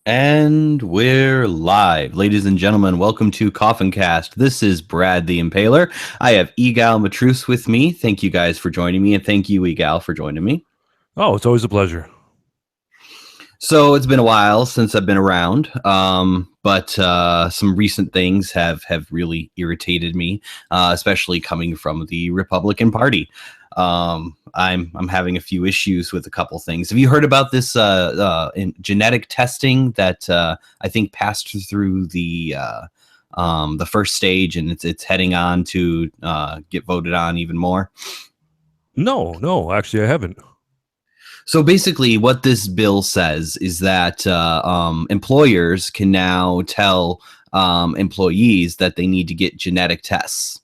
And we're live. Ladies and gentlemen, welcome to Coffin Cast. This is Brad the Impaler. I have Egal Matrus with me. Thank you guys for joining me, and thank you, Egal, for joining me. Oh, it's always a pleasure. So it's been a while since I've been around, but some recent things have really irritated me, especially coming from the Republican Party. I'm having a few issues with a couple things. Have you heard about this genetic testing that I think passed through the first stage, and it's heading on to get voted on even more? No, actually, I haven't. So basically, what this bill says is that employers can now tell employees that they need to get genetic tests.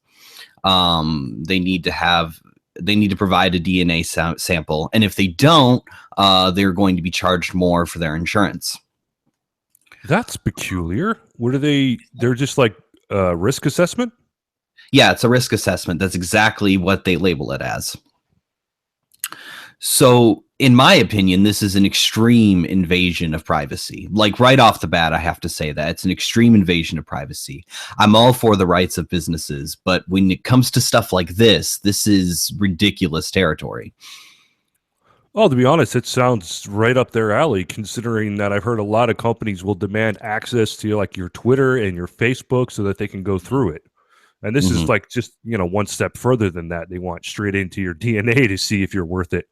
They need to provide a DNA sample, and if they don't, they're going to be charged more for their insurance. That's peculiar. What are they? They're just like risk assessment? Yeah, it's a risk assessment. That's exactly what they label it as. So, in my opinion, this is an extreme invasion of privacy. Like right off the bat, I have to say that it's an extreme invasion of privacy. I'm all for the rights of businesses, but when it comes to stuff like this is ridiculous territory. Oh, to be honest, it sounds right up their alley, considering that I've heard a lot of companies will demand access to like your Twitter and your Facebook so that they can go through it. And this is Mhm. like just, one step further than that. They want straight into your DNA to see if you're worth it.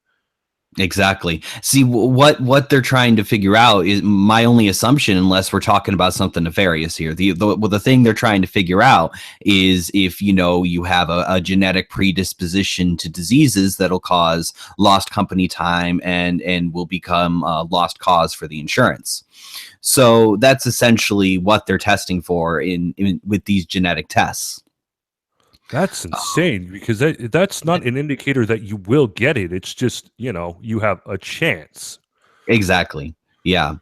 Exactly. See, what they're trying to figure out is my only assumption, unless we're talking about something nefarious here. The thing they're trying to figure out is if you have a genetic predisposition to diseases that'll cause lost company time and will become a lost cause for the insurance. So that's essentially what they're testing for in with these genetic tests. That's insane because that's not an indicator that you will get it. It's just, you have a chance. Exactly. Yeah.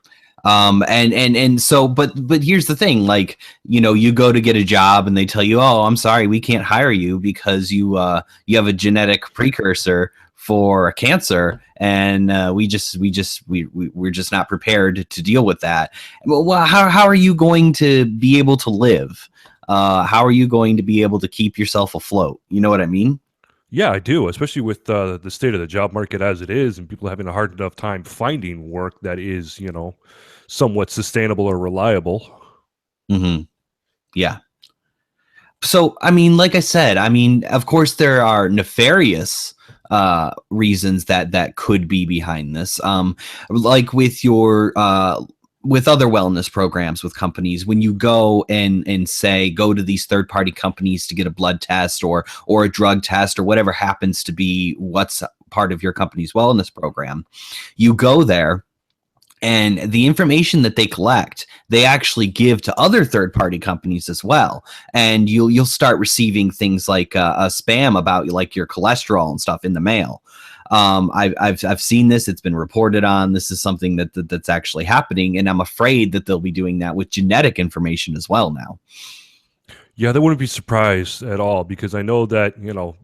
And so but here's the thing, like, you go to get a job and they tell you, "Oh, I'm sorry, we can't hire you because you have a genetic precursor for a cancer, and we're just not prepared to deal with that." Well, how are you going to be able to live? How are you going to be able to keep yourself afloat? You know what I mean? Yeah, I do, especially with the state of the job market as it is, and people having a hard enough time finding work that is, somewhat sustainable or reliable. Hmm. Yeah. So, I mean, like I said, of course, there are nefarious reasons that could be behind this. Like with other wellness programs with companies, when you go and say go to these third party companies to get a blood test or a drug test or whatever happens to be what's part of your company's wellness program, you go there, and the information that they collect they actually give to other third party companies as well, and you'll start receiving things like a spam about like your cholesterol and stuff in the mail. I've seen this. It's been reported on. This is something that's actually happening, and I'm afraid that they'll be doing that with genetic information as well now. Yeah, they wouldn't be surprised at all because I know that,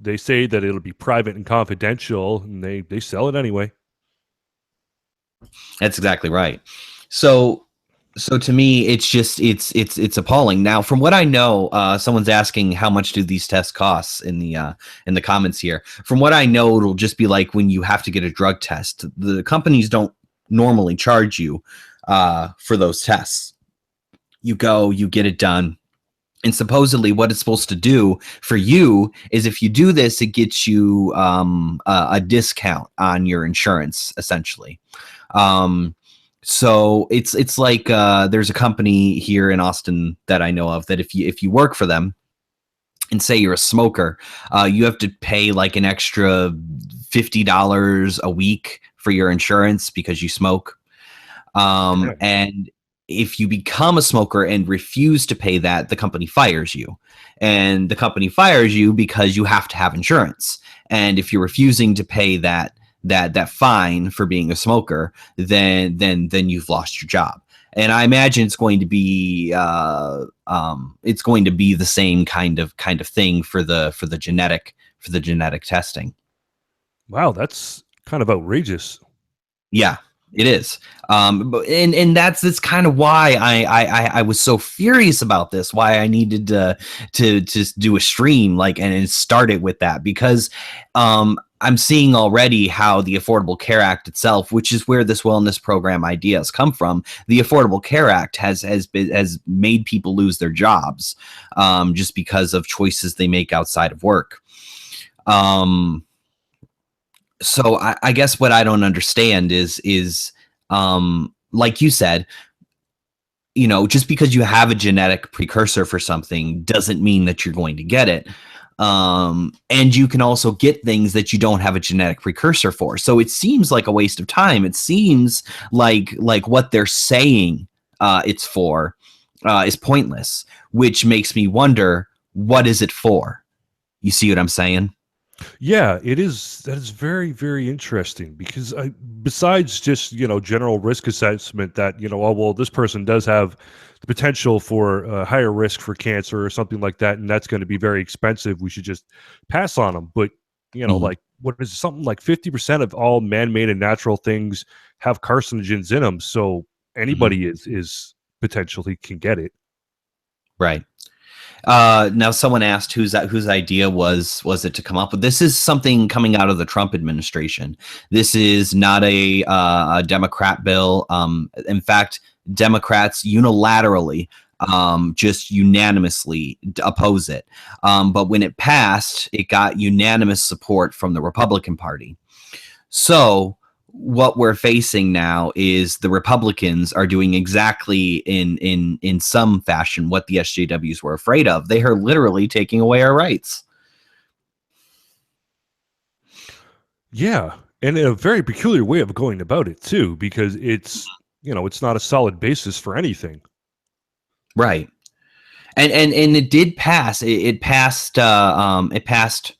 they say that it'll be private and confidential and they sell it anyway. That's exactly right. So so to me, it's just it's appalling. Now, from what I know, someone's asking how much do these tests cost in the comments here. From what I know, it'll just be like when you have to get a drug test. The companies don't normally charge you for those tests. You go, you get it done. And supposedly, what it's supposed to do for you is if you do this, it gets you a discount on your insurance, essentially. Um, so it's like there's a company here in Austin that I know of that if you work for them and say you're a smoker, you have to pay like an extra $50 a week for your insurance because you smoke. Damn. And if you become a smoker and refuse to pay that, the company fires you. And the company fires you because you have to have insurance. And if you're refusing to pay that fine for being a smoker, then you've lost your job. And I imagine it's going to be the same kind of thing for the genetic testing. Wow, that's kind of outrageous. Yeah. It is. And that's kind of why I was so furious about this, why I needed to just do a stream, like, and start it with that, because I'm seeing already how the Affordable Care Act itself, which is where this wellness program ideas come from, the Affordable Care Act has made people lose their jobs, just because of choices they make outside of work. So I guess what I don't understand is like you said, just because you have a genetic precursor for something doesn't mean that you're going to get it. And you can also get things that you don't have a genetic precursor for. So it seems like a waste of time. It seems like what they're saying it's for is pointless, which makes me wonder, what is it for? You see what I'm saying? Yeah, it is. That is very, very interesting because besides just general risk assessment that oh well, this person does have the potential for higher risk for cancer or something like that, and that's going to be very expensive. We should just pass on them. But Mhm. like what is it, something like 50% of all man-made and natural things have carcinogens in them, so Mhm. anybody is potentially can get it. Right. Now, someone asked whose idea was it to come up with this. Is something coming out of the Trump administration. This is not a Democrat bill. In fact, Democrats unilaterally, just unanimously oppose it. But when it passed, it got unanimous support from the Republican Party. So what we're facing now is the Republicans are doing exactly in some fashion what the SJWs were afraid of. They are literally taking away our rights. Yeah, and in a very peculiar way of going about it too, because it's not a solid basis for anything. Right. And it did pass. It passed. It passed.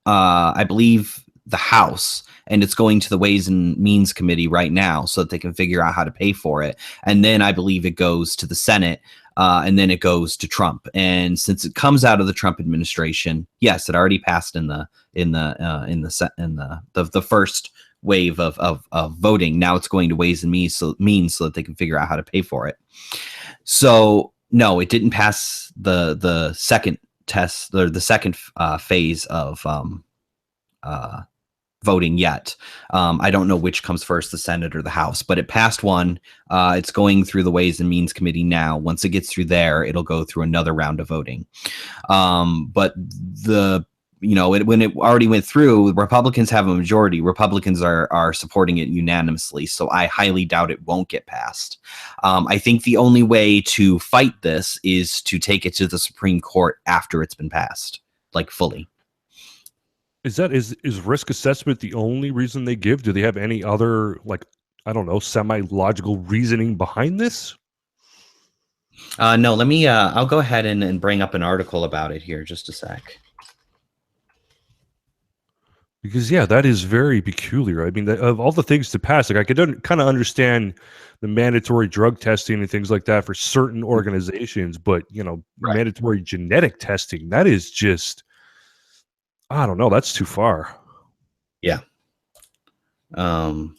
I believe the House, and it's going to the Ways and Means Committee right now, so that they can figure out how to pay for it. And then I believe it goes to the Senate, and then it goes to Trump. And since it comes out of the Trump administration, yes, it already passed in the first wave of voting. Now it's going to Ways and Means so that they can figure out how to pay for it. So no, it didn't pass the second test, or the second phase of uh, voting yet. I don't know which comes first, the Senate or the House, but it passed one. It's going through the Ways and Means Committee now. Once it gets through there, it'll go through another round of voting. But when it already went through, Republicans have a majority. Republicans are supporting it unanimously, so I highly doubt it won't get passed. I think the only way to fight this is to take it to the Supreme Court after it's been passed, like fully. Is risk assessment the only reason they give? Do they have any other, like, I don't know, semi-logical reasoning behind this? No, let me. I'll go ahead and bring up an article about it here. Just a sec. Because yeah, that is very peculiar. I mean, of all the things to pass, like I could kind of understand the mandatory drug testing and things like that for certain organizations, but Right. mandatory genetic testing, that is just, I don't know, that's too far. Yeah. So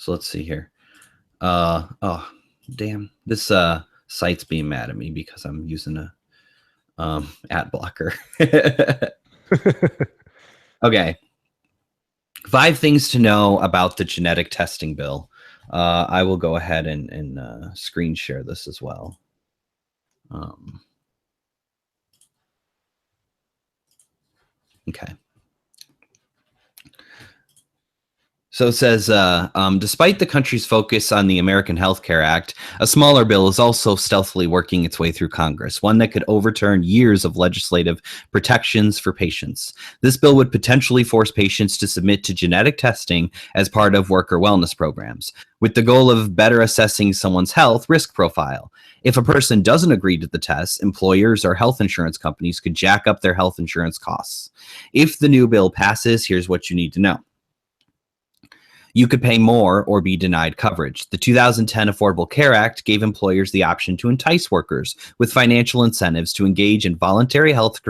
let's see here. Oh, damn. This site's being mad at me because I'm using a ad blocker. Okay. 5 things to know about the genetic testing bill. I will go ahead and screen share this as well. Okay. So it says, despite the country's focus on the American Health Care Act, a smaller bill is also stealthily working its way through Congress, one that could overturn years of legislative protections for patients. This bill would potentially force patients to submit to genetic testing as part of worker wellness programs, with the goal of better assessing someone's health risk profile. If a person doesn't agree to the test, employers or health insurance companies could jack up their health insurance costs. If the new bill passes, here's what you need to know. You could pay more or be denied coverage. The 2010 Affordable Care Act gave employers the option to entice workers with financial incentives to engage in voluntary health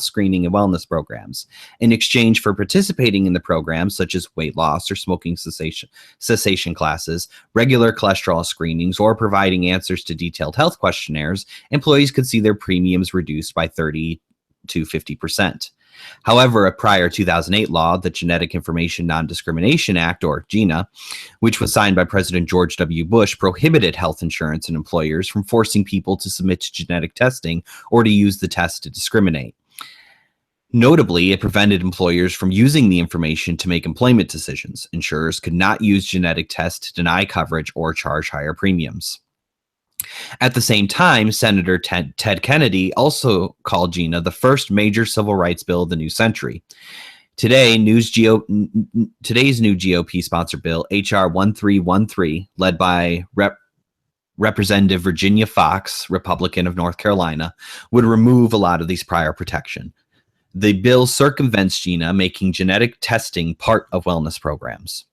screening and wellness programs. In exchange for participating in the programs, such as weight loss or smoking cessation classes, regular cholesterol screenings, or providing answers to detailed health questionnaires, employees could see their premiums reduced by 30 to 50%. However, a prior 2008 law, the Genetic Information Non-Discrimination Act, or GINA, which was signed by President George W. Bush, prohibited health insurance and employers from forcing people to submit to genetic testing or to use the test to discriminate. Notably, it prevented employers from using the information to make employment decisions. Insurers could not use genetic tests to deny coverage or charge higher premiums. At the same time, Senator Ted Kennedy also called GINA the first major civil rights bill of the new century. Today's new GOP-sponsored bill, H.R. 1313, led by Representative Virginia Foxx, Republican of North Carolina, would remove a lot of these prior protection. The bill circumvents GINA, making genetic testing part of wellness programs.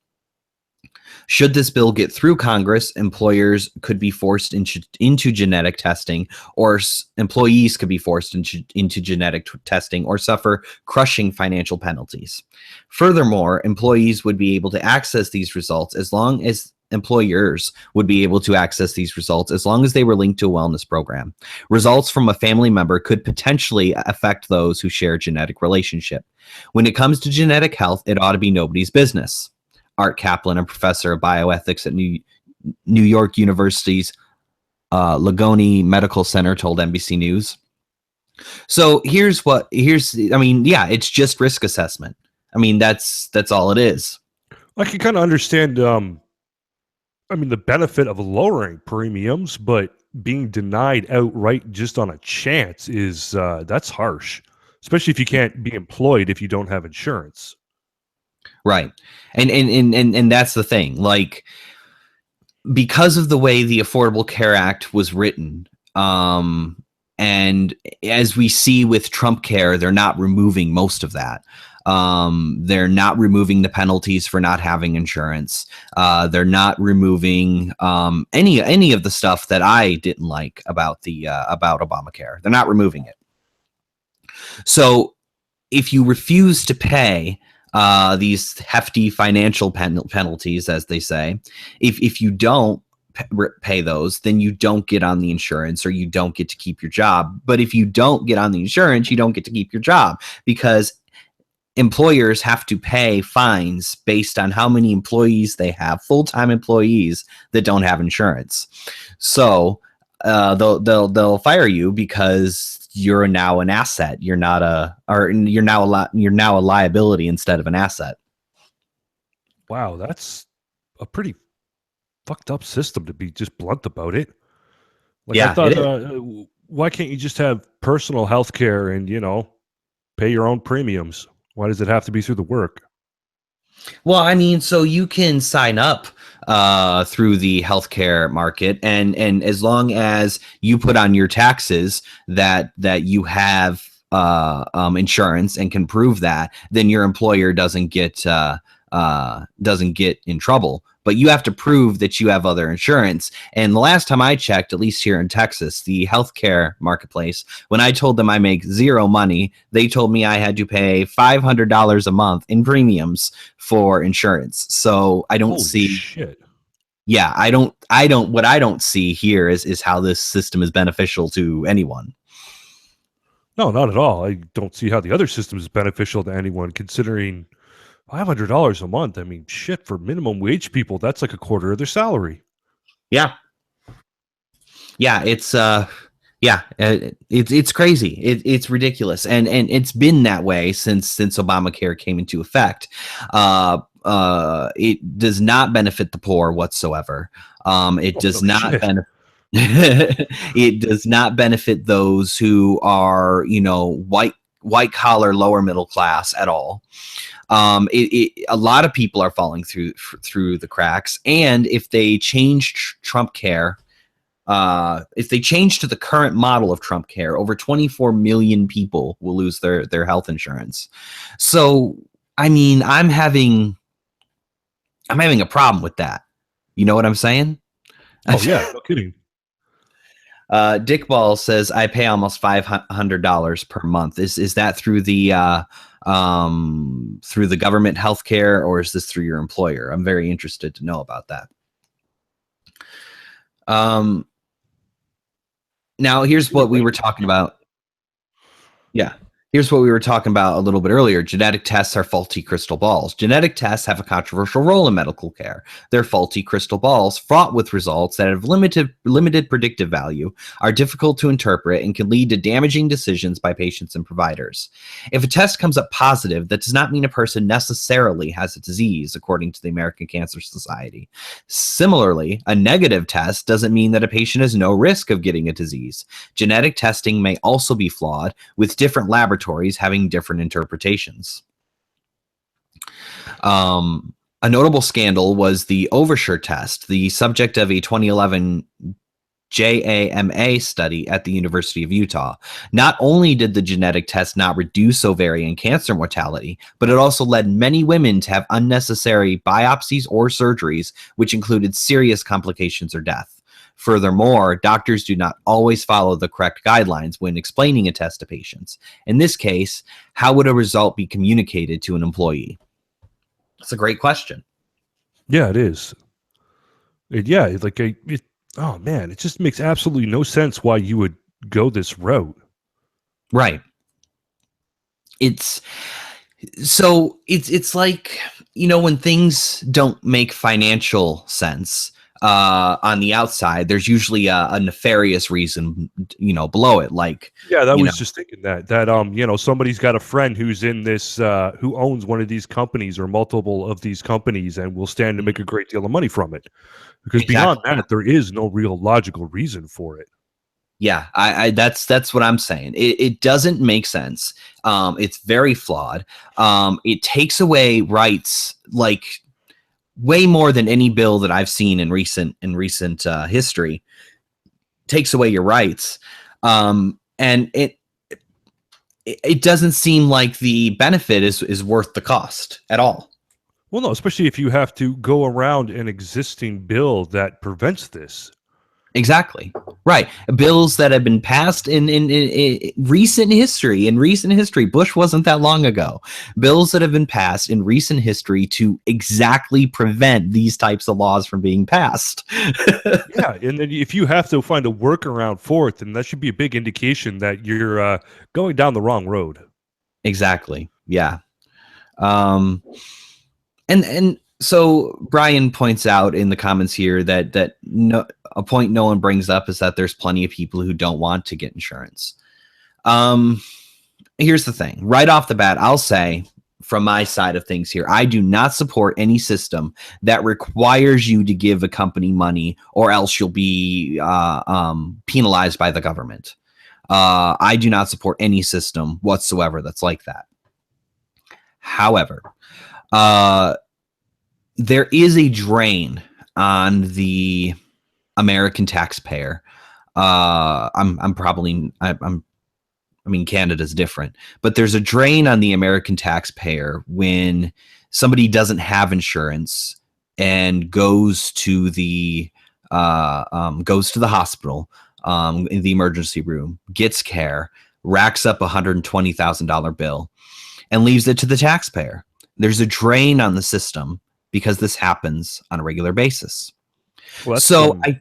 Should this bill get through Congress, employers could be forced into genetic testing, or employees could be forced into genetic testing or suffer crushing financial penalties. Furthermore, employees would be able to access these results as long as employers would be able to access these results as long as they were linked to a wellness program. Results from a family member could potentially affect those who share a genetic relationship. When it comes to genetic health, it ought to be nobody's business. Art Kaplan, a professor of bioethics at New York University's Langone Medical Center, told NBC News. So it's just risk assessment. I mean, that's all it is. I can kind of understand, the benefit of lowering premiums, but being denied outright just on a chance is that's harsh, especially if you can't be employed if you don't have insurance. Right. And that's the thing. Like, because of the way the Affordable Care Act was written, and as we see with TrumpCare, they're not removing most of that. They're not removing the penalties for not having insurance. They're not removing any of the stuff that I didn't like about Obamacare. They're not removing it. So if you refuse to pay these hefty financial penalties, as they say, if you don't pay those, then you don't get on the insurance or you don't get to keep your job. But if you don't get on the insurance, you don't get to keep your job, because employers have to pay fines based on how many employees they have, full-time employees that don't have insurance. So they'll fire you because you're now an asset. You're now a liability instead of an asset. Wow, that's a pretty fucked up system, to be just blunt about it. Like, Yeah, I thought, why can't you just have personal health care and, pay your own premiums? Why does it have to be through the work? Well, I mean, so you can sign up through the healthcare market, and as long as you put on your taxes that you have insurance and can prove that, then your employer doesn't get in trouble. But you have to prove that you have other insurance. And the last time I checked, at least here in Texas, the healthcare marketplace, when I told them I make zero money, they told me I had to pay $500 a month in premiums for insurance. So I don't Holy see. Shit. Yeah, what I don't see here is how this system is beneficial to anyone. No, not at all. I don't see how the other system is beneficial to anyone, considering $500 a month. I mean, shit, for minimum wage people, that's like a quarter of their salary. Yeah. It's crazy. It's ridiculous, and it's been that way since Obamacare came into effect. It does not benefit the poor whatsoever. It does not benefit. It does not benefit those who are, white collar, lower middle class at all. A lot of people are falling through the cracks, and if they change TrumpCare, if they change to the current model of TrumpCare, over 24 million people will lose their health insurance. So, I mean, I'm having I'm having a problem with that. You know what I'm saying? Oh yeah, no kidding. Dick Ball says I pay almost $500 per month. Is that through the government healthcare, or is this through your employer? I'm very interested to know about that. Now here's what we were talking about. Yeah. Here's what we were talking about a little bit earlier. Genetic tests are faulty crystal balls. Genetic tests have a controversial role in medical care. They're faulty crystal balls fraught with results that have limited predictive value, are difficult to interpret, and can lead to damaging decisions by patients and providers. If a test comes up positive, that does not mean a person necessarily has a disease, according to the American Cancer Society. Similarly, a negative test doesn't mean that a patient has no risk of getting a disease. Genetic testing may also be flawed, with different laboratories having different interpretations. A notable scandal was the Overture test, the subject of a 2011 JAMA study at the University of Utah. Not only did the genetic test not reduce ovarian cancer mortality, but it also led many women to have unnecessary biopsies or surgeries, which included serious complications or death. Furthermore, doctors do not always follow the correct guidelines when explaining a test to patients. In this case, how would a result be communicated to an employee? That's a great question. Yeah, it is. Oh man, it just makes absolutely no sense why you would go this route. Right. It's like, when things don't make financial sense on the outside, there's usually a nefarious reason, below it. Like, Yeah, that was just thinking that somebody's got a friend who's in this who owns one of these companies or multiple of these companies and will stand to make a great deal of money from it. Because beyond exactly. that, there is no real logical reason for it. Yeah, that's what I'm saying. It doesn't make sense. It's very flawed. It takes away rights, like way more than any bill that I've seen in recent history. Takes away your rights, and it doesn't seem like the benefit is worth the cost at all. Well, no, especially if you have to go around an existing bill that prevents this. Exactly. Right. Bills that have been passed in recent history. In recent history, Bush wasn't that long ago. Bills that have been passed in recent history to exactly prevent these types of laws from being passed. Yeah, and then if you have to find a workaround for it, then that should be a big indication that you're going down the wrong road. Exactly. Yeah. And so Brian points out in the comments here that a point no one brings up is that there's plenty of people who don't want to get insurance. Here's the thing. Right off the bat, I'll say from my side of things here, I do not support any system that requires you to give a company money or else you'll be penalized by the government. I do not support any system whatsoever that's like that. However, there is a drain on the American taxpayer. I mean, Canada's different, but there's a drain on the American taxpayer when somebody doesn't have insurance and goes to the hospital, in the emergency room, gets care, racks up $120,000 bill, and leaves it to the taxpayer. There's a drain on the system because this happens on a regular basis. Well, sorry,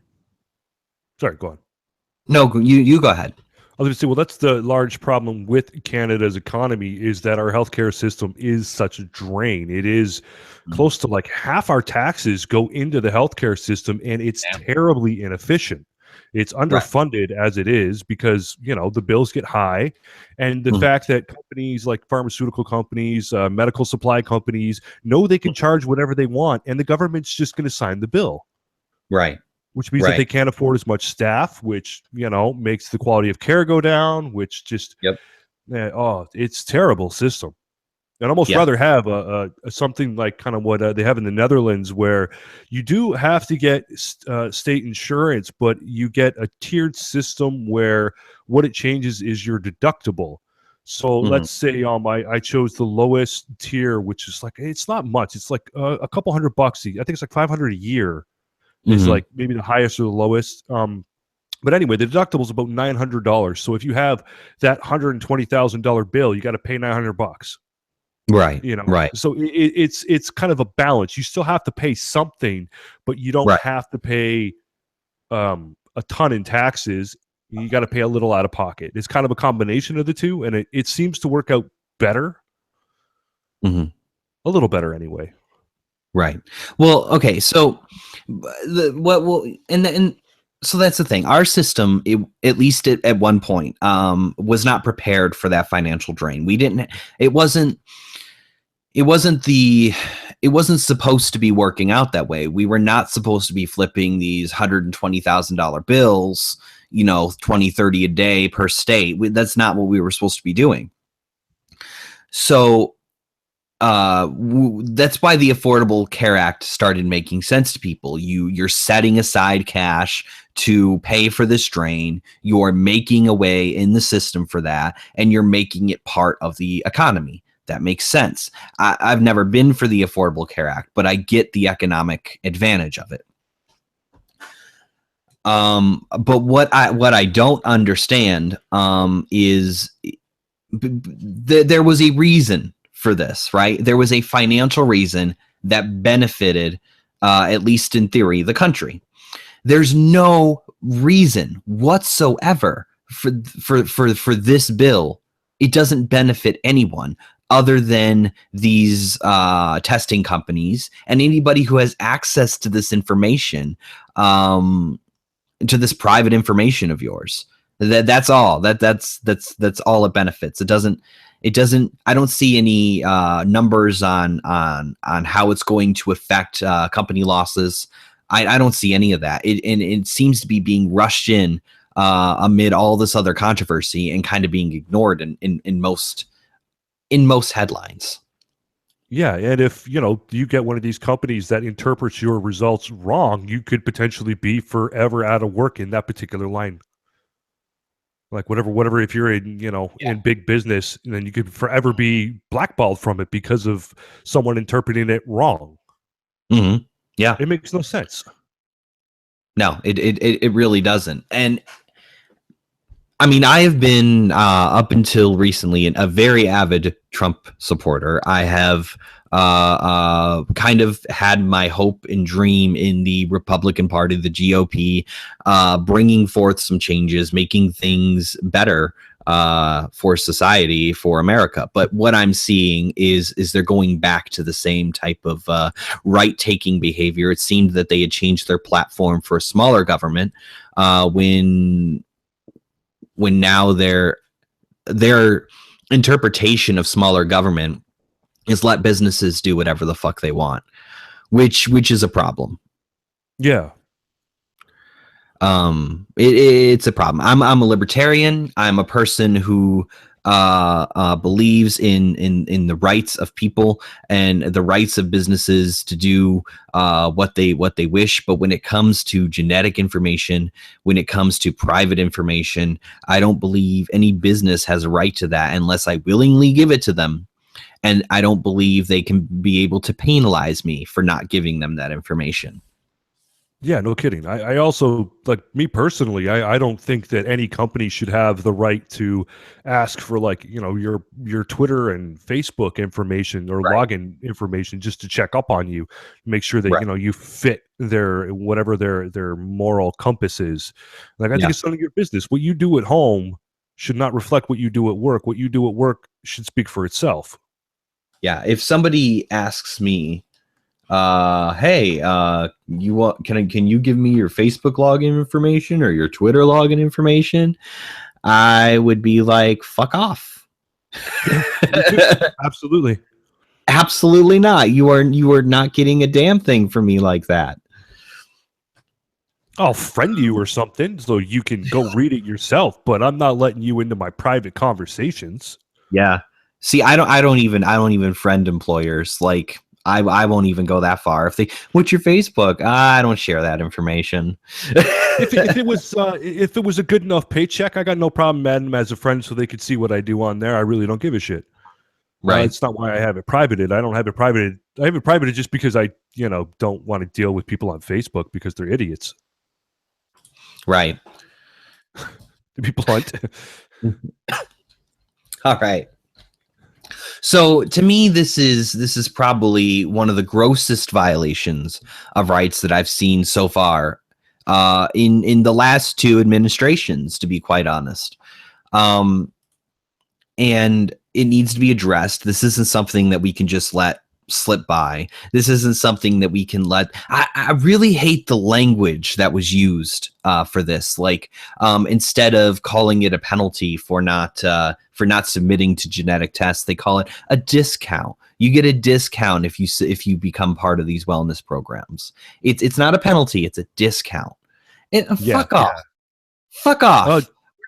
go on. No, you go ahead. I was going to say, well, that's the large problem with Canada's economy is that our healthcare system is such a drain. It is close to like half our taxes go into the healthcare system, and it's terribly inefficient. It's underfunded as it is because, the bills get high. And the fact that companies like pharmaceutical companies, medical supply companies know they can charge whatever they want, and the government's just going to sign the bill. Right. Which means that they can't afford as much staff, which, makes the quality of care go down, which just, it's terrible system. I'd almost rather have a something like kind of what they have in the Netherlands, where you do have to get state insurance, but you get a tiered system where what it changes is your deductible. So Hmm. let's say I chose the lowest tier, which is like, it's not much. It's like a couple $100. I think it's like 500 a year is Hmm. like maybe the highest or the lowest. But anyway, the deductible is about $900. So if you have that $120,000 bill, you got to pay $900. Right. You know, Right. so it's kind of a balance. You still have to pay something, but you don't Right. have to pay a ton in taxes. You got to pay a little out of pocket. It's kind of a combination of the two, and it seems to work out better, Hmm. a little better anyway. Right. Well, okay. So the what will and so that's the thing. Our system, at least at one point, was not prepared for that financial drain. We didn't. It wasn't. It wasn't the. It wasn't supposed to be working out that way. We were not supposed to be flipping these $120,000 bills. 20, 30 a day per state. That's not what we were supposed to be doing. So that's why the Affordable Care Act started making sense to people. You're setting aside cash to pay for this drain. You're making a way in the system for that, and you're making it part of the economy. That makes sense. I've never been for the Affordable Care Act, but I get the economic advantage of it. But what I don't understand is there was a reason for this, right? There was a financial reason that benefited, at least in theory, the country. There's no reason whatsoever for this bill. It doesn't benefit anyone other than these testing companies and anybody who has access to this information, to this private information of yours. That's all. That's all it benefits. It doesn't. I don't see any numbers on how it's going to affect company losses. I don't see any of that. It seems to be being rushed in amid all this other controversy and kind of being ignored in most headlines. Yeah, and if you get one of these companies that interprets your results wrong, you could potentially be forever out of work in that particular line. Like whatever, if you're in big business, then you could forever be blackballed from it because of someone interpreting it wrong. Hmm. Yeah. It makes no sense. No, it really doesn't. And I mean, I have been up until recently a very avid Trump supporter. I have kind of had my hope and dream in the Republican Party, the GOP, bringing forth some changes, making things better for society, for America. But what I'm seeing is they're going back to the same type of right-taking behavior. It seemed that they had changed their platform for a smaller government when now their interpretation of smaller government is let businesses do whatever the fuck they want, which is a problem. Yeah. It's a problem. I'm a libertarian. I'm a person who believes in the rights of people and the rights of businesses to do what they wish. But when it comes to genetic information, when it comes to private information, I don't believe any business has a right to that unless I willingly give it to them. And I don't believe they can be able to penalize me for not giving them that information. Yeah, no kidding. I also, like, me personally, I don't think that any company should have the right to ask for, like, your Twitter and Facebook information or Right. login information just to check up on you, make sure that Right. you fit their whatever their moral compass is. Like, I think Yeah. it's none of your business. What you do at home should not reflect what you do at work. What you do at work should speak for itself. Yeah. If somebody asks me, hey, can you give me your Facebook login information or your Twitter login information? I would be like, fuck off. Yeah, me too. Absolutely. Absolutely not. You are not getting a damn thing from me like that. I'll friend you or something so you can go read it yourself, but I'm not letting you into my private conversations. Yeah. See, I don't even friend employers. Like I won't even go that far. If they, what's your Facebook? I don't share that information. If it was a good enough paycheck, I got no problem adding them as a friend so they could see what I do on there. I really don't give a shit. Right. It's not why I have it privated. I don't have it privated. I have it privated just because I, don't want to deal with people on Facebook because they're idiots. Right. To be blunt. All right. So to me, this is probably one of the grossest violations of rights that I've seen so far in the last two administrations, to be quite honest. And it needs to be addressed. This isn't something that we can just let slip by. This isn't something that we can let. I really hate the language that was used for this. Like instead of calling it a penalty for not submitting to genetic tests, they call it a discount. You get a discount if you become part of these wellness programs. It's not a penalty. It's a discount. Fuck off. Fuck off. We're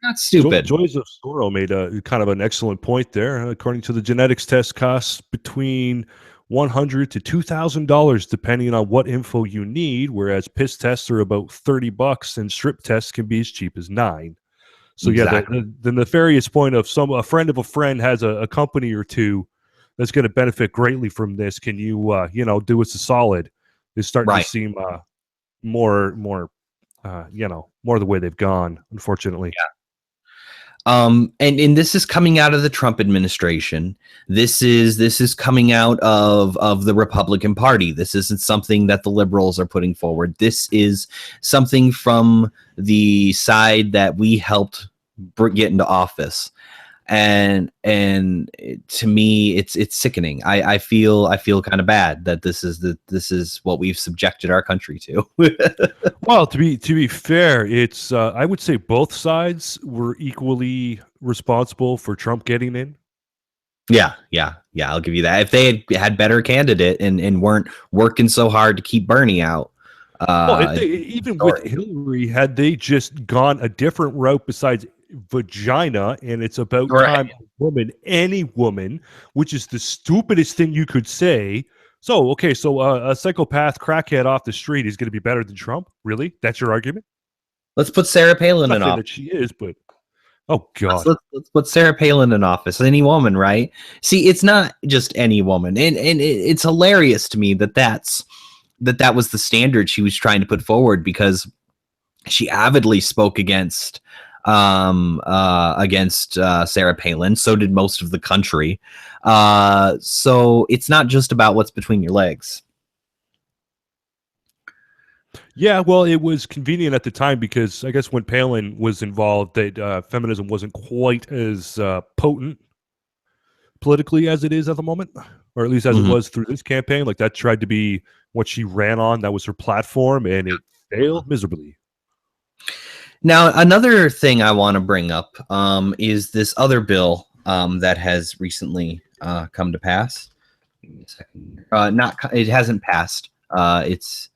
not stupid. Joys of Sorrow made a kind of an excellent point there. According to the genetics test, costs between $100 to $2,000 depending on what info you need, whereas piss tests are about $30 and strip tests can be as cheap as $9. So exactly. The nefarious point of a friend of a friend has a company or two that's going to benefit greatly from this. Can you do us a solid? Is starting to seem more the way they've gone, unfortunately. Yeah. And this is coming out of the Trump administration. This is coming out of the Republican Party. This isn't something that the liberals are putting forward. This is something from the side that we helped get into office. And to me, it's sickening. I feel kind of bad that this is what we've subjected our country to. Well, to be fair, it's I would say both sides were equally responsible for Trump getting in. Yeah. I'll give you that. If they had better candidate and weren't working so hard to keep Bernie out. Even with Hillary, had they just gone a different route besides vagina, and it's about time any woman, which is the stupidest thing you could say. So a psychopath crackhead off the street is going to be better than Trump? Really? That's your argument? Let's put Sarah Palin in office. That she is, but oh god, let's put Sarah Palin in office. Any woman, right? See, it's not just any woman, and it's hilarious to me that was the standard she was trying to put forward, because she avidly spoke against Sarah Palin. So did most of the country. So it's not just about what's between your legs. Yeah, well, it was convenient at the time because I guess when Palin was involved, that feminism wasn't quite as potent politically as it is at the moment, or at least as it was through this campaign. Like that tried to be what she ran on. That was her platform, and it failed miserably. Now, another thing I want to bring up is this other bill that has recently come to pass. Give me a second. It hasn't passed. It's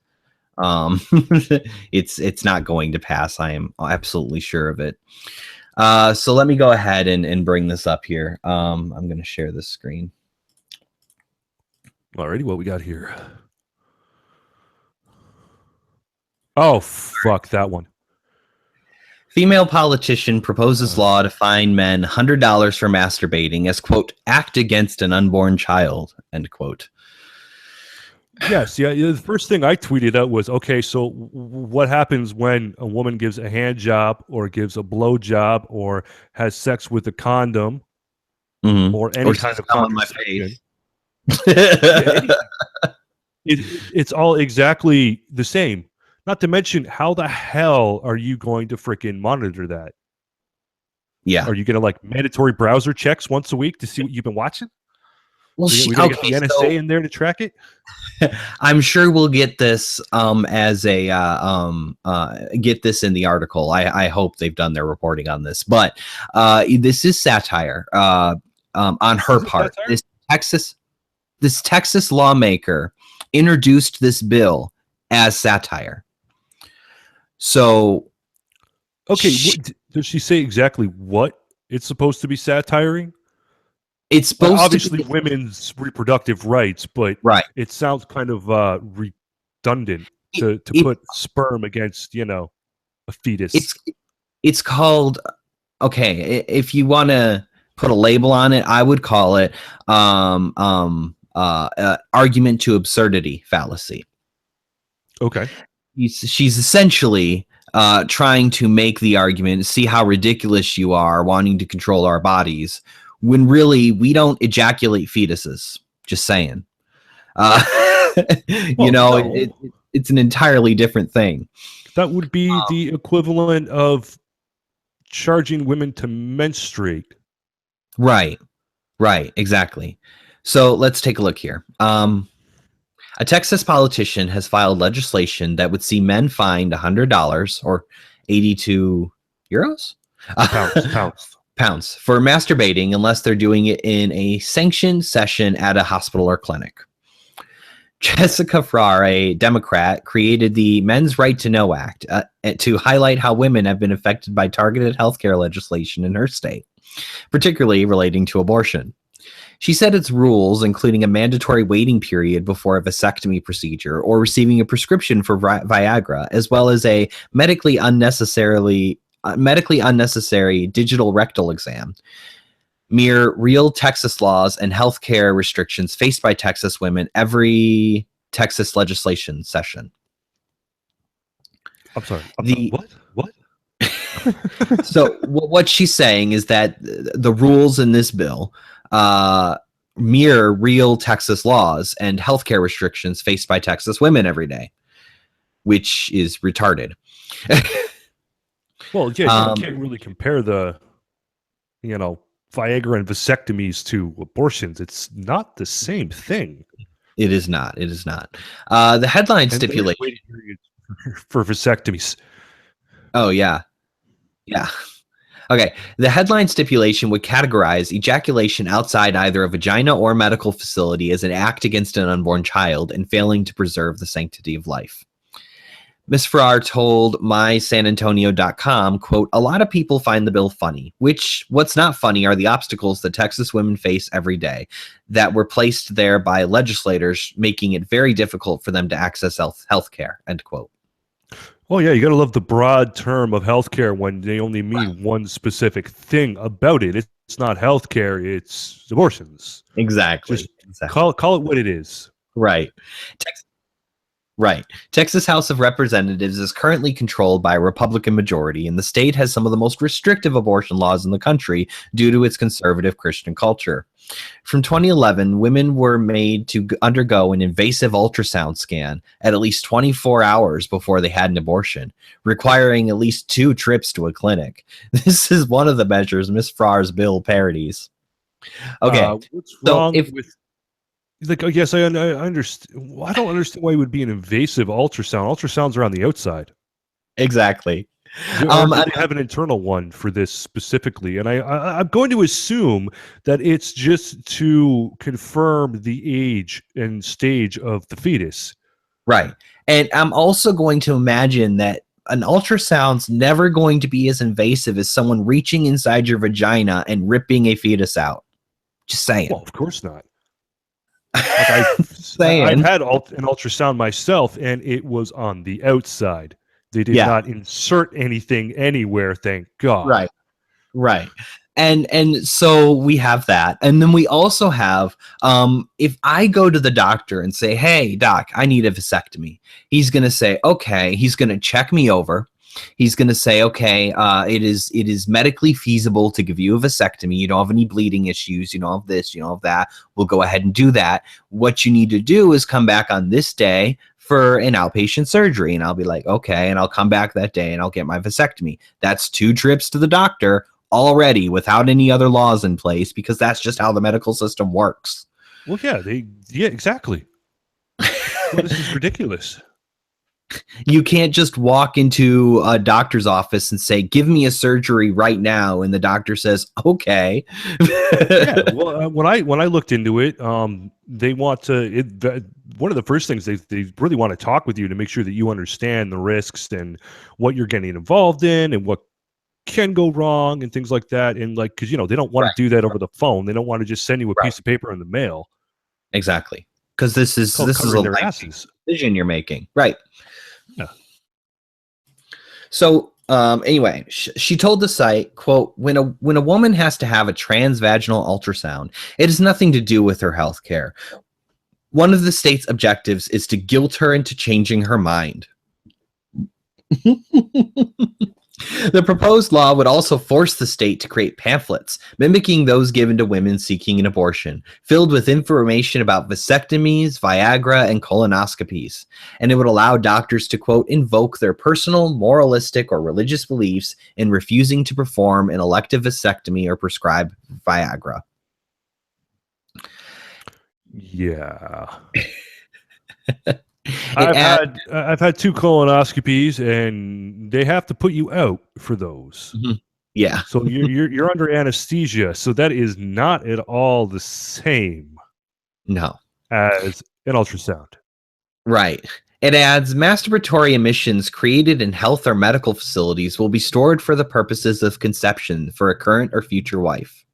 it's not going to pass. I am absolutely sure of it. So let me go ahead and bring this up here. I'm going to share this screen. Alrighty, what we got here? Oh, fuck that one. Female politician proposes law to fine men $100 for masturbating as, quote, act against an unborn child, end quote. Yes, yeah. The first thing I tweeted out was, okay, so what happens when a woman gives a hand job or gives a blow job or has sex with a condom or any kind of contraception? It's all exactly the same. Not to mention, how the hell are you going to freaking monitor that? Yeah. Are you going to like mandatory browser checks once a week to see what you've been watching? Well, we gotta get the NSA in there to track it. I'm sure we'll get this as a get this in the article. I hope they've done their reporting on this, but this is satire on her part. This Texas lawmaker introduced this bill as satire. So, okay, does she say exactly what it's supposed to be satiring? It's supposed to Obviously, be women's reproductive rights, but right. it sounds kind of redundant It, to it put sperm against, a it's fetus. it's called if you want to put a label on it, I would call it argument to absurdity fallacy. Okay. She's essentially trying to make the argument, see how ridiculous you are wanting to control our bodies, when really we don't ejaculate fetuses. Just saying. Uh, Well, no, it's an entirely different thing. that would be the equivalent of charging women to menstruate. Right. Right. Exactly. So let's take a look here. A Texas politician has filed legislation that would see men fined $100 or 82 euros pounds for masturbating unless they're doing it in a sanctioned session at a hospital or clinic. Jessica Farrar, a Democrat, created the Men's Right to Know Act to highlight how women have been affected by targeted healthcare legislation in her state, particularly relating to abortion. She said its rules, including a mandatory waiting period before a vasectomy procedure or receiving a prescription for Viagra, as well as a medically unnecessary digital rectal exam, mirror real Texas laws and healthcare restrictions faced by Texas women every Texas legislation session. I'm sorry. What? So what she's saying is that the rules in this bill mirror real Texas laws and healthcare restrictions faced by Texas women every day, which is retarded. Well, yeah, you can't really compare the, Viagra and vasectomies to abortions. It's not the same thing. It is not. It is not. The headline stipulation waiting periods for vasectomies. Oh yeah, yeah. Okay. The headline stipulation would categorize ejaculation outside either a vagina or medical facility as an act against an unborn child and failing to preserve the sanctity of life. Ms. Farrar told mysanantonio.com, quote, a lot of people find the bill funny, what's not funny are the obstacles that Texas women face every day that were placed there by legislators, making it very difficult for them to access health care, end quote. Well, yeah, you got to love the broad term of healthcare when they only mean one specific thing about it. It's not healthcare, it's abortions. Exactly. Just call it what it is. Right. Texas House of Representatives is currently controlled by a Republican majority, and the state has some of the most restrictive abortion laws in the country due to its conservative Christian culture. From 2011, women were made to undergo an invasive ultrasound scan at least 24 hours before they had an abortion, requiring at least 2 trips to a clinic. This is one of the measures Ms. Farrar's bill parodies. Okay. What's wrong with... Like, I guess I understand. I don't understand why it would be an invasive ultrasound. Ultrasounds are on the outside. Exactly. They have an internal one for this specifically, and I'm going to assume that it's just to confirm the age and stage of the fetus. Right. And I'm also going to imagine that an ultrasound's never going to be as invasive as someone reaching inside your vagina and ripping a fetus out. Just saying. Well, of course not. Like I've had an ultrasound myself, and it was on the outside. They did not insert anything anywhere, thank God. Right. And so we have that. And then we also have, if I go to the doctor and say, hey, doc, I need a vasectomy, he's going to say, okay, he's going to check me over. He's going to say, okay, it is medically feasible to give you a vasectomy. You don't have any bleeding issues. You don't have this, you don't have that. We'll go ahead and do that. What you need to do is come back on this day for an outpatient surgery. And I'll be like, okay. And I'll come back that day and I'll get my vasectomy. That's 2 trips to the doctor already without any other laws in place, because that's just how the medical system works. Well, yeah, exactly. Well, this is ridiculous. You can't just walk into a doctor's office and say, give me a surgery right now. And the doctor says, okay. Yeah, well, when I looked into it, they want to, one of the first things they really want to talk with you to make sure that you understand the risks and what you're getting involved in and what can go wrong and things like that. And like, because they don't want Right. to do that over the phone. They don't want to just send you a Right. piece of paper in the mail. Exactly. Because this It's is called this is a covering their life asses. decision you're making. Right. Yeah. So anyway, she told the site, quote, when a woman has to have a transvaginal ultrasound, it has nothing to do with her health care. One of the state's objectives is to guilt her into changing her mind. The proposed law would also force the state to create pamphlets, mimicking those given to women seeking an abortion, filled with information about vasectomies, Viagra, and colonoscopies. And it would allow doctors to, quote, invoke their personal, moralistic, or religious beliefs in refusing to perform an elective vasectomy or prescribe Viagra. Yeah. I've had 2 colonoscopies, and they have to put you out for those. Mm-hmm. Yeah. So you're under anesthesia. So that is not at all the same. No. As an ultrasound. Right. It adds masturbatory emissions created in health or medical facilities will be stored for the purposes of conception for a current or future wife.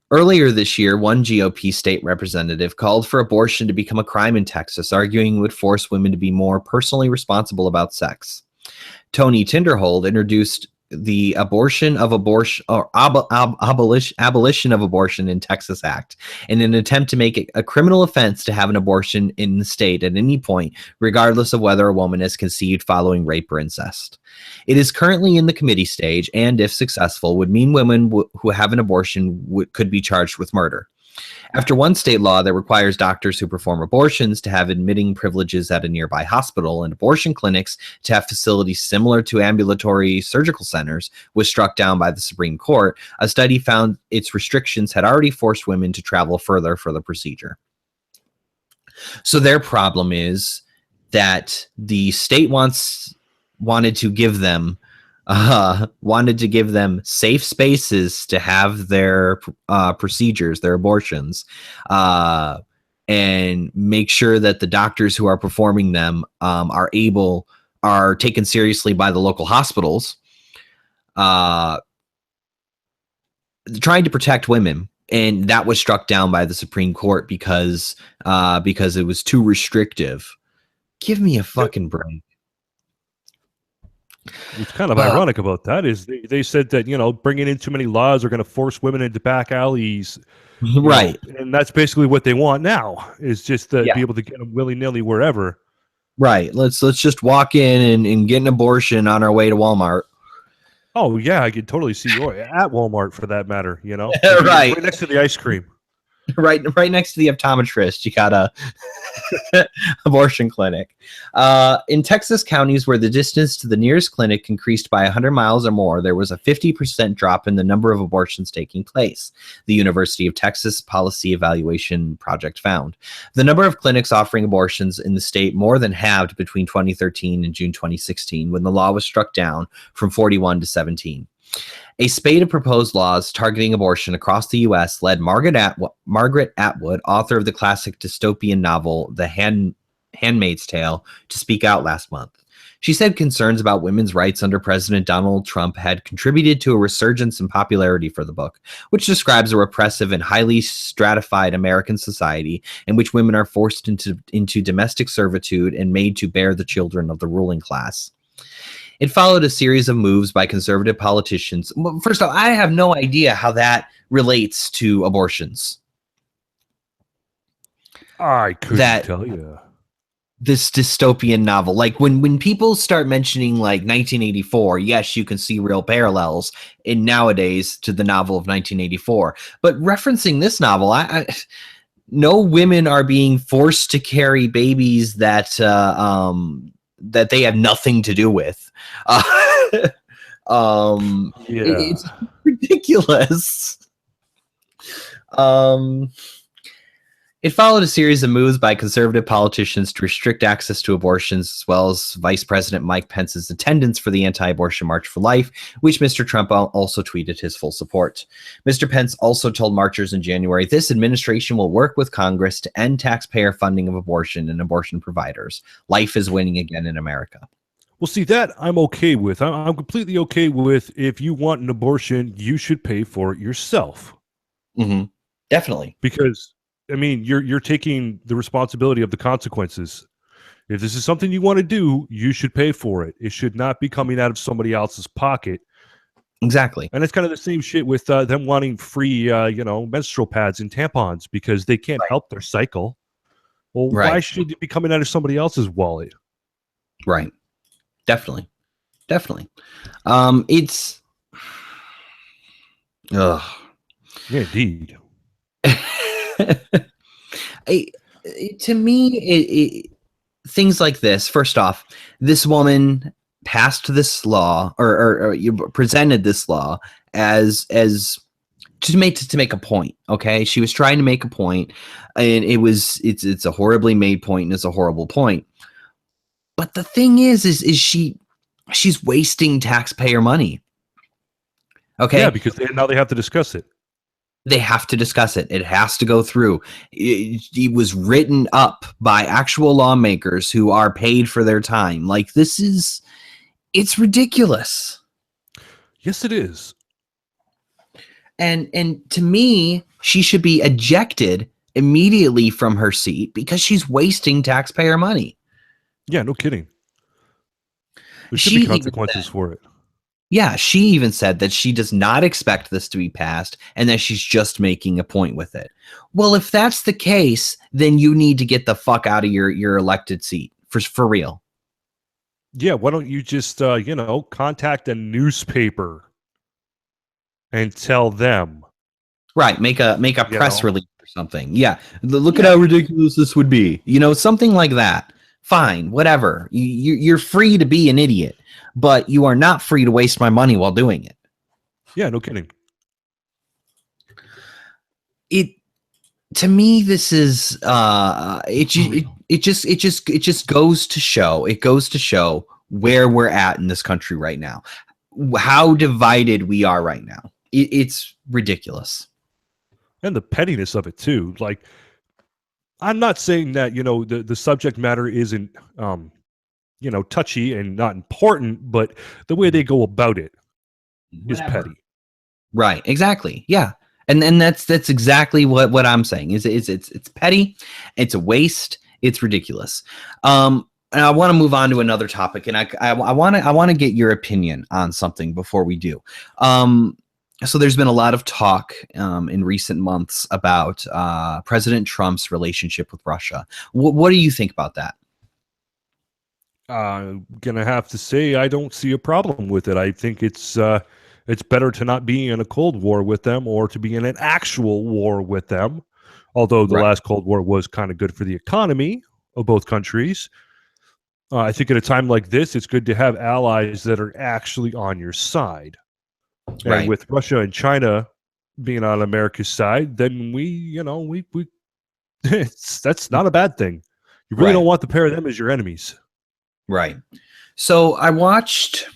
Earlier this year, one GOP state representative called for abortion to become a crime in Texas, arguing it would force women to be more personally responsible about sex. Tony Tinderhold introduced the Abolition of Abortion in Texas Act in an attempt to make it a criminal offense to have an abortion in the state at any point, regardless of whether a woman is conceived following rape or incest. It is currently in the committee stage, and if successful, would mean women who have an abortion could be charged with murder. After one state law that requires doctors who perform abortions to have admitting privileges at a nearby hospital and abortion clinics to have facilities similar to ambulatory surgical centers was struck down by the Supreme Court, a study found its restrictions had already forced women to travel further for the procedure. So their problem is that the state wanted to give them safe spaces to have their procedures, their abortions, and make sure that the doctors who are performing them are taken seriously by the local hospitals, trying to protect women. And that was struck down by the Supreme Court because it was too restrictive. Give me a fucking break. What's kind of ironic about that is they said that, bringing in too many laws are going to force women into back alleys. Right. And that's basically what they want now, is just to be able to get them willy-nilly wherever. Right. Let's just walk in and get an abortion on our way to Walmart. Oh, yeah. I could totally see you at Walmart, for that matter, Right. Right next to the ice cream. Right next to the optometrist, you got a abortion clinic. In Texas counties where the distance to the nearest clinic increased by 100 miles or more, there was a 50% drop in the number of abortions taking place, the University of Texas Policy Evaluation Project found. The number of clinics offering abortions in the state more than halved between 2013 and June 2016, when the law was struck down from 41 to 17. A spate of proposed laws targeting abortion across the U.S. led Margaret Atwood, author of the classic dystopian novel The Handmaid's Tale, to speak out last month. She said concerns about women's rights under President Donald Trump had contributed to a resurgence in popularity for the book, which describes a repressive and highly stratified American society in which women are forced into domestic servitude and made to bear the children of the ruling class. It followed a series of moves by conservative politicians. First off, I have no idea how that relates to abortions. I couldn't tell you. This dystopian novel, like when people start mentioning like 1984, yes, you can see real parallels in nowadays to the novel of 1984. But referencing this novel, no women are being forced to carry babies that they have nothing to do with. It's ridiculous. It followed a series of moves by conservative politicians to restrict access to abortions, as well as Vice President Mike Pence's attendance for the anti-abortion March for Life, which Mr. Trump also tweeted his full support. Mr. Pence also told marchers in January, this administration will work with Congress to end taxpayer funding of abortion and abortion providers. Life is winning again in America. Well, see, that I'm okay with. I'm completely okay with. If you want an abortion, you should pay for it yourself. Mm-hmm. Definitely. Because I mean, you're taking the responsibility of the consequences. If this is something you want to do, you should pay for it. It should not be coming out of somebody else's pocket. Exactly. And it's kind of the same shit with them wanting free, menstrual pads and tampons because they can't Right. help their cycle. Well, why Right. should it be coming out of somebody else's wallet? Right. Definitely. Definitely. It's ugh. Yeah, indeed. I, to me, things like this. First off, this woman passed this law, or you presented this law as to make a point. Okay, she was trying to make a point, and it's a horribly made point, and it's a horrible point. But the thing is she's wasting taxpayer money. Yeah, Okay, because now they have to discuss it. they have to discuss it. It has to go through. It was written up by actual lawmakers who are paid for their time. Like it's ridiculous. Yes, it is. And to me, she should be ejected immediately from her seat because she's wasting taxpayer money. Yeah, no kidding. There should She be even consequences said, for it. yeah, she even said that she does not expect this to be passed and that she's just making a point with it. Well, if that's the case, then you need to get the fuck out of your elected seat for real. Yeah, why don't you just contact a newspaper and tell them, Right, make a you press know? release or something. Yeah, look at how ridiculous this would be. Something like that. Fine, whatever. You're free to be an idiot, but you are not free to waste my money while doing it. Yeah, no kidding. It to me, this is it just goes to show where we're at in this country right now, how divided we are right now. It's ridiculous. And the pettiness of it too. Like, I'm not saying that, the subject matter isn't touchy and not important, but the way they go about it is Whatever. petty. Right. Exactly. Yeah. And that's exactly what I'm saying. It's petty. It's a waste. It's ridiculous. And I want to move on to another topic, and I want to get your opinion on something before we do. So there's been a lot of talk in recent months about President Trump's relationship with Russia. What do you think about that? Gonna have to say I don't see a problem with it. I think it's better to not be in a Cold War with them or to be in an actual war with them. Although the Right. last Cold War was kind of good for the economy of both countries. I think at a time like this, it's good to have allies that are actually on your side. And Right. with Russia and China being on America's side, then we that's not a bad thing. You really Right. don't want the pair of them as your enemies. Right. So I watched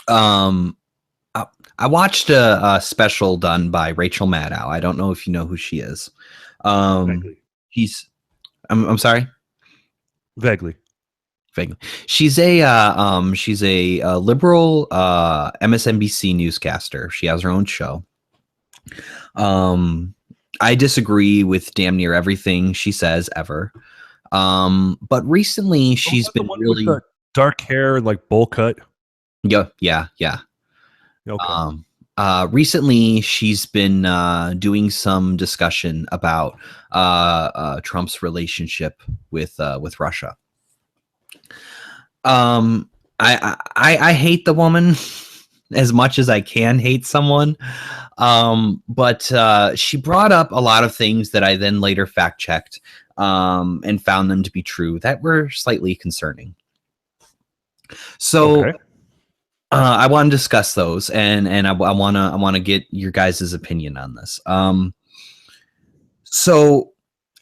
um I watched a special done by Rachel Maddow. I don't know if you know who she is. Vaguely. He's I'm sorry. Vaguely. Vaguely. She's a liberal MSNBC newscaster. She has her own show. I disagree with damn near everything she says ever. But recently she's Wasn't the been one with really the dark hair and like bowl cut. yeah. Okay. Recently she's been doing some discussion about Trump's relationship with Russia. I hate the woman as much as I can hate someone. But she brought up a lot of things that I then later fact checked and found them to be true that were slightly concerning. So Okay. I want to discuss those, and I want to get your guys' opinion on this. So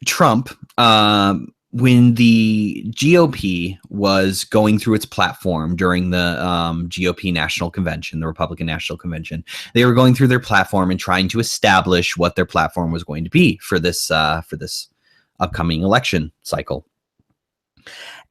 Trump, when the GOP was going through its platform during the GOP National Convention, the Republican National Convention, they were going through their platform and trying to establish what their platform was going to be for this upcoming election cycle.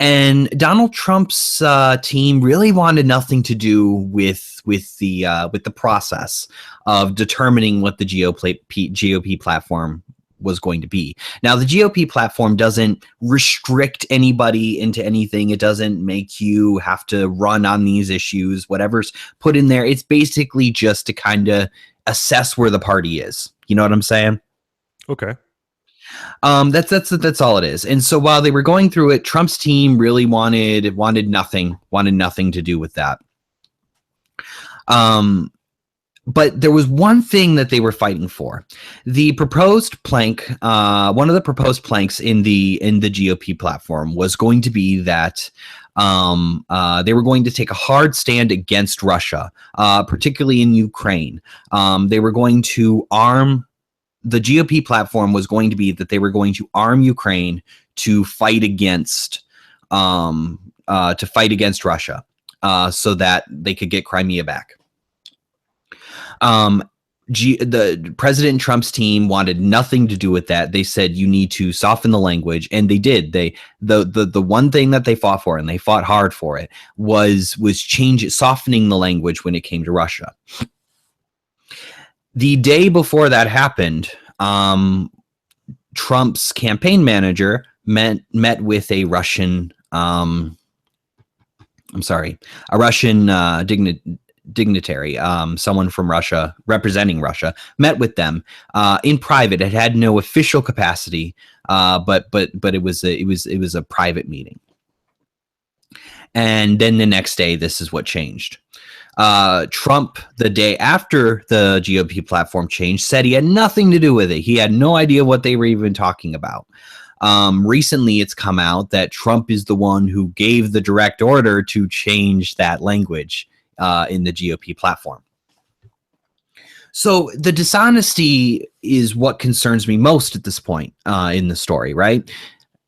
And Donald Trump's team really wanted nothing to do with the process of determining what the GOP platform was going to be. Now, the GOP platform doesn't restrict anybody into anything. It doesn't make you have to run on these issues. Whatever's put in there, it's basically just to kind of assess where the party is. You know what I'm saying? Okay. That's all it is. And so while they were going through it, Trump's team really wanted nothing to do with that. But there was one thing that they were fighting for. The proposed plank, one of the proposed planks in the GOP platform was going to be that they were going to take a hard stand against Russia, particularly in Ukraine. They were going to arm. The GOP platform was going to be that they were going to arm Ukraine to fight against Russia, so that they could get Crimea back. The President Trump's team wanted nothing to do with that. They said you need to soften the language, and they did. The one thing that they fought for, and they fought hard for it, was softening the language when it came to Russia. The day before that happened, Trump's campaign manager met with a Russian dignitary, someone from Russia representing Russia, met with them in private. It had no official capacity, but it was a private meeting. And then the next day, this is what changed. Trump, the day after the GOP platform changed, said he had nothing to do with it. He had no idea what they were even talking about. Recently, it's come out that Trump is the one who gave the direct order to change that language in the GOP platform. So the dishonesty is what concerns me most at this point in the story, right?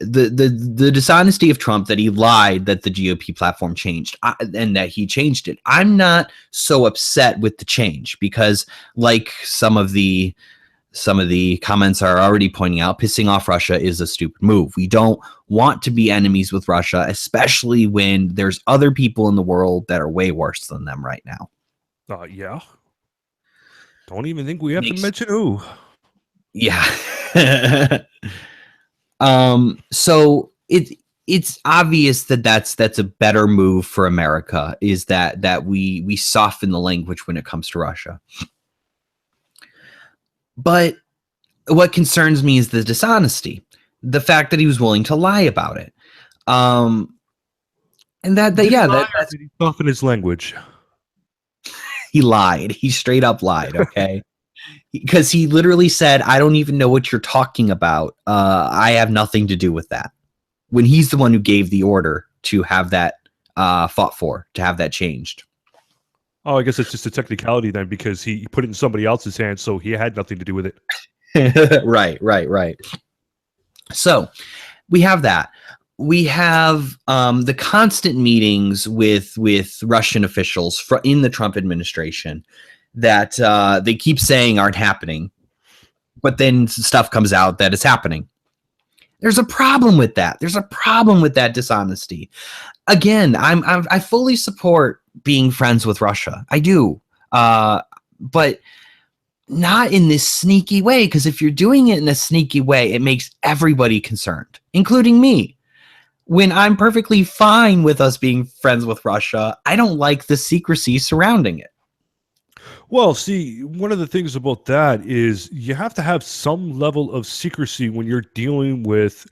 The dishonesty of Trump, that he lied that the GOP platform changed and that he changed it. I'm not so upset with the change because, like some of the comments are already pointing out, pissing off Russia is a stupid move. We don't want to be enemies with Russia, especially when there's other people in the world that are way worse than them right now. Yeah. Don't even think we have to mention who. Yeah. So it's obvious that that's a better move for America, is that we soften the language when it comes to Russia. But what concerns me is the dishonesty, the fact that he was willing to lie about it. And that's did he soften his language? He lied. He straight up lied. Okay. Because he literally said, I don't even know what you're talking about. I have nothing to do with that. When he's the one who gave the order to have that fought for, to have that changed. Oh, I guess it's just a technicality then, because he put it in somebody else's hands, so he had nothing to do with it. Right. So we have that. We have the constant meetings with Russian officials in the Trump administration that they keep saying aren't happening, but then stuff comes out that is happening. There's a problem with that. There's a problem with that dishonesty. Again, I fully support being friends with Russia. I do, but not in this sneaky way. Because if you're doing it in a sneaky way, it makes everybody concerned, including me. When I'm perfectly fine with us being friends with Russia, I don't like the secrecy surrounding it. Well, see, one of the things about that is you have to have some level of secrecy when you're dealing with,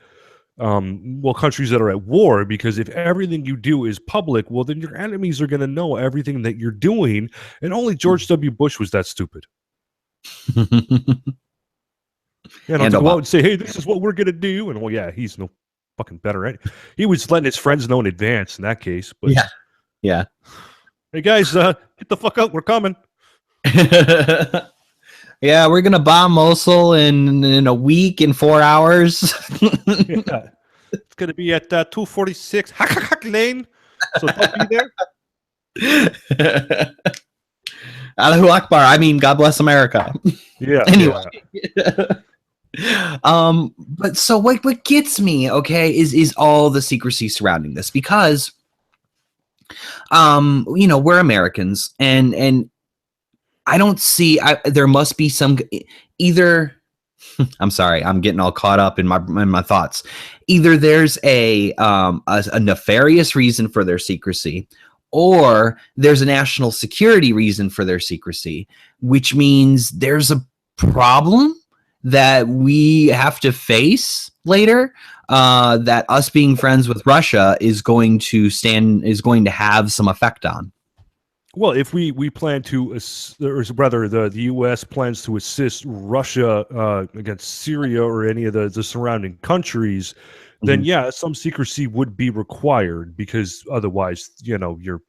countries that are at war, because if everything you do is public, well, then your enemies are going to know everything that you're doing. And only George W. Bush was that stupid. To go out and say, hey, this is what we're going to do. And, well, yeah, he's no fucking better at it. He was letting his friends know in advance in that case. But yeah. Hey, guys, get the fuck out. We're coming. Yeah, we're gonna bomb Mosul in a week, in 4 hours. Yeah. It's gonna be at 246 Lane. So don't be there. Allahu Akbar. I mean, God bless America. Yeah. Anyway. Yeah. but so what gets me, okay, is all the secrecy surrounding this, because we're Americans, and I don't see, there must be some, either, I'm sorry, I'm getting all caught up in my thoughts. Either there's a nefarious reason for their secrecy, or there's a national security reason for their secrecy, which means there's a problem that we have to face later. That us being friends with Russia is going to have some effect on. Well, if we plan to, or rather, the U.S. plans to assist Russia against Syria or any of the surrounding countries, then yeah, some secrecy would be required, because otherwise, you're you're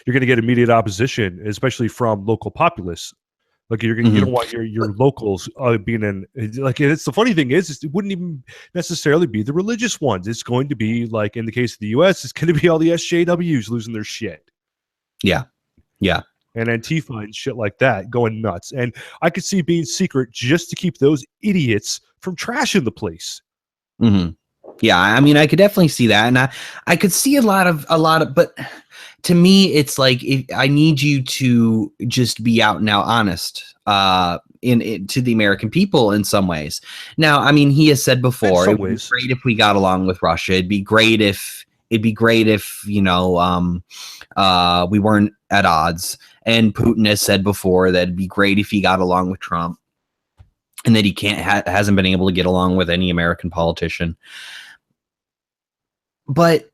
going to get immediate opposition, especially from local populace. Like you don't want your locals being in, like, it's the funny thing is it wouldn't even necessarily be the religious ones. It's going to be, like in the case of the U.S., it's going to be all the SJWs losing their shit. Yeah. And Antifa and shit like that going nuts. And I could see being secret just to keep those idiots from trashing the place. Yeah, I mean, I could definitely see that, and I could see a lot of, but to me, it's like, I need you to just be out and out honest, to the American people in some ways. Now, I mean, he has said before, it would be great if we got along with Russia. It'd be great if we weren't at odds. And Putin has said before that it'd be great if he got along with Trump, and that he hasn't been able to get along with any American politician. But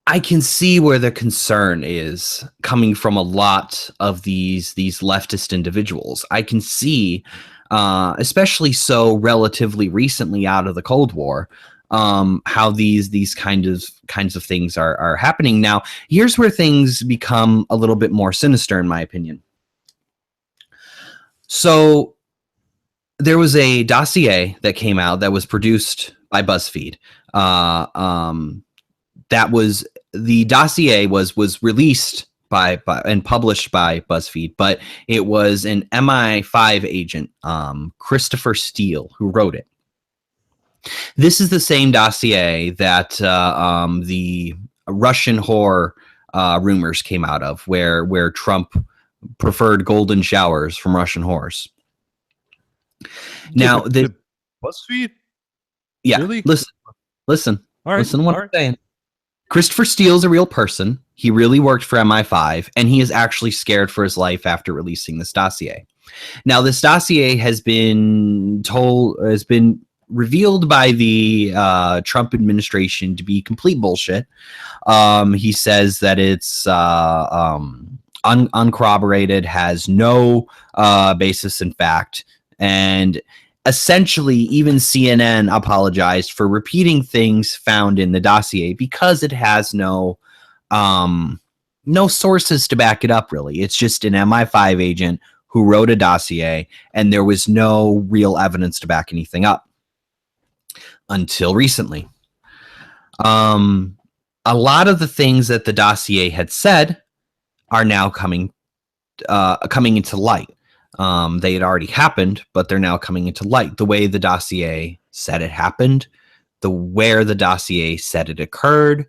I can see where the concern is coming from a lot of these leftist individuals. I can see, especially so relatively recently out of the Cold War, how these kinds of things are happening. Now, here's where things become a little bit more sinister, in my opinion. So there was a dossier that came out that was produced by BuzzFeed. That was, the dossier was released by and published by BuzzFeed, but it was an MI5 agent, Christopher Steele, who wrote it. This is the same dossier that the Russian whore rumors came out of, where Trump preferred golden showers from Russian whores. Now, the BuzzFeed? Yeah, really? Listen. All right. Listen to what I'm saying. Christopher Steele's a real person. He really worked for MI5, and he is actually scared for his life after releasing this dossier. Now, this dossier has been revealed by the Trump administration to be complete bullshit. He says that it's uncorroborated, has no basis in fact, and essentially even CNN apologized for repeating things found in the dossier because it has no sources to back it up, really. It's just an MI5 agent who wrote a dossier, and there was no real evidence to back anything up until recently. A lot of the things that the dossier had said are now coming into light. They had already happened, but they're now coming into light. The way the dossier said it happened, where the dossier said it occurred,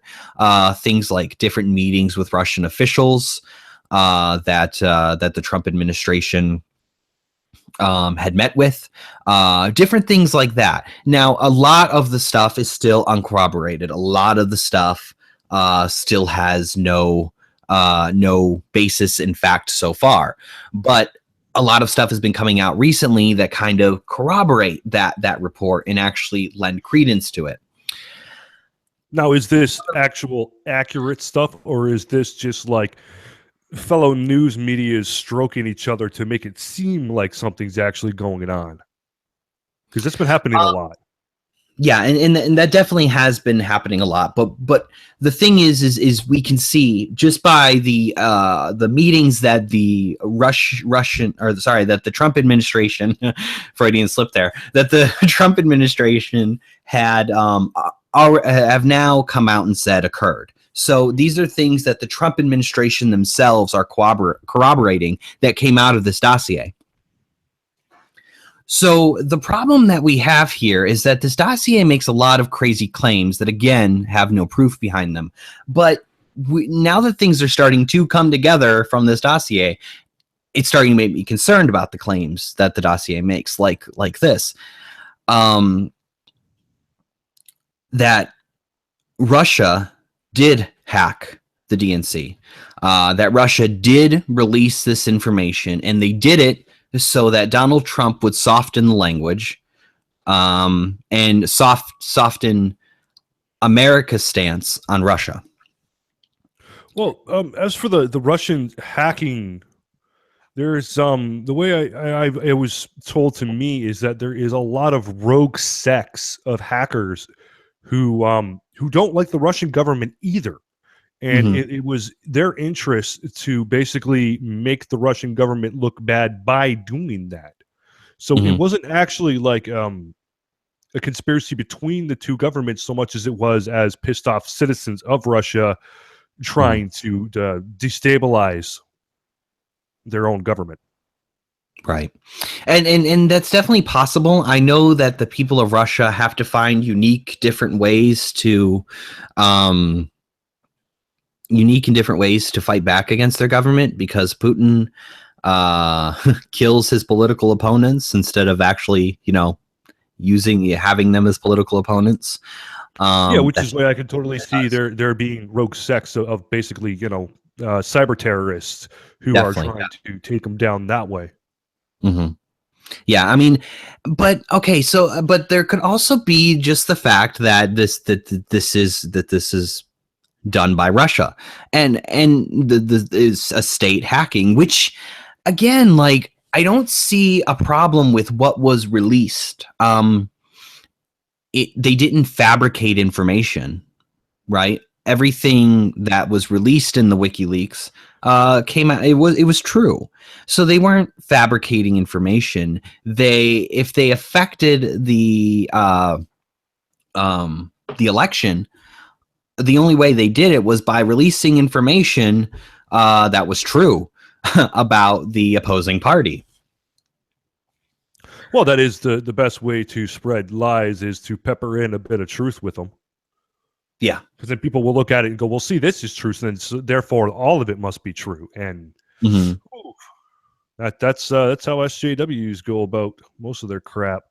things like different meetings with Russian officials that the Trump administration had met with, different things like that. Now, a lot of the stuff is still uncorroborated. A lot of the stuff still has no basis in fact so far, but a lot of stuff has been coming out recently that kind of corroborate that report and actually lend credence to it. Now, is this actual accurate stuff, or is this just like fellow news media is stroking each other to make it seem like something's actually going on? Because that's been happening a lot. Yeah, and that definitely has been happening a lot. But the thing is we can see just by the meetings that the that the Trump administration, Freudian slip there, that the Trump administration had have now come out and said occurred. So these are things that the Trump administration themselves are corroborating that came out of this dossier. So the problem that we have here is that this dossier makes a lot of crazy claims that, again, have no proof behind them. But now that things are starting to come together from this dossier, it's starting to make me concerned about the claims that the dossier makes, like this, that Russia did hack the DNC, that Russia did release this information, and they did it so that Donald Trump would soften the language, and soften America's stance on Russia. Well, as for the Russian hacking, there's the way I was told to me is that there is a lot of rogue sects of hackers who don't like the Russian government either. And it was their interest to basically make the Russian government look bad by doing that. So it wasn't actually like a conspiracy between the two governments so much as it was as pissed off citizens of Russia trying to destabilize their own government. Right. And that's definitely possible. I know that the people of Russia have to find unique and different ways to fight back against their government, because Putin kills his political opponents instead of actually, having them as political opponents. Which is why I can totally see there being rogue sects of basically, cyber terrorists who are trying to take them down that way. Yeah, I mean, but okay, but there could also be just the fact that this is done by Russia, and the is a state hacking, which, again, like, I don't see a problem with what was released. They didn't fabricate information, right? Everything that was released in the WikiLeaks came out. It was true. So they weren't fabricating information. If they affected the election, the only way they did it was by releasing information that was true about the opposing party. Well, that is the best way to spread lies, is to pepper in a bit of truth with them. Yeah, because then people will look at it and go, "Well, see, this is truth, and so therefore all of it must be true." And that's how SJWs go about most of their crap.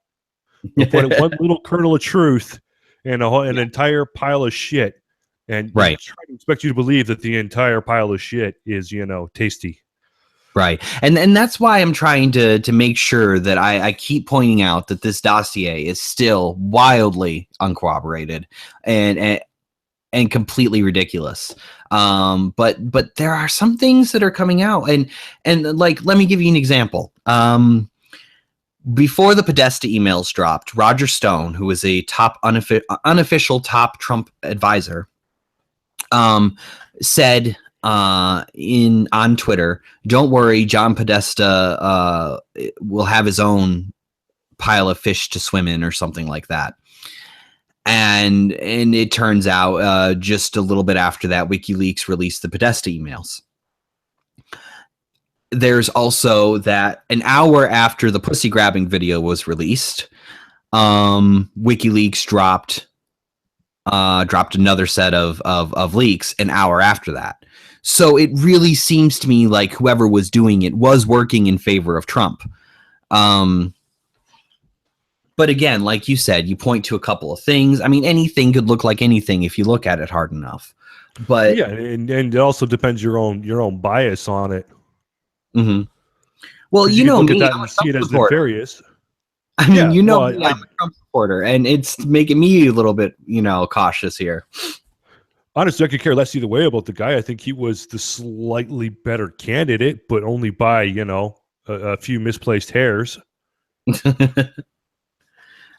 They'll put in one little kernel of truth and an entire pile of shit, and try to expect you to believe that the entire pile of shit is, tasty. Right. And that's why I'm trying to make sure that I keep pointing out that this dossier is still wildly uncorroborated and completely ridiculous. But there are some things that are coming out, and like, let me give you an example. Before the Podesta emails dropped, Roger Stone, who is a top unofficial top Trump advisor, said on Twitter, "Don't worry, John Podesta will have his own pile of fish to swim in," or something like that. And it turns out just a little bit after that, WikiLeaks released the Podesta emails. There's also that an hour after the pussy grabbing video was released, WikiLeaks dropped another set of leaks an hour after that. So it really seems to me like whoever was doing it was working in favor of Trump. But again, like you said, you point to a couple of things. I mean, anything could look like anything if you look at it hard enough. But yeah, and it also depends your own bias on it. Well, you know me, I'm a see it as nefarious. I mean, me, I'm a Trump supporter, and it's making me a little bit, cautious here. Honestly, I could care less either way about the guy. I think he was the slightly better candidate, but only by, a few misplaced hairs.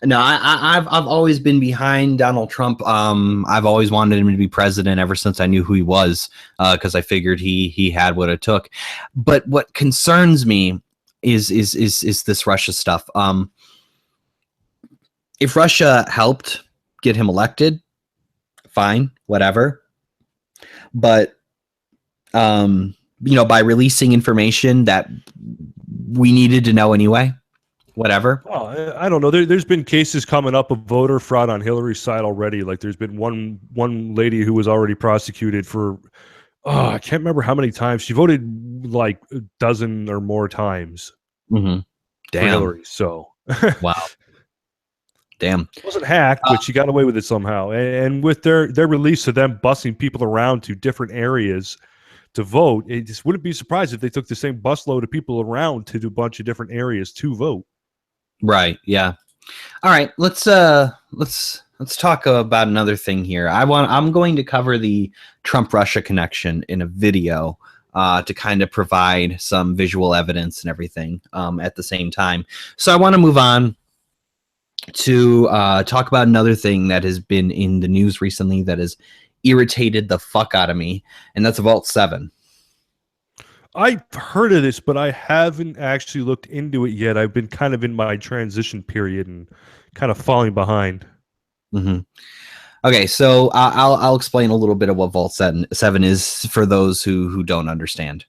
No, I've always been behind Donald Trump. I've always wanted him to be president ever since I knew who he was, because I figured he had what it took. But what concerns me is this Russia stuff. If Russia helped get him elected, fine, whatever. But by releasing information that we needed to know anyway, whatever. Well, I don't know. There's been cases coming up of voter fraud on Hillary's side already. Like there's been one lady who was already prosecuted for, I can't remember how many times. She voted like a dozen or more times Mm-hmm. for Damn. Hillary. So Wow. Damn. it wasn't hacked, but she got away with it somehow. And with their release of them busing people around to different areas to vote, it just wouldn't be surprised if they took the same busload of people around to do a bunch of different areas to vote. Right. Yeah. All right. Let's talk about another thing here. I'm going to cover the Trump Russia connection in a video to kind of provide some visual evidence and everything at the same time. So I want to move on to talk about another thing that has been in the news recently that has irritated the fuck out of me, and that's Vault 7. I've heard of this, but I haven't actually looked into it yet. I've been kind of in my transition period and kind of falling behind. Mm-hmm. Okay, so I'll explain a little bit of what Vault 7 is for those who don't understand.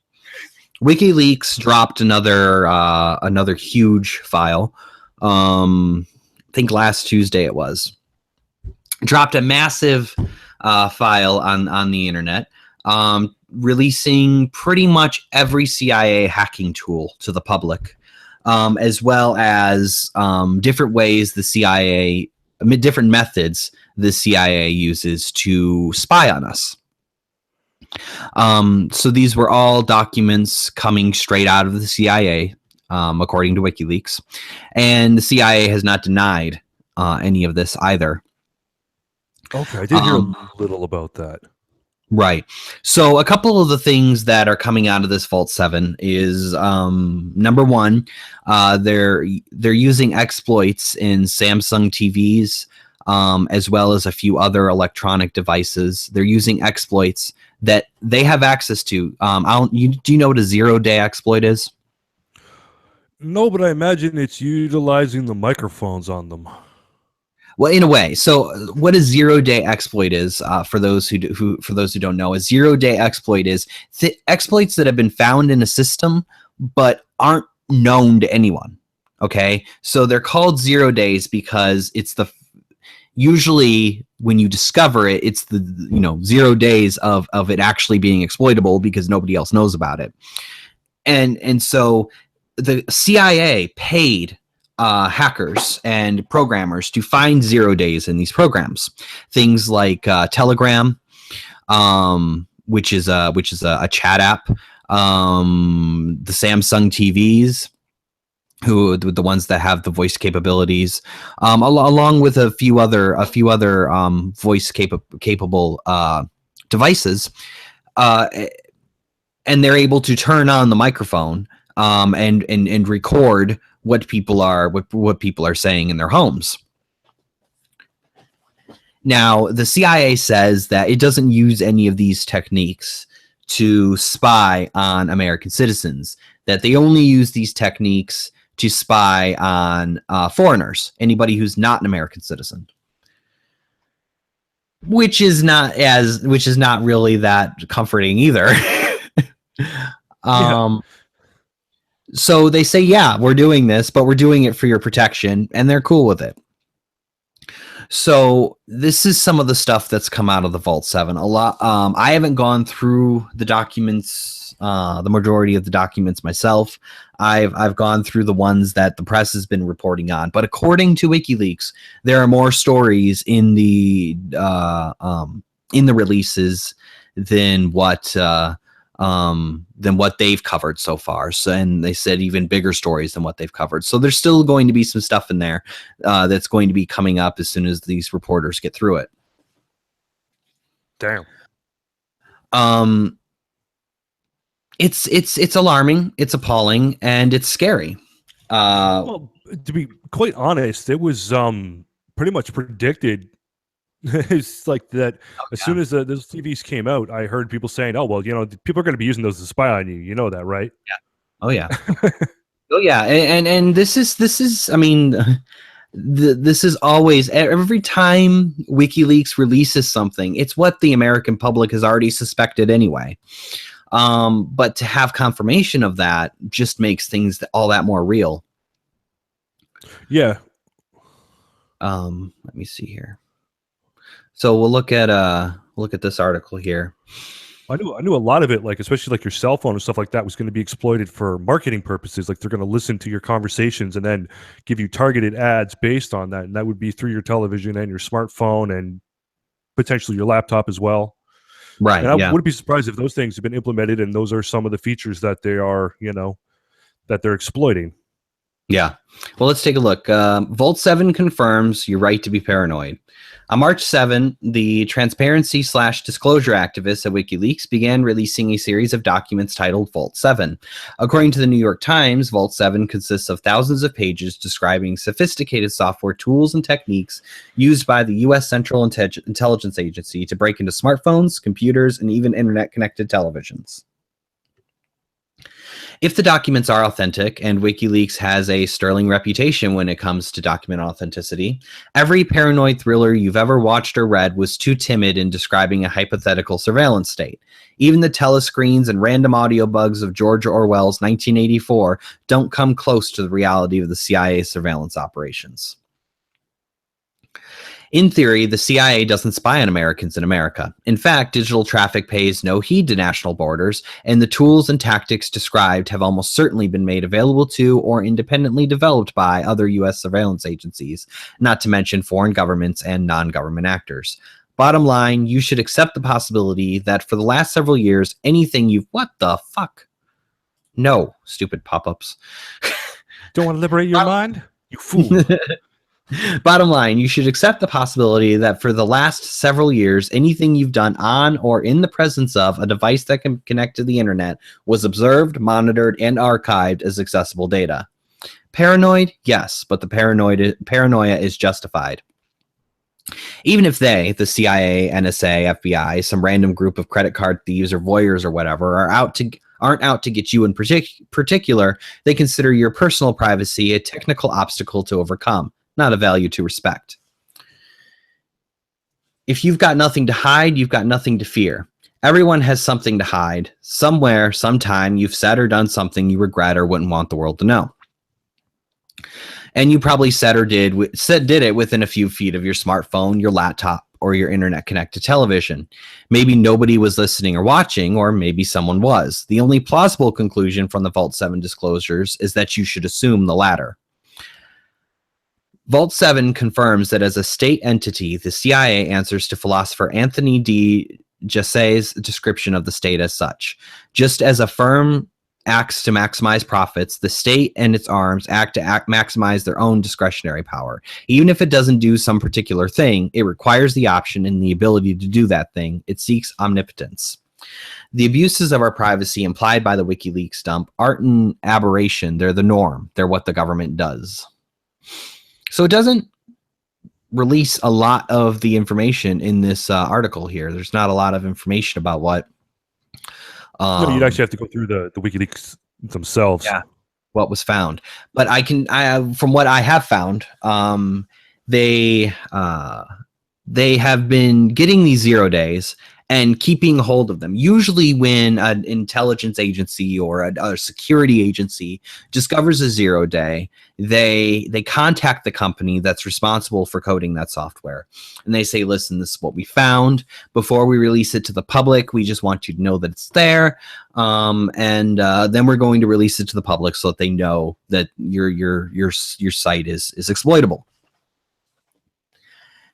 WikiLeaks dropped another huge file. I think last Tuesday it was. Dropped a massive file on the internet, releasing pretty much every CIA hacking tool to the public, as well as different ways the CIA, different methods the CIA uses to spy on us. So these were all documents coming straight out of the CIA, according to WikiLeaks, and the CIA has not denied any of this either. Okay, I did hear a little about that. Right. So a couple of the things that are coming out of this Vault 7 is number one, they're using exploits in Samsung TVs, as well as a few other electronic devices. They're using exploits that they have access to. Do you know what a 0-day exploit is? No, but I imagine it's utilizing the microphones on them. Well, in a way. So, what a 0-day exploit is, for those who don't know, a 0-day exploit is exploits that have been found in a system but aren't known to anyone. Okay, so they're called 0 days because it's usually when you discover it, it's the 0 days of it actually being exploitable because nobody else knows about it, and so the CIA paid hackers and programmers to find 0 days in these programs. Things like Telegram, which is a chat app. The Samsung TVs, the ones that have the voice capabilities, along with a few other voice capable devices, and they're able to turn on the microphone and record what people are saying in their homes. Now, the CIA says that it doesn't use any of these techniques to spy on American citizens, that they only use these techniques to spy on foreigners, anybody who's not an American citizen. Which is not really that comforting either. Yeah. So they say, yeah, we're doing this, but we're doing it for your protection, and they're cool with it. So this is some of the stuff that's come out of the Vault 7. A lot. I haven't gone through the documents, the majority of the documents myself. I've gone through the ones that the press has been reporting on. But according to WikiLeaks, there are more stories in the releases than what they've covered so far. So, and they said even bigger stories than what they've covered. So there's still going to be some stuff in there that's going to be coming up as soon as these reporters get through it. Damn. It's alarming, it's appalling, and it's scary. Well, to be quite honest, it was pretty much predicted. It's like that. As soon as those TVs came out, I heard people saying, "Oh, well, people are going to be using those to spy on you." You know that, right? Yeah. Oh yeah. Oh yeah. And this is. I mean, this is always, every time WikiLeaks releases something, it's what the American public has already suspected anyway. But to have confirmation of that just makes things all that more real. Yeah. Let me see here. So we'll look at this article here. I knew a lot of it, like especially like your cell phone and stuff like that, was going to be exploited for marketing purposes. Like they're going to listen to your conversations and then give you targeted ads based on that, and that would be through your television and your smartphone and potentially your laptop as well. Right. And I Yeah. wouldn't be surprised if those things have been implemented, and those are some of the features that they are, that they're exploiting. Yeah. Well, let's take a look. Vault 7 confirms your right to be paranoid. On March 7, the transparency/disclosure activists at WikiLeaks began releasing a series of documents titled Vault 7. According to the New York Times, Vault 7 consists of thousands of pages describing sophisticated software tools and techniques used by the U.S. Central Intelligence Agency to break into smartphones, computers, and even internet-connected televisions. If the documents are authentic, and WikiLeaks has a sterling reputation when it comes to document authenticity, every paranoid thriller you've ever watched or read was too timid in describing a hypothetical surveillance state. Even the telescreens and random audio bugs of George Orwell's 1984 don't come close to the reality of the CIA surveillance operations. In theory, the CIA doesn't spy on Americans in America. In fact, digital traffic pays no heed to national borders, and the tools and tactics described have almost certainly been made available to or independently developed by other U.S. surveillance agencies, not to mention foreign governments and non-government actors. Bottom line, you should accept the possibility that for the last several years, anything you've... What the fuck? No, stupid pop-ups. Don't want to liberate your mind? You fool. Bottom line, you should accept the possibility that for the last several years, anything you've done on or in the presence of a device that can connect to the internet was observed, monitored, and archived as accessible data. Paranoid? Yes, but the paranoia is justified. Even if they, the CIA, NSA, FBI, some random group of credit card thieves or voyeurs or whatever, aren't out to get you in particular, they consider your personal privacy a technical obstacle to overcome, not a value to respect. If you've got nothing to hide, you've got nothing to fear. Everyone has something to hide. Somewhere, sometime, you've said or done something you regret or wouldn't want the world to know. And you probably said or did it within a few feet of your smartphone, your laptop, or your internet-connected television. Maybe nobody was listening or watching, or maybe someone was. The only plausible conclusion from the Vault 7 disclosures is that you should assume the latter. Vault 7 confirms that as a state entity, the CIA answers to philosopher Anthony D. Jassay's description of the state as such. Just as a firm acts to maximize profits, the state and its arms act to maximize their own discretionary power. Even if it doesn't do some particular thing, it requires the option and the ability to do that thing. It seeks omnipotence. The abuses of our privacy implied by the WikiLeaks dump aren't an aberration. They're the norm. They're what the government does. So it doesn't release a lot of the information in this article here. There's not a lot of information about what... No, you'd actually have to go through the WikiLeaks themselves. Yeah, what was found. But from what I have found, they have been getting these 0 days and keeping hold of them. Usually when an intelligence agency or a security agency discovers a 0 day, they contact the company that's responsible for coding that software. And they say, listen, this is what we found. Before we release it to the public, we just want you to know that it's there. And then we're going to release it to the public so that they know that your site is exploitable.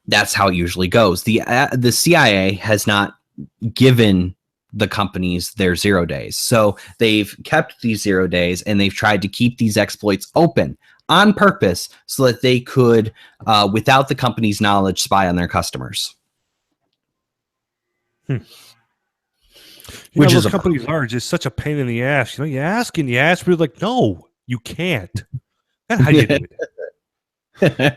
That's how it usually goes. The CIA has not given the companies their 0 days. So they've kept these 0 days and they've tried to keep these exploits open on purpose so that they could, without the company's knowledge, spy on their customers. Which is companies are just such a pain in the ass. You ask and you ask, but like, no, you can't. That's how you do it.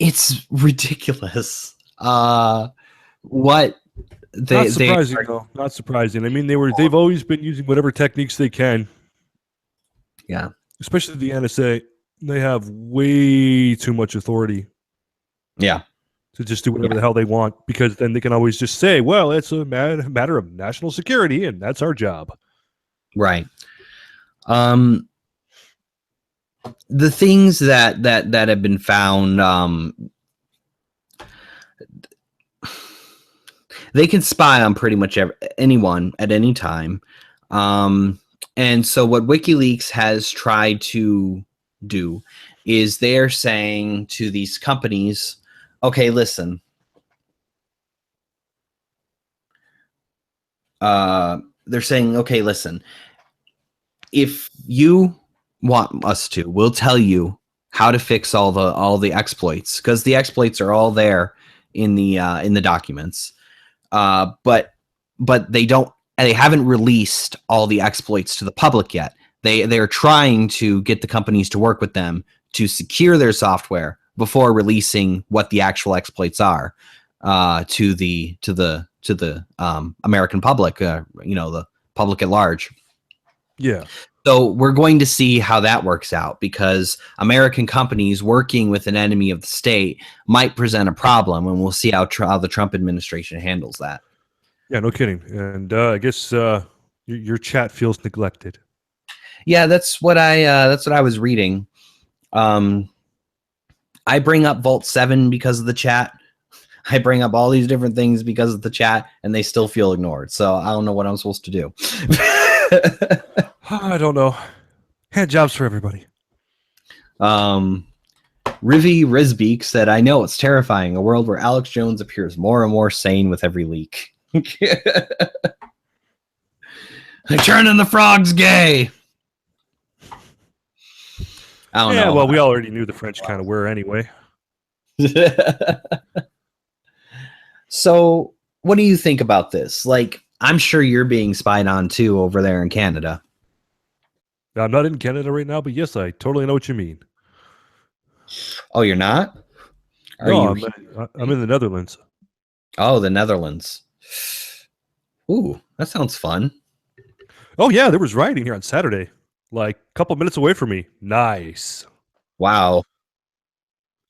It's ridiculous. What not surprising though. Not surprising. I mean, they've always been using whatever techniques they can. Yeah. Especially the NSA. They have way too much authority. Yeah. To just do whatever the hell they want, because then they can always just say, well, it's a matter of national security and that's our job. Right. Um, the things that have been found, they can spy on pretty much anyone at any time. And so what WikiLeaks has tried to do is they're saying to these companies, okay, listen, they're saying, okay, listen, if you want us to, we'll tell you how to fix all the exploits, because the exploits are all there in the documents. But they haven't released all the exploits to the public yet. They're trying to get the companies to work with them to secure their software before releasing what the actual exploits are to the American public, the public at large. Yeah. So we're going to see how that works out, because American companies working with an enemy of the state might present a problem, and we'll see how the Trump administration handles that. Yeah, no kidding. And I guess your chat feels neglected. Yeah, that's what I was reading. I bring up Vault 7 because of the chat. I bring up all these different things because of the chat, and they still feel ignored. So I don't know what I'm supposed to do. I don't know. Hand jobs for everybody. Rivi Risbeek said, I know, it's terrifying. A world where Alex Jones appears more and more sane with every leak. They're turning the frogs gay. I don't know. Well, we already knew the French kind of were anyway. So, what do you think about this? Like, I'm sure you're being spied on too over there in Canada. I'm not in Canada right now, but yes, I totally know what you mean. Oh, you're not? I'm in the Netherlands. Oh, the Netherlands. Ooh, that sounds fun. Oh, yeah, there was rioting here on Saturday, like a couple minutes away from me. Nice. Wow.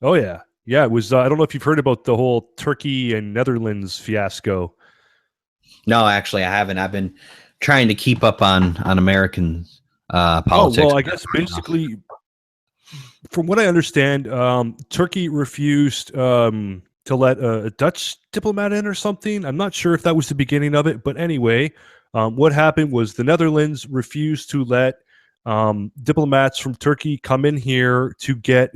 Oh, yeah. Yeah, it was. I don't know if you've heard about the whole Turkey and Netherlands fiasco. No, actually, I haven't. I've been trying to keep up on American politics. Oh, well, I guess basically, from what I understand, Turkey refused to let a Dutch diplomat in or something. I'm not sure if that was the beginning of it, but anyway, what happened was the Netherlands refused to let diplomats from Turkey come in here to get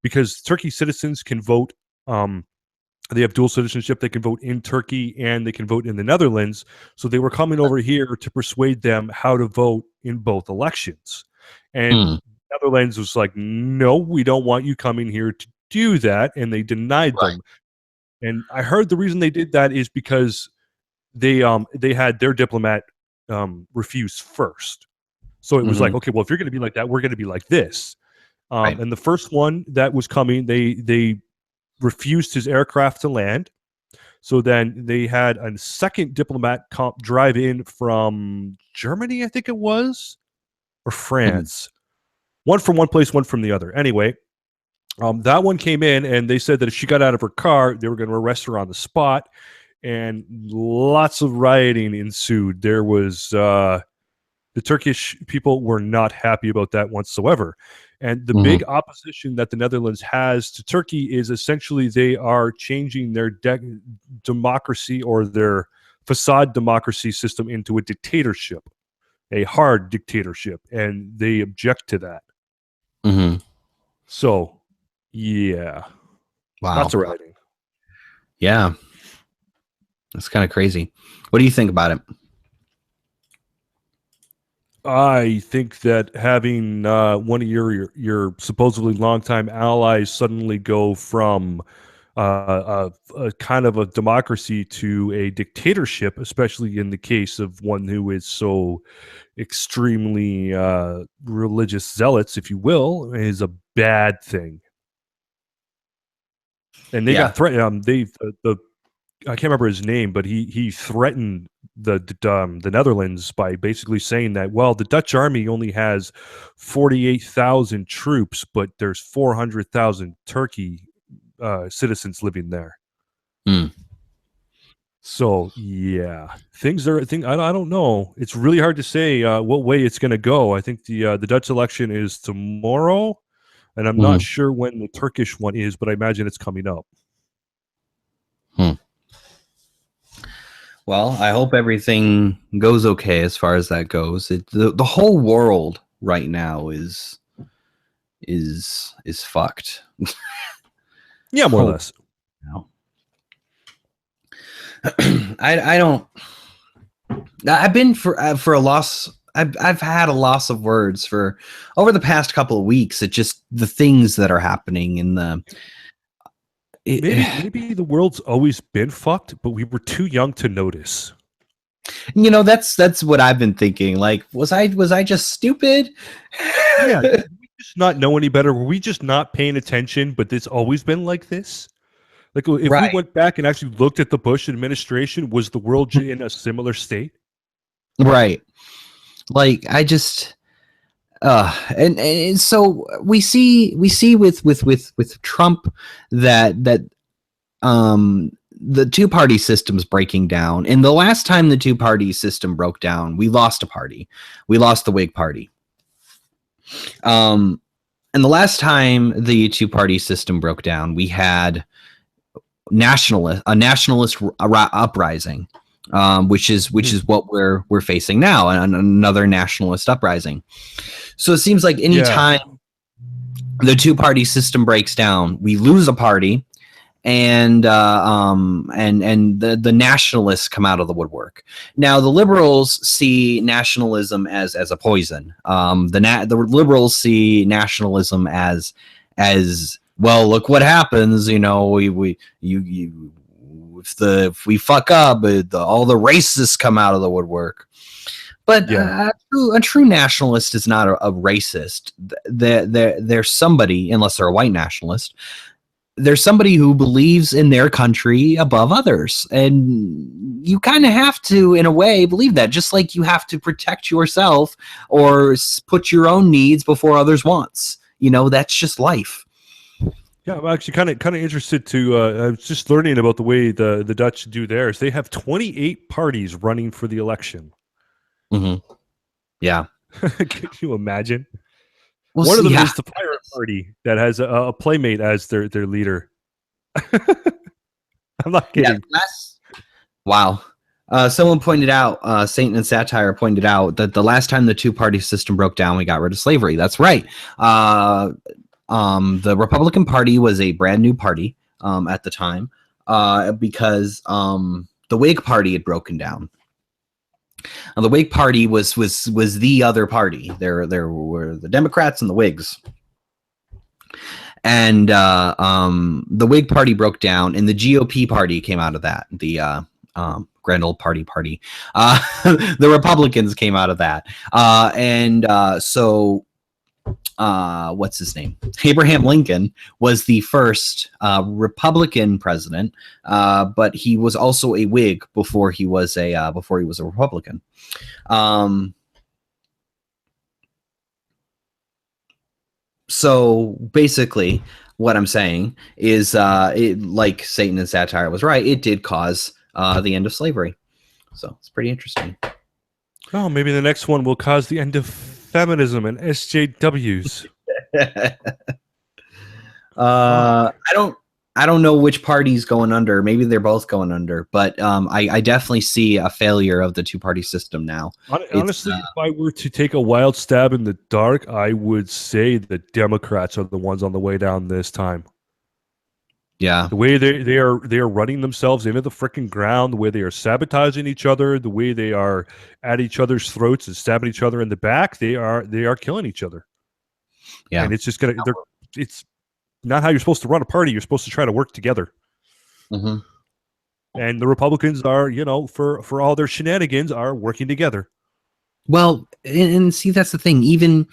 because Turkey citizens can vote. They have dual citizenship. They can vote in Turkey and they can vote in the Netherlands. So they were coming over here to persuade them how to vote in both elections. And Netherlands was like, no, we don't want you coming here to do that. And they denied them. And I heard the reason they did that is because they had their diplomat refuse first. So it was like, okay, well, if you're going to be like that, we're going to be like this. And the first one that was coming, they refused his aircraft to land. So then they had a second diplomat drive in from Germany, I think it was, or France. One from one place, one from the other. Anyway, that one came in, and they said that if she got out of her car, they were going to arrest her on the spot. And lots of rioting ensued. There was the Turkish people were not happy about that whatsoever. And the big opposition that the Netherlands has to Turkey is essentially they are changing their democracy or their facade democracy system into a dictatorship, a hard dictatorship, and they object to that. So, yeah. Wow. Lots of writing. Yeah. That's kind of crazy. What do you think about it? I think that having one of your supposedly longtime allies suddenly go from a kind of a democracy to a dictatorship, especially in the case of one who is so extremely religious zealots, if you will, is a bad thing. And they got threatened. I can't remember his name, but he threatened the Netherlands by basically saying that, well, the Dutch army only has 48,000 troops, but there's 400,000 Turkey citizens living there. So yeah, things are. I don't know. It's really hard to say what way it's going to go. I think the Dutch election is tomorrow, and I'm not Mhm. sure when the Turkish one is, but I imagine it's coming up. Hmm. Well, I hope everything goes okay as far as that goes. The whole world right now is fucked. Yeah, more or Holy less. hell. I don't. I've been for a loss. I've had a loss of words for over the past couple of weeks. It just the things that are happening in the. It, Maybe the world's always been fucked, but we were too young to notice. that's what I've been thinking. Like, was I just stupid? Yeah, did we just not know any better? Were we just not paying attention? But it's always been like this. Like if we Right, went back and actually looked at the Bush administration, was the world in a similar state? right. Like I just and so we see with Trump that the two party system's breaking down. And the last time the two party system broke down, we lost a party. We lost the Whig Party. Um and the last time the two party system broke down, we had a nationalist uprising, which is what we're facing now, and another nationalist uprising. So it seems like Yeah, anytime the two party system breaks down, we lose a party, and the nationalists come out of the woodwork. Now the liberals see nationalism as a poison. The liberals see nationalism as well. Look what happens. You if we fuck up, all the racists come out of the woodwork. But yeah. a true nationalist is not a racist. They're somebody, unless they're a white nationalist. There's somebody who believes in their country above others, and you kind of have to, in a way, believe that. Just like you have to protect yourself or put your own needs before others' wants. That's just life. Yeah, I'm actually kind of interested to. I was just learning about the way the Dutch do theirs. They have 28 parties running for the election. Hmm. Yeah. Can you imagine? Well, One of them yeah. is the Pirate Party that has a playmate as their leader. I'm not Yeah. kidding. Wow. Someone pointed out, Saint and Satire pointed out that the last time the two party system broke down, we got rid of slavery. That's right. The Republican Party was a brand new party at the time because the Whig Party had broken down. The Whig Party was the other party. There were the Democrats and the Whigs, and the Whig Party broke down, and the GOP Party came out of that. The Grand Old Party. The Republicans came out of that, and so what's his name? Abraham Lincoln was the first Republican president, but he was also a Whig before he was a Republican. So basically, what I'm saying is, like Satan and Satire was right. It did cause the end of slavery. So it's pretty interesting. Oh, maybe the next one will cause the end of feminism and SJWs. Fuck. I don't know which party's going under. Maybe they're both going under, but I definitely see a failure of the two party system now. Honestly, if I were to take a wild stab in the dark, I would say the Democrats are the ones on the way down this time. Yeah. The way they are running themselves into the freaking ground, the way they are sabotaging each other, the way they are at each other's throats and stabbing each other in the back, they are killing each other. Yeah. And it's just it's not how you're supposed to run a party. You're supposed to try to work together. Mm-hmm. And the Republicans are, for all their shenanigans, are working together. Well, and see, that's the thing. Even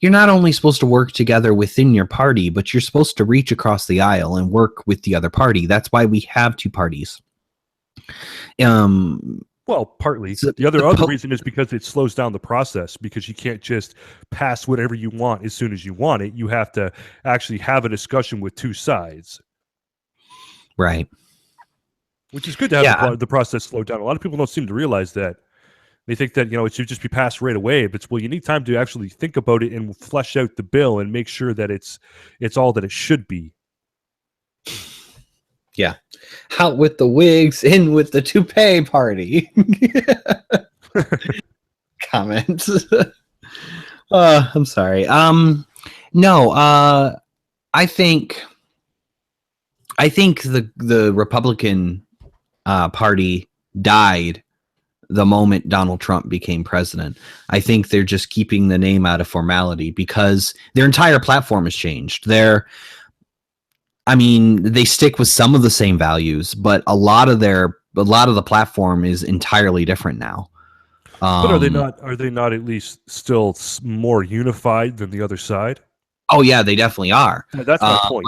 you're not only supposed to work together within your party, but you're supposed to reach across the aisle and work with the other party. That's why we have two parties. Well, partly. So The other reason is because it slows down the process, because you can't just pass whatever you want as soon as you want it. You have to actually have a discussion with two sides. right. which is good to have Yeah, the process slowed down. A lot of people don't seem to realize that. They think that, it should just be passed right away. But well, you need time to actually think about it and flesh out the bill and make sure that it's all that it should be. yeah. Out with the wigs, in with the toupee party. Comments. I'm sorry. No. I think the Republican Party died the moment Donald Trump became president. I think they're just keeping the name out of formality because their entire platform has changed. They stick with some of the same values, but a lot of the platform is entirely different now. But are they not? Are they not at least still more unified than the other side? Oh yeah, they definitely are. That's my point.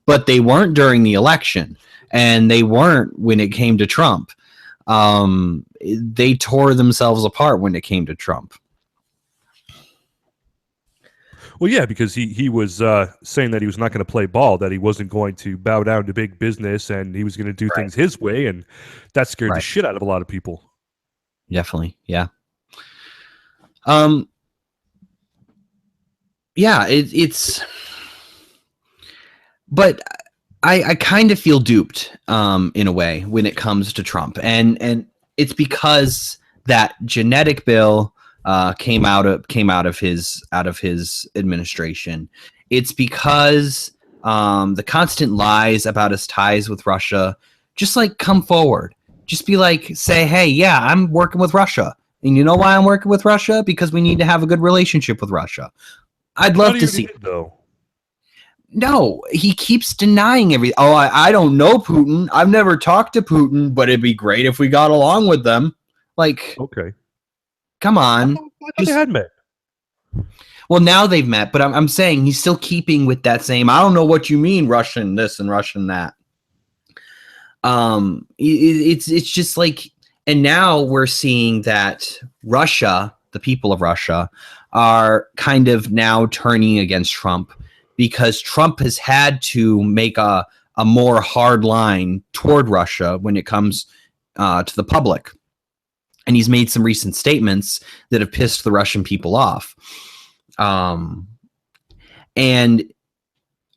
But they weren't during the election, and they weren't when it came to Trump. They tore themselves apart when it came to Trump. Well, yeah, because he was saying that he was not going to play ball, that he wasn't going to bow down to big business, and he was going to do things his way, and that scared the shit out of a lot of people. Definitely, yeah. Yeah, it's. But I kind of feel duped in a way when it comes to Trump, and it's because that genetic bill came out of his administration. It's because the constant lies about his ties with Russia just like come forward. Just be like, say, hey, yeah, I'm working with Russia. And you know why I'm working with Russia? Because we need to have a good relationship with Russia. I'd love to see. Though. No, he keeps denying everything. Oh, I don't know Putin. I've never talked to Putin, but it'd be great if we got along with them. Like, okay, come on. I thought they had met. Well, now they've met, but I'm saying he's still keeping with that same. I don't know what you mean, Russian this and Russian that. It's just like, and now we're seeing that Russia, the people of Russia, are kind of now turning against Trump because Trump has had to make a more hard line toward Russia when it comes to the public. And he's made some recent statements that have pissed the Russian people off. And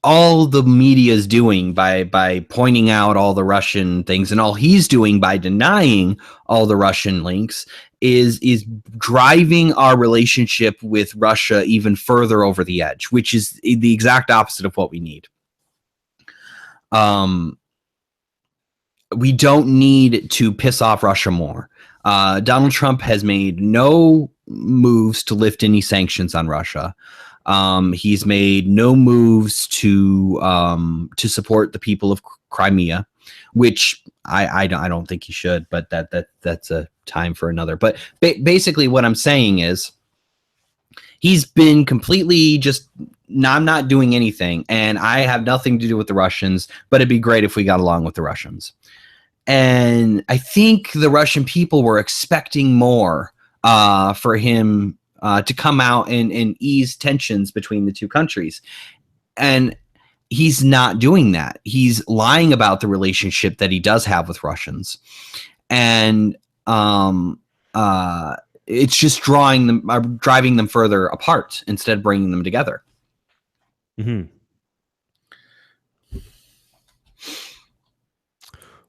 all the media is doing by pointing out all the Russian things, and all he's doing by denying all the Russian links is driving our relationship with Russia even further over the edge, which is the exact opposite of what we need. We don't need to piss off Russia more. Donald Trump has made no moves to lift any sanctions on Russia. He's made no moves to support the people of Crimea, which I don't think he should, but that's a time for another. But basically what I'm saying is he's been completely just, no, I'm not doing anything, and I have nothing to do with the Russians, but it'd be great if we got along with the Russians. And I think the Russian people were expecting more for him to come out and ease tensions between the two countries. And he's not doing that. He's lying about the relationship that he does have with Russians. And it's just driving them further apart instead of bringing them together. Mm-hmm.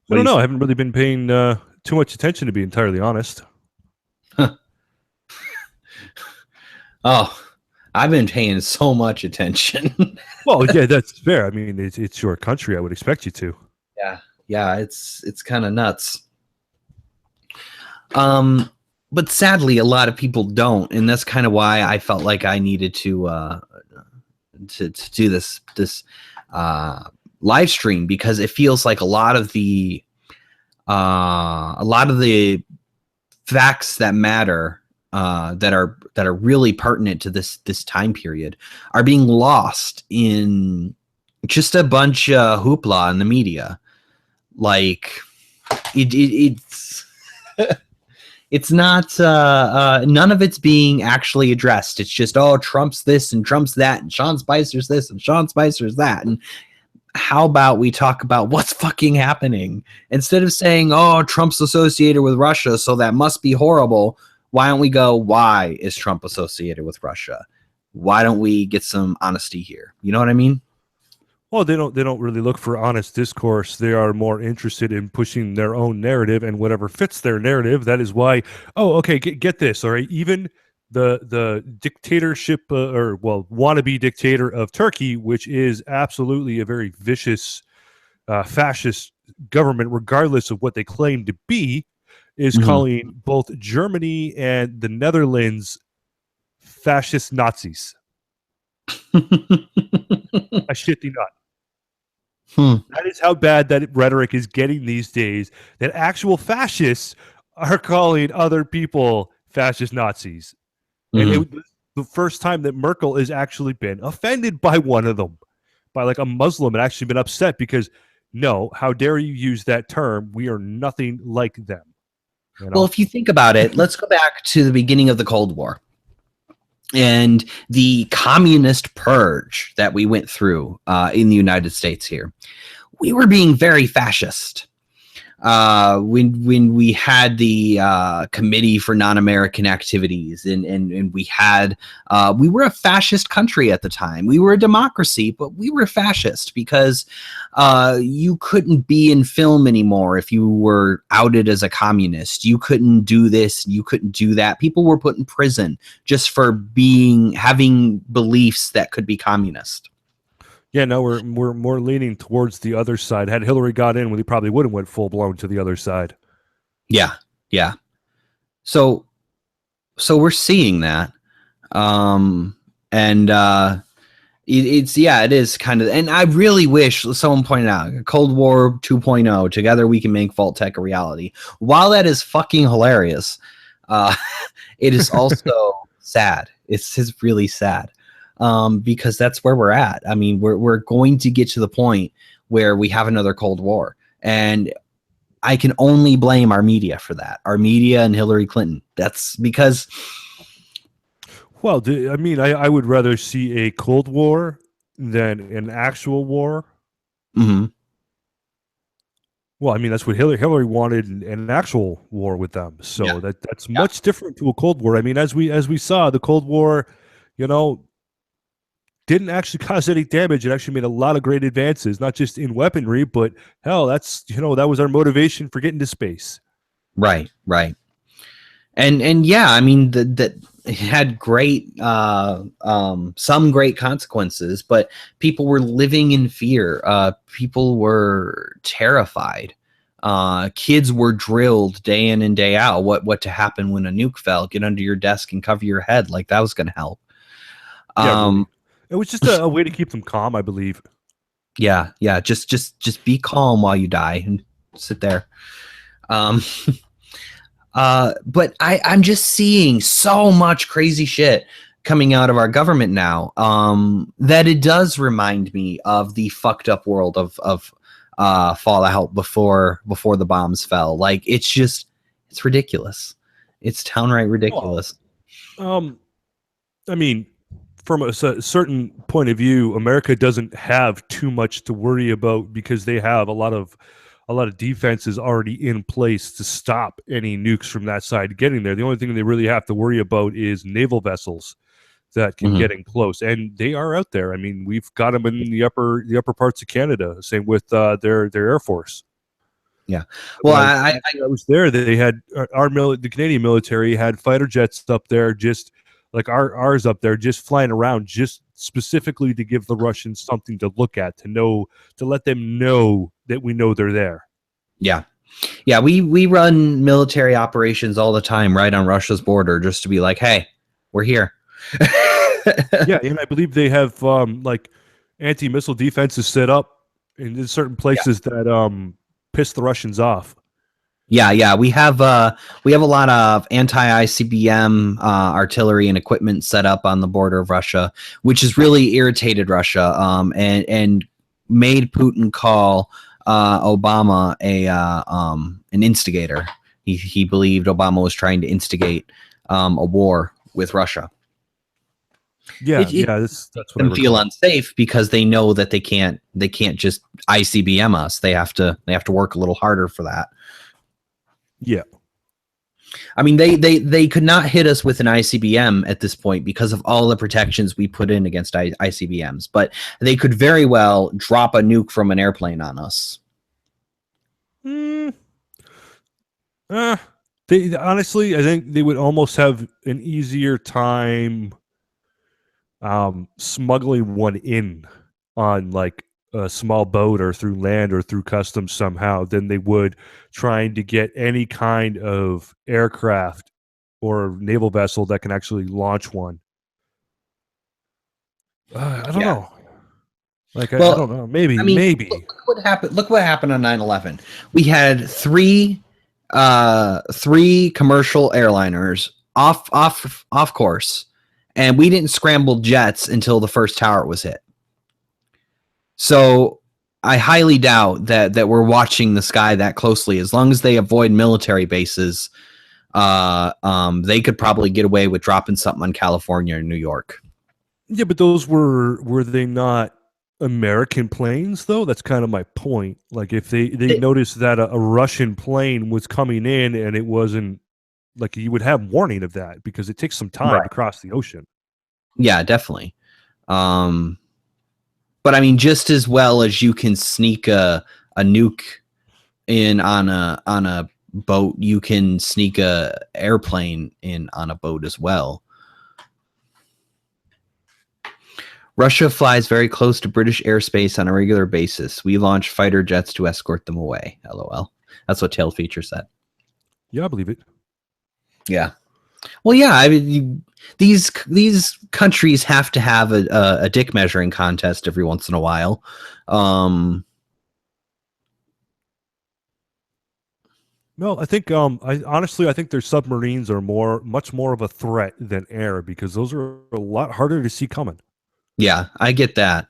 I don't know. I haven't really been paying too much attention, to be entirely honest. Huh. Oh, I've been paying so much attention. Well, yeah, that's fair. I mean, it's your country. I would expect you to. Yeah, it's kind of nuts. But sadly, a lot of people don't, and that's kind of why I felt like I needed to do this live stream, because it feels like a lot of the facts that matter, that are really pertinent to this time period, are being lost in just a bunch of hoopla in the media. Like it's it's not none of it's being actually addressed. It's just, oh, Trump's this and Trump's that, and Sean Spicer's this and Sean Spicer's that. And how about we talk about what's fucking happening instead of saying, "Oh, Trump's associated with Russia, so that must be horrible." Why don't we go, "Why is Trump associated with Russia?" Why don't we get some honesty here? You know what I mean? Well, they don't really look for honest discourse. They are more interested in pushing their own narrative and whatever fits their narrative. That is why. Oh, okay. Get this. All right. Even the dictatorship or well wannabe dictator of Turkey, which is absolutely a very vicious fascist government, regardless of what they claim to be, is Mhm. calling both Germany and the Netherlands fascist Nazis. I shit thee not. Hmm. That is how bad that rhetoric is getting these days. That actual fascists are calling other people fascist Nazis. And it Mhm. was the first time that Merkel has actually been offended by one of them, by like a Muslim, and actually been upset because, no, how dare you use that term? We are nothing like them. You Well, know? if you think about it, let's go back to the beginning of the Cold War and the communist purge that we went through in the United States here. We were being very fascist. When we had the Committee for Non-American Activities, and we were a fascist country at the time. We were a democracy, but we were fascist because you couldn't be in film anymore if you were outed as a communist. You couldn't do this, you couldn't do that. People were put in prison just for having beliefs that could be communist. Yeah, no, we're more leaning towards the other side. Had Hillary got in, we probably would have went full blown to the other side. Yeah, yeah. So we're seeing that. And it is kind of, and I really wish someone pointed out Cold War 2.0, together we can make Vault Tech a reality. While that is fucking hilarious, uh, it is also sad. It's really sad, because that's where we're at. I mean, we're going to get to the point where we have another Cold War, and I can only blame our media for that. Our media and Hillary Clinton. That's because. Well, I mean, I would rather see a Cold War than an actual war. Mhm. Well, I mean, that's what Hillary wanted an actual war with them. Yeah, So that's yeah, much different to a Cold War. I mean, as we saw, the Cold War, you know, didn't actually cause any damage. It actually made a lot of great advances, not just in weaponry, but hell, that was our motivation for getting to space. right, right. And yeah, I mean that it had great some great consequences, but people were living in fear. People were terrified. Kids were drilled day in and day out what to happen when a nuke fell. Get under your desk and cover your head, like that was going to help. Yeah, um really. It was just a way to keep them calm, I believe. yeah, yeah, just be calm while you die and sit there. um but I'm just seeing so much crazy shit coming out of our government now, that it does remind me of the fucked up world of Fallout before the bombs fell. Like it's ridiculous. It's downright Well, ridiculous. um, I mean, from a certain point of view, America doesn't have too much to worry about because they have a lot of defenses already in place to stop any nukes from that side getting there. The only thing they really have to worry about is naval vessels that can Mhm. get in close, and they are out there. I mean, we've got them in the upper parts of Canada. Same with their air force. Yeah. Well, When last year I was there, they had the Canadian military had fighter jets up there, just like ours up there, just flying around, just specifically to give the Russians something to look at, to let them know that we know they're there. yeah. Yeah, we run military operations all the time right on Russia's border just to be like, hey, we're here. Yeah, and I believe they have like anti-missile defenses set up in certain places that piss the Russians off. Yeah, yeah, we have a lot of anti-ICBM artillery and equipment set up on the border of Russia, which has really irritated Russia, and made Putin call Obama an instigator. He believed Obama was trying to instigate a war with Russia. Yeah, It yeah, makes that's what I them feel recall. unsafe because they know that they can't just ICBM us. They have to work a little harder for that. Yeah. I mean, they could not hit us with an ICBM at this point because of all the protections we put in against ICBMs, but they could very well drop a nuke from an airplane on us. Mm, uh, they honestly, I think they would almost have an easier time smuggling one in on like a small boat or through land or through customs somehow than they would trying to get any kind of aircraft or naval vessel that can actually launch one. I don't Yeah. know. Like I Well, don't know. I Maybe mean, maybe. look what happened. Look what happened on 9/11. We had three commercial airliners off course, and we didn't scramble jets until the first tower was hit. So I highly doubt that we're watching the sky that closely. As long as they avoid military bases, they could probably get away with dropping something on California or New York. Yeah, but those were they not American planes though? That's kind of my point. Like if they It- noticed that a Russian plane was coming in and it wasn't like you would have warning of that because it takes some time to right. cross the ocean. Yeah, definitely. Um, but I mean, just as well as you can sneak a nuke in on a boat, you can sneak a airplane in on a boat as well. Russia flies very close to British airspace on a regular basis. We launch fighter jets to escort them away. LOL. That's what Tail Feature said. Yeah, I believe it. Yeah. Well, yeah. I mean, these countries have to have a dick measuring contest every once in a while. Um, No, I think I honestly I think their submarines are much more of a threat than air because those are a lot harder to see coming. yeah, I get that.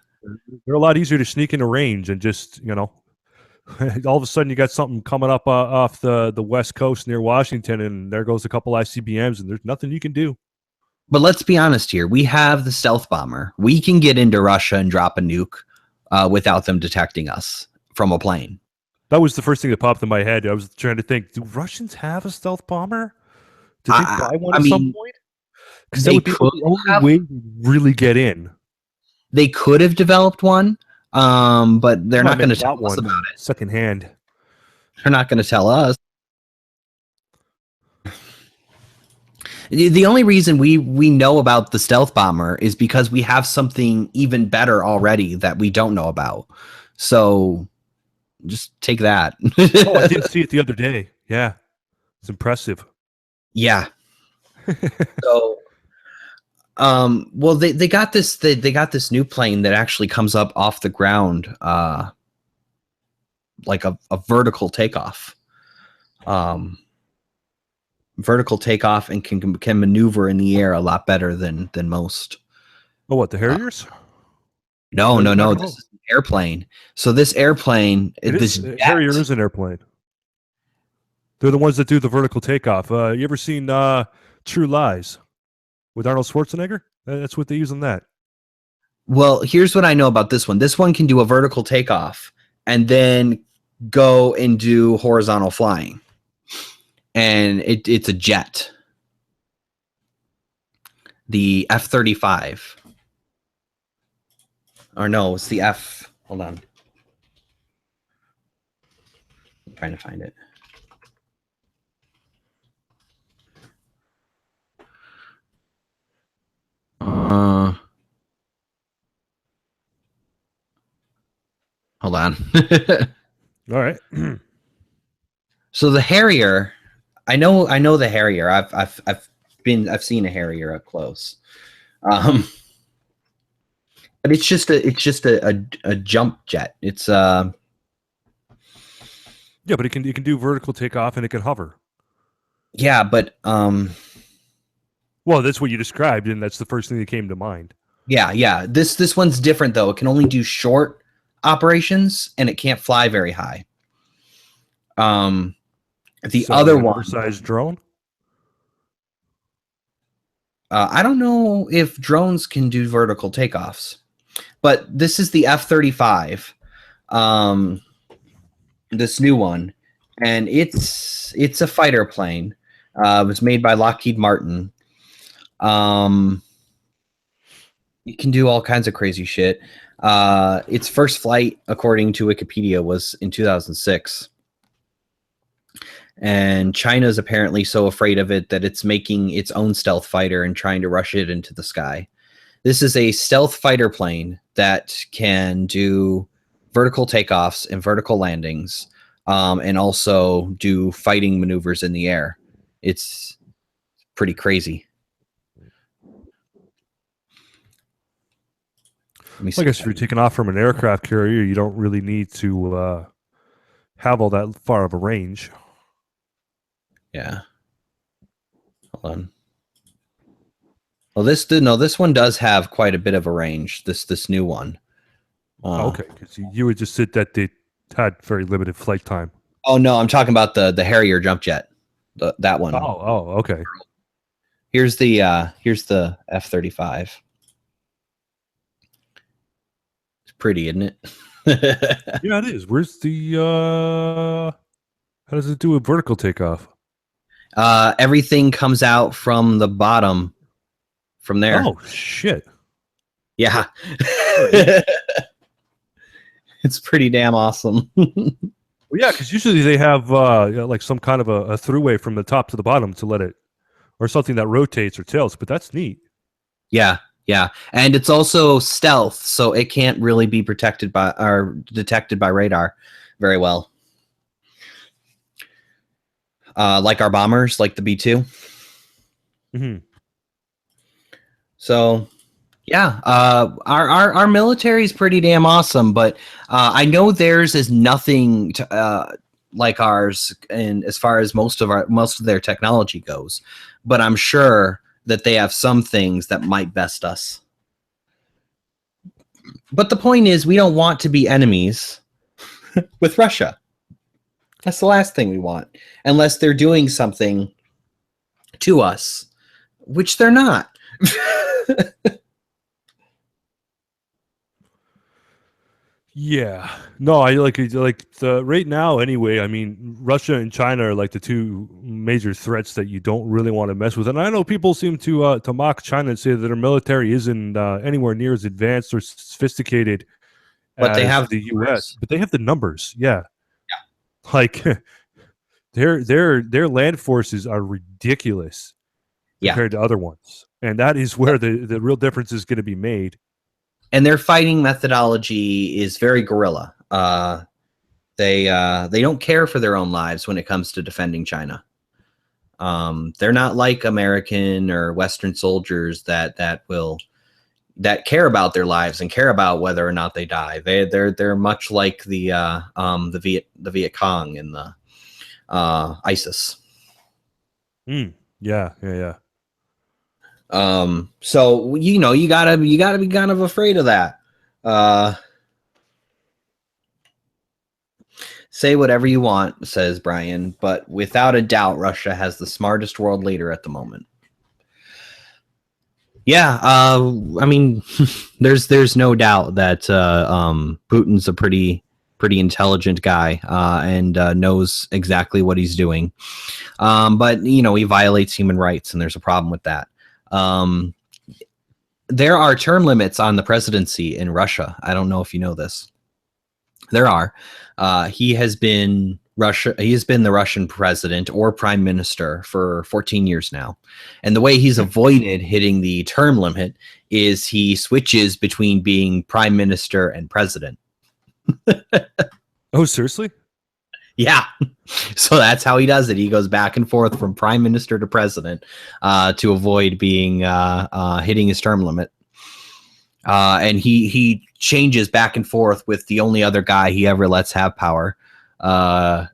They're a lot easier to sneak into range and just, all of a sudden you got something coming up off the west coast near Washington and there goes a couple ICBMs and there's nothing you can do. But let's be honest here. We have the stealth bomber. We can get into Russia and drop a nuke without them detecting us from a plane. That was the first thing that popped in my head. I was trying to think, do Russians have a stealth bomber? Did they I, buy one I at some mean, point? Because that they would be like could the only have way to really get in. they could have developed one, but they're Well, I not going meant to tell got us about one it. secondhand. They're not going to tell us. The only reason we know about the stealth bomber is because we have something even better already that we don't know about. So just take that. Oh, I did see it the other day. Yeah, it's impressive. Yeah. So well they got they got this new plane that actually comes up off the ground like a vertical takeoff. Um vertical takeoff and can maneuver in the air a lot better than most. Oh, what, the Uh, Harriers? Is no, that what no, you're no. talking This about? is an airplane. So this airplane, It this is. Harrier jet. is an airplane. They're the ones that do the vertical takeoff. You ever seen True Lies with Arnold Schwarzenegger? That's what they use on that. Well, here's what I know about this one. This one can do a vertical takeoff and then go and do horizontal flying. And it's a jet. The F-35. Or no, it's the F. Hold on. I'm trying to find it. Uh, hold on. All right. So the Harrier, I know the Harrier. I've seen a Harrier up close. Um, but it's just a jump jet. It's Yeah, but it can do vertical takeoff and it can hover. yeah, but Well, that's what you described, and that's the first thing that came to mind. yeah. This one's different though. It can only do short operations and it can't fly very high. The So, other like an one, oversized drone. I don't know if drones can do vertical takeoffs, but this is the F-35, this new one, and it's a fighter plane. It was made by Lockheed Martin. It can do all kinds of crazy shit. Its first flight, according to Wikipedia, was in 2006. And China's apparently so afraid of it that it's making its own stealth fighter and trying to rush it into the sky. This is a stealth fighter plane that can do vertical takeoffs and vertical landings, and also do fighting maneuvers in the air. It's pretty crazy. I guess if you're taking off from an aircraft carrier, you don't really need to have all that far of a range. Yeah. Hold on. Well, this one does have quite a bit of a range. This new one. Okay, because you would just said that they had very limited flight time. Oh no, I'm talking about the Harrier jump jet. That one. Oh, okay. Here's the F-35. It's pretty, isn't it? Yeah, it is. Where's the how does it do a vertical takeoff? Everything comes out from the bottom from there. Oh shit. Yeah. It's pretty damn awesome. Well, yeah, because usually they have like some kind of a throughway from the top to the bottom to let it, or something that rotates or tilts, but that's neat. Yeah, yeah. And it's also stealth, so it can't really be protected by or detected by radar very well. Like our bombers, like the B-2. Mm-hmm. So, yeah, our military is pretty damn awesome, but I know theirs is nothing to, like ours, and as far as most of their technology goes. But I'm sure that they have some things that might best us. But the point is, we don't want to be enemies with Russia. That's the last thing we want, unless they're doing something to us, which they're not. Yeah, no, I like the right now anyway. I mean, Russia and China are like the two major threats that you don't really want to mess with. And I know people seem to mock China and say that their military isn't anywhere near as advanced or sophisticated But they as have the numbers. U.S. But they have the numbers. Yeah, like their land forces are ridiculous compared to other ones, and that is where the real difference is going to be made. And their fighting methodology is very guerrilla. They don't care for their own lives when it comes to defending China. They're not like American or Western soldiers that care about their lives and care about whether or not they die. They're much like the Viet Cong and the ISIS. Yeah. So you gotta be kind of afraid of that. Say whatever you want, says Brian, but without a doubt, Russia has the smartest world leader at the moment. Yeah, I mean, there's no doubt that Putin's a pretty intelligent guy and knows exactly what he's doing. But he violates human rights, and there's a problem with that. There are term limits on the presidency in Russia. I don't know if you know this. There are. He has been the Russian president or prime minister for 14 years now. And the way he's avoided hitting the term limit is he switches between being prime minister and president. Oh, seriously? Yeah. So that's how he does it. He goes back and forth from prime minister to president to avoid being hitting his term limit. And he changes back and forth with the only other guy he ever lets have power. So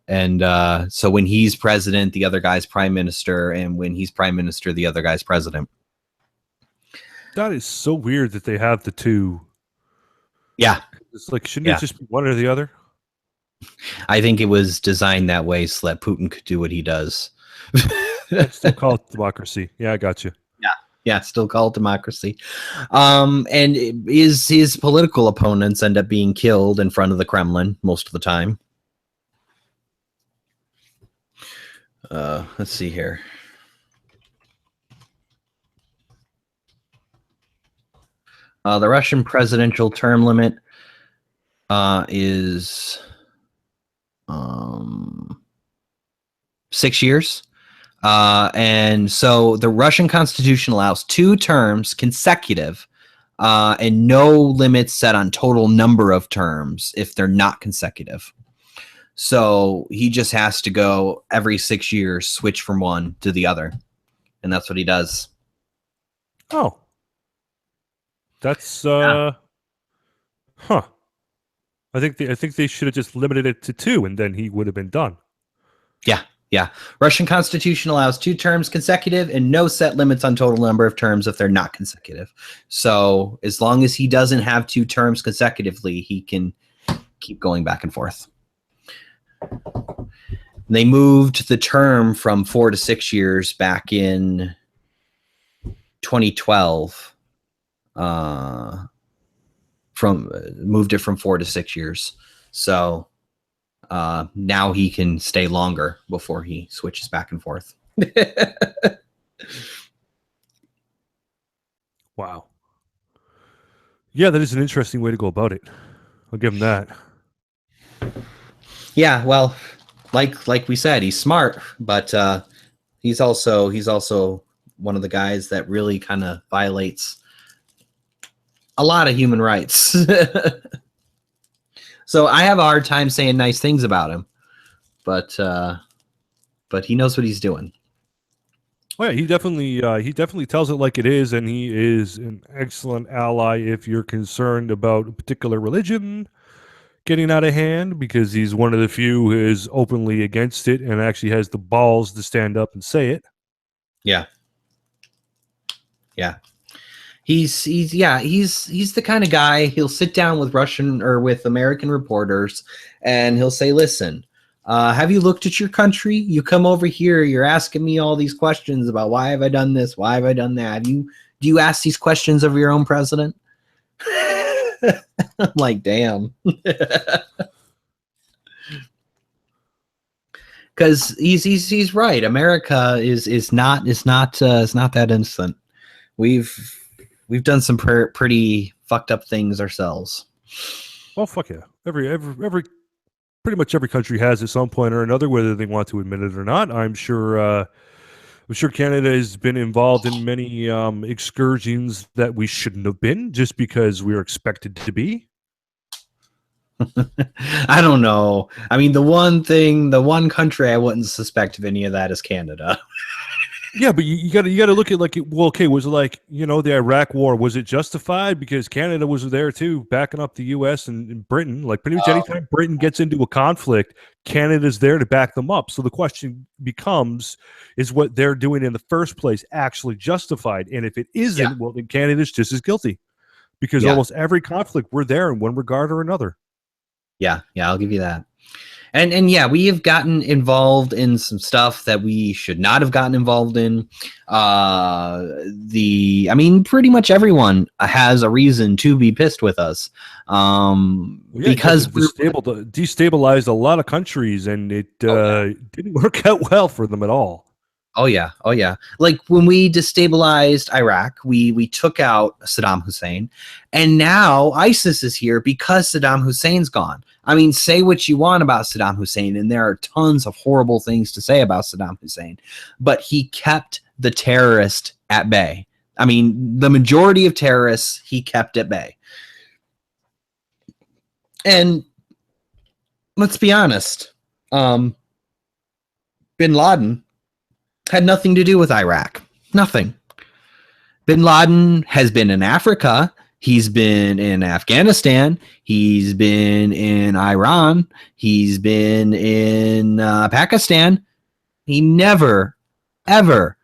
when he's president, the other guy's prime minister, and when he's prime minister, the other guy's president. That is so weird that they have the two. Yeah. It's like, shouldn't it just be one or the other? I think it was designed that way so that Putin could do what he does. I still call it democracy. Yeah, I got you. Yeah. Yeah, still called democracy. And his political opponents end up being killed in front of the Kremlin most of the time. Let's see here. The Russian presidential term limit is 6 years. And so the Russian constitution allows 2 terms consecutive and no limits set on total number of terms if they're not consecutive. So he just has to go every 6 years, switch from one to the other. And that's what he does. Oh. That's Yeah. huh. I think they should have just limited it to 2 and then he would have been done. Yeah. Russian constitution allows 2 terms consecutive and no set limits on total number of terms if they're not consecutive. So as long as he doesn't have 2 terms consecutively, he can keep going back and forth. They moved the term from 4 to 6 years back in 2012. Moved it from 4 to 6 years. So now he can stay longer before he switches back and forth. Wow. Yeah, that is an interesting way to go about it. I'll give him that. Yeah, well, like we said, he's smart, but he's also one of the guys that really kind of violates a lot of human rights. So I have a hard time saying nice things about him, but he knows what he's doing. Oh, yeah, he definitely tells it like it is, and he is an excellent ally if you're concerned about a particular religion getting out of hand, because he's one of the few who is openly against it and actually has the balls to stand up and say it. Yeah. He's the kind of guy. He'll sit down with Russian or with American reporters and he'll say, listen, have you looked at your country? You come over here, you're asking me all these questions about why have I done this? Why have I done that? Do you ask these questions of your own president? I'm like, damn. Because he's right. America is not that innocent. We've done some pretty fucked up things ourselves. Well, fuck yeah. Every pretty much every country has at some point or another, whether they want to admit it or not. I'm sure Canada has been involved in many excursions that we shouldn't have been, just because we are expected to be. I don't know. I mean, the one country I wouldn't suspect of any of that is Canada. Yeah, but you got to look at like, well, okay, was it like, the Iraq War, was it justified because Canada was there too, backing up the U.S. and Britain? Like pretty much anytime Britain gets into a conflict, Canada's there to back them up. So the question becomes, is what they're doing in the first place actually justified? And if it isn't, well, then Canada's just as guilty, because almost every conflict we're there in one regard or another. Yeah, I'll give you that. And yeah, we have gotten involved in some stuff that we should not have gotten involved in. Pretty much everyone has a reason to be pissed with us. Because destabilized a lot of countries, and it didn't work out well for them at all. Oh yeah. Like when we destabilized Iraq, we took out Saddam Hussein, and now ISIS is here because Saddam Hussein's gone. I mean, say what you want about Saddam Hussein, and there are tons of horrible things to say about Saddam Hussein, but he kept the terrorist at bay. I mean, the majority of terrorists he kept at bay. And let's be honest, Bin Laden had nothing to do with Iraq. Nothing. Bin Laden has been in Africa. He's been in Afghanistan. He's been in Iran. He's been in Pakistan. He never, ever,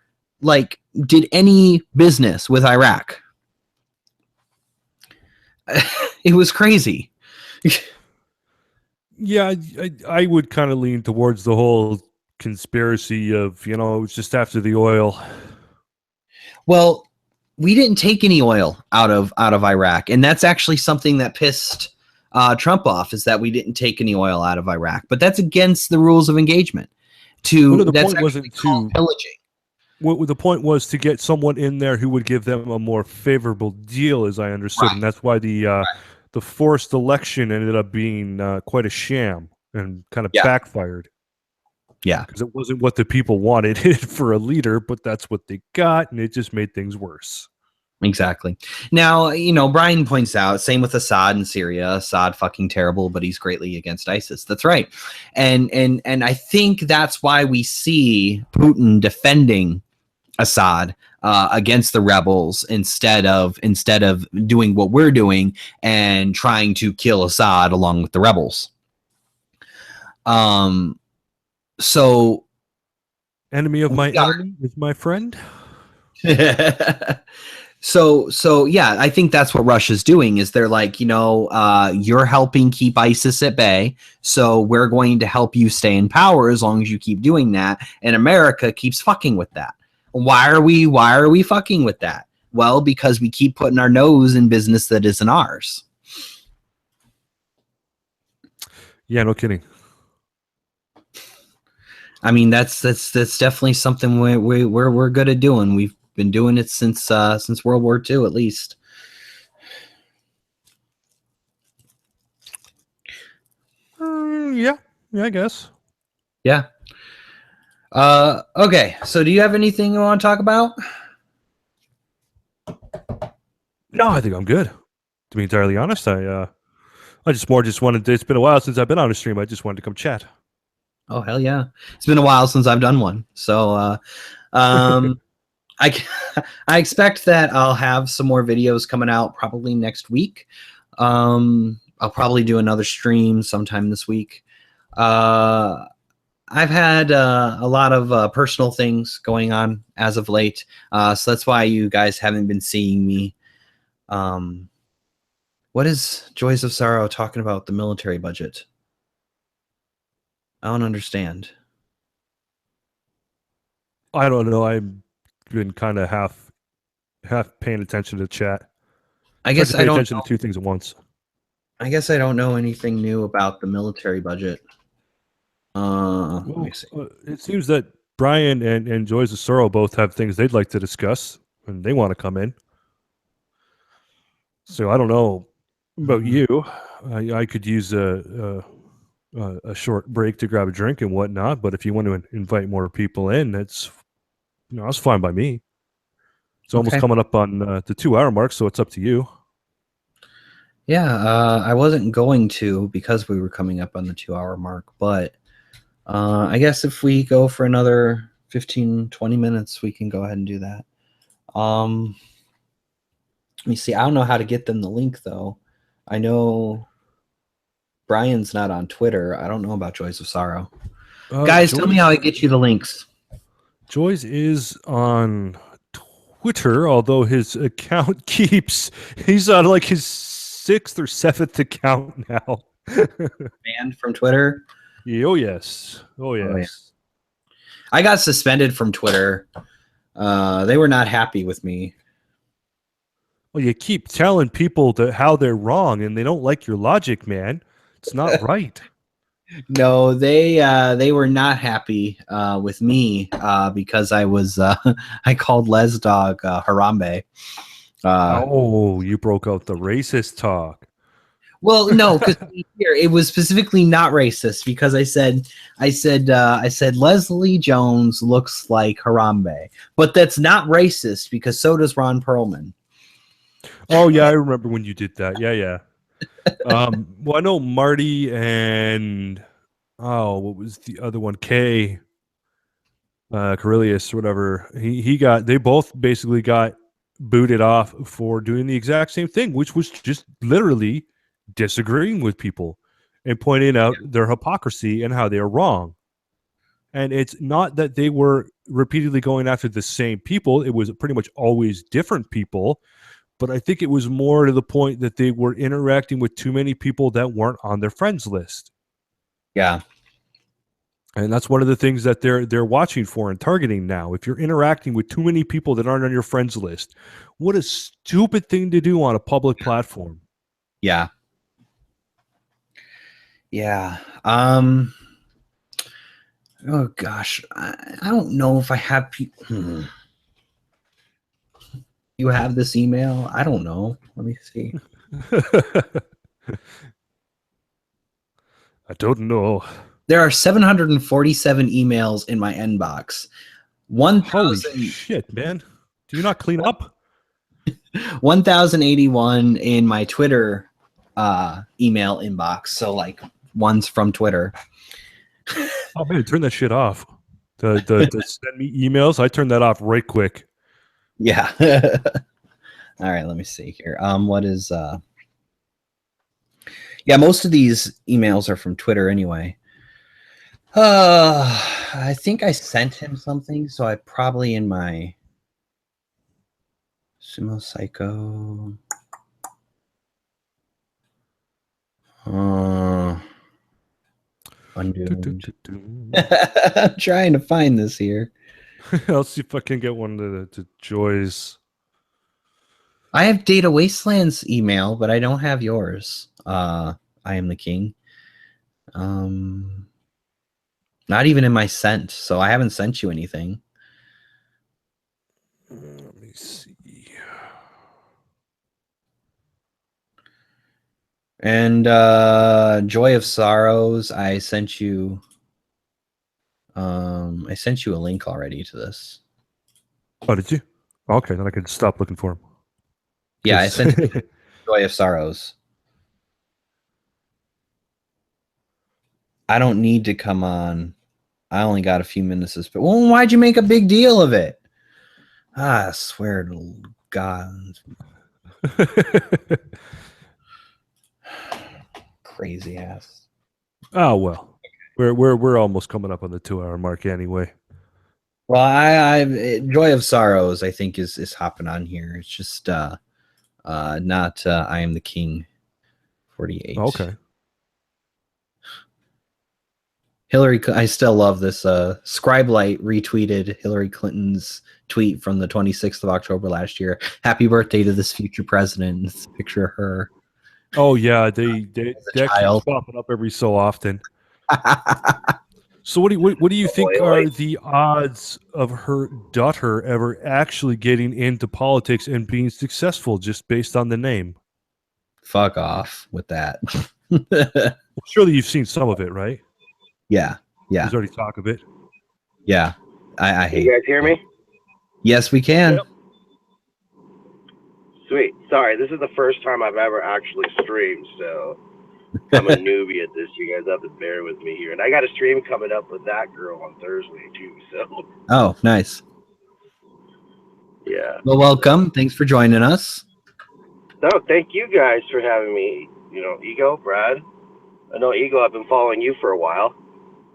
did any business with Iraq. It was crazy. Yeah, I would kind of lean towards the whole conspiracy of, it was just after the oil. Well, we didn't take any oil out of Iraq, and that's actually something that pissed Trump off, is that we didn't take any oil out of Iraq. But that's against the rules of engagement. Well, no, the That's point actually wasn't called to. pillaging. What the point was to get someone in there who would give them a more favorable deal, as I understood, and Right. that's why the forced election ended up being quite a sham and kind of Yeah. backfired Yeah. because it wasn't what the people wanted for a leader, but that's what they got, and it just made things worse. Exactly. Now, Brian points out, same with Assad in Syria. Assad fucking terrible, but he's greatly against ISIS. That's right. And I think that's why we see Putin defending Assad against the rebels instead of doing what we're doing and trying to kill Assad along with the rebels. So enemy of my enemy is my friend. So yeah, I think that's what Russia's doing, is they're like, you're helping keep ISIS at bay, so we're going to help you stay in power as long as you keep doing that, and America keeps fucking with that. Why are we fucking with that? Well, because we keep putting our nose in business that isn't ours. Yeah, no kidding. I mean, that's definitely something we're good at doing. We've been doing it since World War II, at least. Yeah, I guess. Yeah. Okay. So, do you have anything you want to talk about? No, I think I'm good. To be entirely honest, I just wanted to, it's been a while since I've been on a stream. I just wanted to come chat. Oh, hell yeah. It's been a while since I've done one. So, I I expect that I'll have some more videos coming out probably next week. I'll probably do another stream sometime this week. I've had a lot of personal things going on as of late, so that's why you guys haven't been seeing me. What is Joys of Sorrow talking about the military budget? I don't understand. I don't know. I've been kind of half paying attention to chat. I Tried guess to I pay don't attention to two things at once. I guess I don't know anything new about the military budget. Let me see. It seems that Brian and Joyce of Sorrow both have things they'd like to discuss, and they want to come in. So I don't know about you. I could use a short break to grab a drink and whatnot. But if you want to invite more people in, that's fine by me. It's almost Okay. coming up on the 2-hour mark, so it's up to you. Yeah, I wasn't going to because we were coming up on the 2-hour mark, but I guess if we go for another 15, 20 minutes, we can go ahead and do that. Let me see. I don't know how to get them the link, though. I know Brian's not on Twitter. I don't know about Joys of Sorrow. Guys, tell me how I get you the links. Joyce is on Twitter, although his account he's on like his 6th or 7th account now. Banned from Twitter? Oh, yes. Oh, yes. Yeah. I got suspended from Twitter. They were not happy with me. Well, you keep telling people how they're wrong, and they don't like your logic, man. It's not right. No, they were not happy with me because I was I called Les Dog Harambe. You broke out the racist talk. Well, no, because here it was specifically not racist because I said Leslie Jones looks like Harambe, but that's not racist because so does Ron Perlman. Oh yeah, I remember when you did that. Yeah. Well, I know Marty and what was the other one? Kay, Corellius, whatever. They both basically got booted off for doing the exact same thing, which was just literally disagreeing with people and pointing out their hypocrisy and how they are wrong. And it's not that they were repeatedly going after the same people. It was pretty much always different people. But I think it was more to the point that they were interacting with too many people that weren't on their friends list. Yeah. And that's one of the things that they're watching for and targeting now. If you're interacting with too many people that aren't on your friends list, what a stupid thing to do on a public platform. Yeah. Yeah. Oh gosh, I don't know if I have people. You have this email? I don't know. Let me see. I don't know. There are 747 emails in my inbox. Holy 1,000 shit, man. Do you not clean up? 1,081 in my Twitter email inbox. So like one's from Twitter. Oh man, turn that shit off. The send me emails, I turn that off right quick. Yeah. All right, let me see here. What is yeah, most of these emails are from Twitter anyway. I think I sent him something, so I probably in my Sumo Psycho. Undoomed. I'm trying to find this here. I'll see if I can get one to Joy's. I have Data Wasteland's email, but I don't have yours. I am the king. Not even in my sent, so I haven't sent you anything. Let me see. And Joy of Sorrows, I sent you a link already to this. Oh, did you? Okay, then I can stop looking for him. Yeah, I sent you Joy of Sorrows. I don't need to come on. I only got a few minutes to spend. Well, why'd you make a big deal of it? I swear to God. Crazy ass. Oh well. We're almost coming up on the 2 hour mark anyway. Well, I Joy of Sorrows, I think is hopping on here. It's just not I Am the King 48. Okay. Hillary, I still love this. Scribelight retweeted Hillary Clinton's tweet from the 26th of October last year. Happy birthday to this future president. It's a picture of her Oh yeah, they as a that keeps child. popping up every so often. So what do you think Boy, are the odds of her daughter ever actually getting into politics and being successful just based on the name? fuck off with that. Well, surely you've seen some of it, right? Yeah, yeah, There's already talk of it. yeah. I You hate guys hear it. me? Yes, we can. Yep. Sweet. Sorry, this is the first time I've ever actually streamed, so I'm a newbie at this. You guys have to bear with me here. And I got a stream coming up with that girl on Thursday, too, so Oh, nice. yeah. Well, welcome. Thanks for joining us. No, thank you guys for having me. You know, Egal, Brad. I know Egal, I've been following you for a while.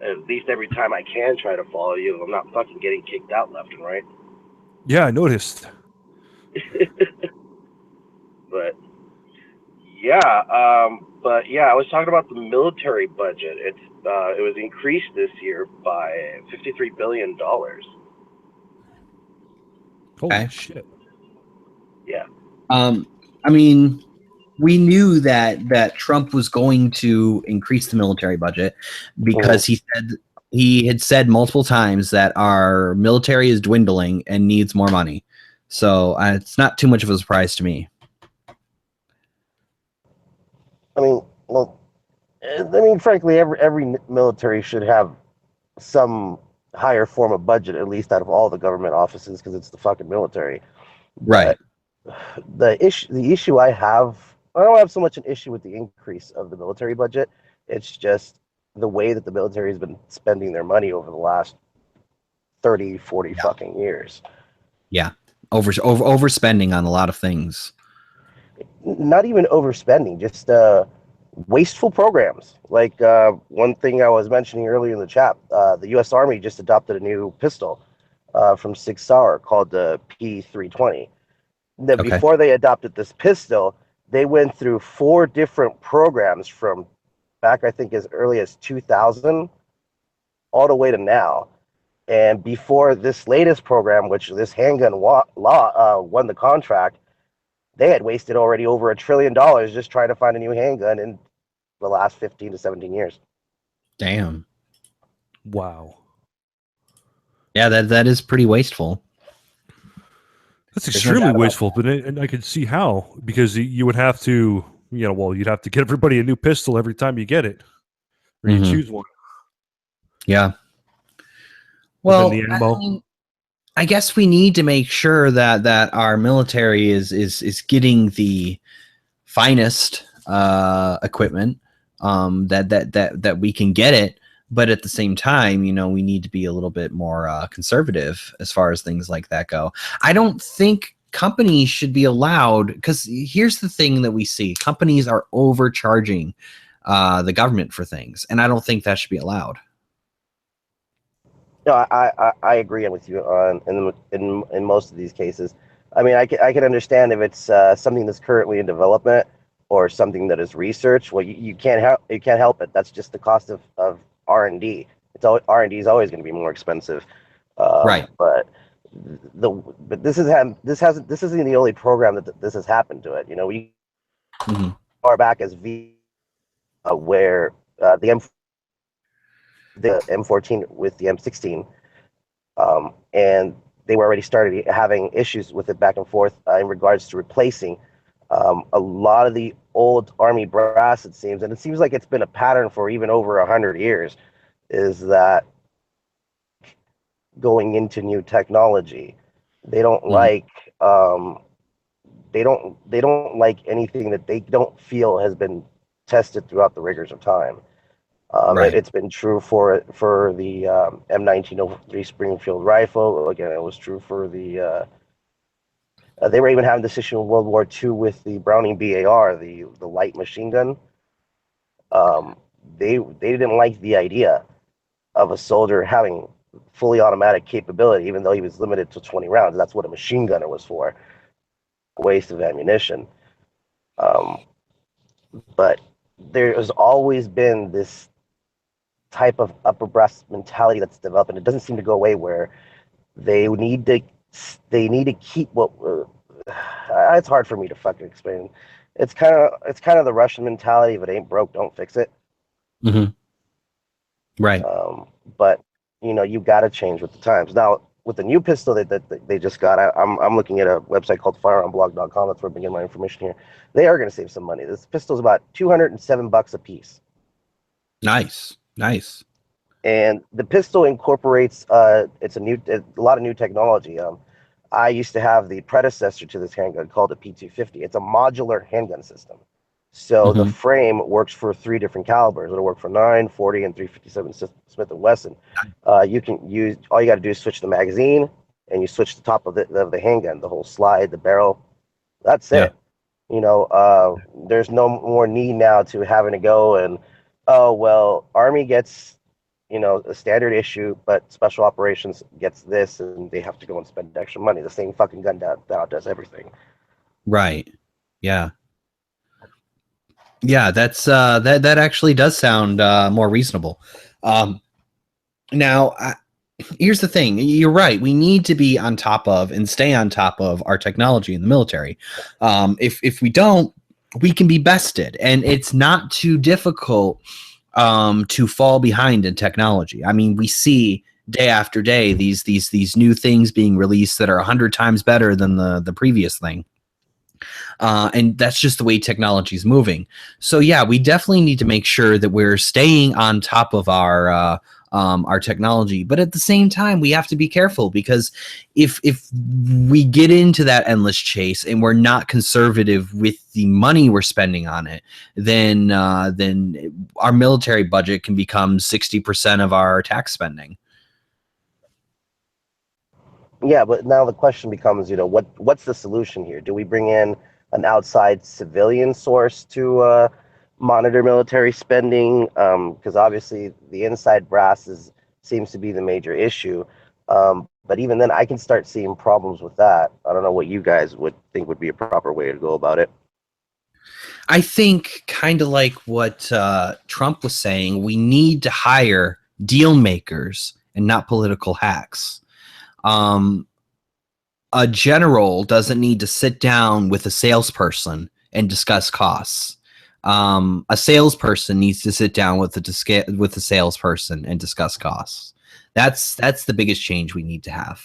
At least every time I can try to follow you, I'm not fucking getting kicked out left and right. Yeah, I noticed. But but yeah, I was talking about the military budget. It was increased this year by $53 billion. Holy Okay. shit. Yeah. I mean, we knew that Trump was going to increase the military budget because he had said multiple times that our military is dwindling and needs more money. So it's not too much of a surprise to me. I mean, well, frankly, every military should have some higher form of budget, at least out of all the government offices, because it's the fucking military. Right. But the issue I don't have so much an issue with the increase of the military budget. It's just the way that the military has been spending their money over the last 30, 40 Yeah. fucking years. Yeah. Overspending on a lot of things. Not even overspending, just wasteful programs. Like one thing I was mentioning earlier in the chat, the U.S. Army just adopted a new pistol from Sig Sauer called the P320. Then Okay. before they adopted this pistol, they went through 4 different programs from back, I think, as early as 2000 all the way to now. And before this latest program, which this handgun law won the contract, they had wasted already over $1 trillion just trying to find a new handgun in the last 15 to 17 years. Damn. Wow. Yeah, that is pretty wasteful. That's There's no extremely doubt about wasteful, but and I can see how, because you would have to, you'd have to get everybody a new pistol every time you get it, or you Mhm. choose one. Yeah. And then Well, the I ammo. mean, I guess we need to make sure that our military is getting the finest equipment, that we can get it, but at the same time, we need to be a little bit more conservative as far as things like that go. I don't think companies should be allowed, because here's the thing that we see: companies are overcharging the government for things, and I don't think that should be allowed. No, I agree with you on in most of these cases. I mean, I can understand if it's something that's currently in development or something that is research. Well, you can't help it. That's just the cost of R&D. It's always, R&D is always going to be more expensive. Right. But this isn't the only program that this has happened to it. We Mm-hmm. far back as where the M14 with the M16. And they were already started having issues with it back and forth in regards to replacing a lot of the old Army brass, it seems, and it seems like it's been a pattern for even over 100 years, is that going into new technology, they don't Mm-hmm. like they don't like anything that they don't feel has been tested throughout the rigors of time. Right. It's been true for the M1903 Springfield rifle. Again, it was true for the. They were even having this issue in World War II with the Browning BAR, the light machine gun. Um, they didn't like the idea of a soldier having fully automatic capability, even though he was limited to 20 rounds. That's what a machine gunner was for, waste of ammunition. Um, but there has always been this type of upper breast mentality that's developed, and it doesn't seem to go away. Where they need to they need to keep what. It's hard for me to fucking explain. It's kind of the Russian mentality. If it ain't broke, don't fix it. Mm-hmm. Right. But you got to change with the times. Now with the new pistol that they just got, I'm looking at a website called firearmblog.com. That's where I begin my information here. They are going to save some money. This pistol's about $207 a piece. Nice. And the pistol incorporates it's a lot of new technology. I used to have the predecessor to this handgun called a P250. It's a modular handgun system. So the Mm-hmm. frame works for 3 different calibers. It'll work for 9, 40, and 357 Smith & Wesson. You can use, all you got to do is switch the magazine, and you switch the top of the handgun, the whole slide, the barrel. That's Yeah. it. There's no more need now to having to go and, oh, well, Army gets, a standard issue, but special operations gets this, and they have to go and spend extra money. The same fucking gun now does everything. Right. Yeah. Yeah, that's that actually does sound more reasonable. Now, here's the thing. You're right. We need to be on top of and stay on top of our technology in the military. If we don't, we can be bested, and it's not too difficult to fall behind in technology. I mean, we see day after day these new things being released that are 100 times better than the previous thing. And that's just the way technology is moving. So yeah, we definitely need to make sure that we're staying on top of our technology, but at the same time, we have to be careful, because if we get into that endless chase and we're not conservative with the money we're spending on it, then our military budget can become 60% of our tax spending. Yeah, but now the question becomes, what's the solution here? Do we bring in an outside civilian source to monitor military spending? Because obviously the inside brass seems to be the major issue. But even then, I can start seeing problems with that. I don't know what you guys would think would be a proper way to go about it. I think kind of like what Trump was saying, we need to hire deal makers and not political hacks. A general doesn't need to sit down with a salesperson and discuss costs. A salesperson needs to sit down with a salesperson and discuss costs. That's the biggest change we need to have.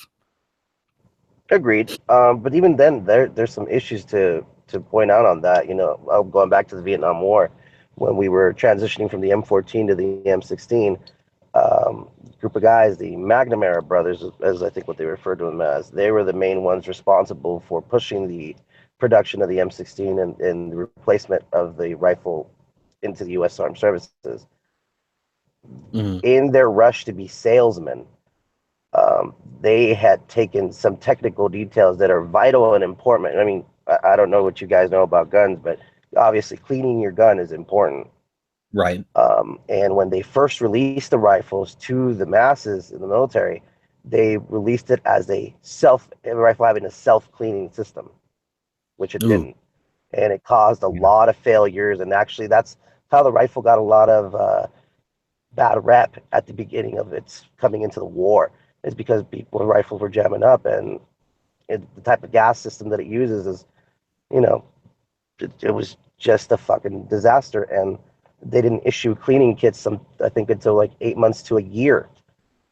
Agreed. But even then, there's some issues to point out on that. Going back to the Vietnam War, when we were transitioning from the M14 to the M16, group of guys, the McNamara brothers, as I think what they referred to them as, they were the main ones responsible for pushing the production of the M16 and the replacement of the rifle into the U.S. Armed Services. In their rush to be salesmen, they had taken some technical details that are vital and important. I mean, I don't know what you guys know about guns, but obviously cleaning your gun is important. Right. And when they first released the rifles to the masses in the military, they released it as a rifle having a self-cleaning system, which it didn't. And it caused a lot of failures. And actually, that's how the rifle got a lot of bad rep at the beginning of its coming into the war, is because people rifles were jamming up, and the type of gas system that it uses is, it was just a fucking disaster. And they didn't issue cleaning kits, I think, until like 8 months to a year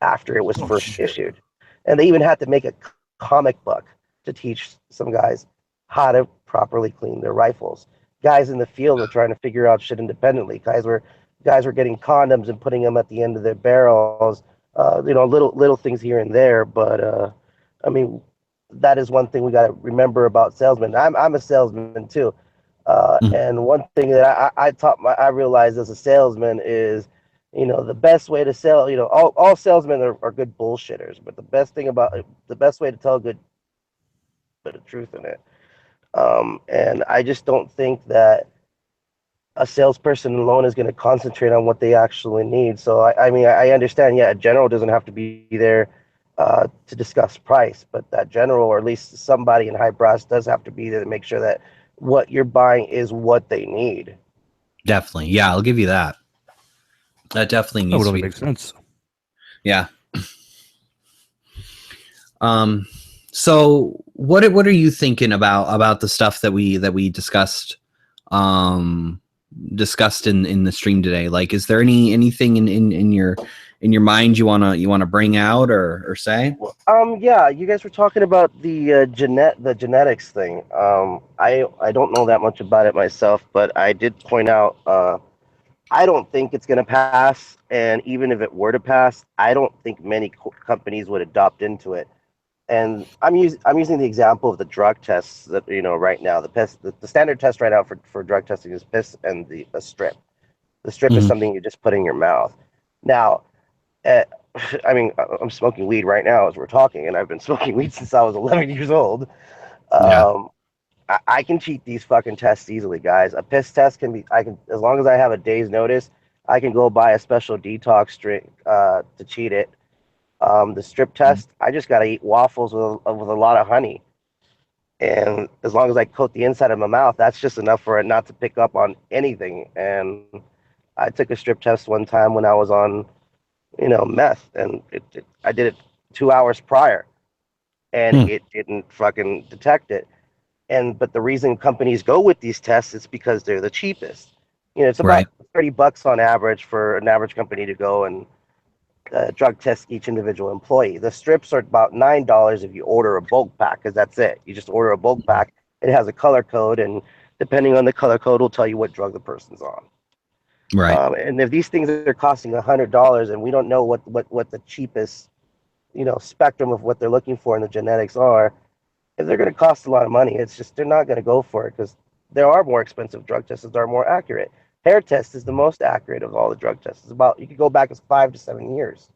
after it was first issued. And they even had to make a comic book to teach some guys how to properly clean their rifles. Guys in the field were trying to figure out shit independently. Guys were getting condoms and putting them at the end of their barrels. Little things here and there. But I mean, that is one thing we got to remember about salesmen. I'm a salesman too. And one thing that I realized as a salesman is, the best way to sell, all salesmen are good bullshitters, but the best way to tell a good bit of truth in it. And I just don't think that a salesperson alone is going to concentrate on what they actually need. So I mean, I understand, a general doesn't have to be there to discuss price, but that general, or at least somebody in high brass, does have to be there to make sure that what you're buying is what they need. Definitely. Yeah, I'll give you that. That definitely needs to be. Makes sense. Yeah. So what are you thinking about the stuff that we discussed discussed in the stream today? Like, is there anything in your mind you wanna bring out or say? Yeah, you guys were talking about the genetics thing. I don't know that much about it myself, but I did point out, I don't think it's going to pass, and even if it were to pass, I don't think many companies would adopt into it. And I'm using the example of the drug tests that right now, the standard test right now for drug testing is piss and a strip. The strip is something you just put in your mouth. Now, I mean, I'm smoking weed right now as we're talking, and I've been smoking weed since I was 11 years old. I can cheat these fucking tests easily, guys. A piss test as long as I have a day's notice, I can go buy a special detox drink to cheat it. The strip test, I just got to eat waffles with a lot of honey. And as long as I coat the inside of my mouth, that's just enough for it not to pick up on anything. And I took a strip test one time when I was on, meth, and I did it 2 hours prior, and it didn't fucking detect it. But the reason companies go with these tests is because they're the cheapest. It's about $30 on average for an average company to go and drug test each individual employee. The strips are about $9 if you order a bulk pack, because that's it. You just order a bulk pack. It has a color code, and depending on the color code, will tell you what drug the person's on. Right. And if these things are costing $100, and we don't know what the cheapest, spectrum of what they're looking for in the genetics are, if they're going to cost a lot of money, it's just they're not going to go for it, because there are more expensive drug tests that are more accurate. Hair test is the most accurate of all the drug tests. You could go back as 5 to 7 years,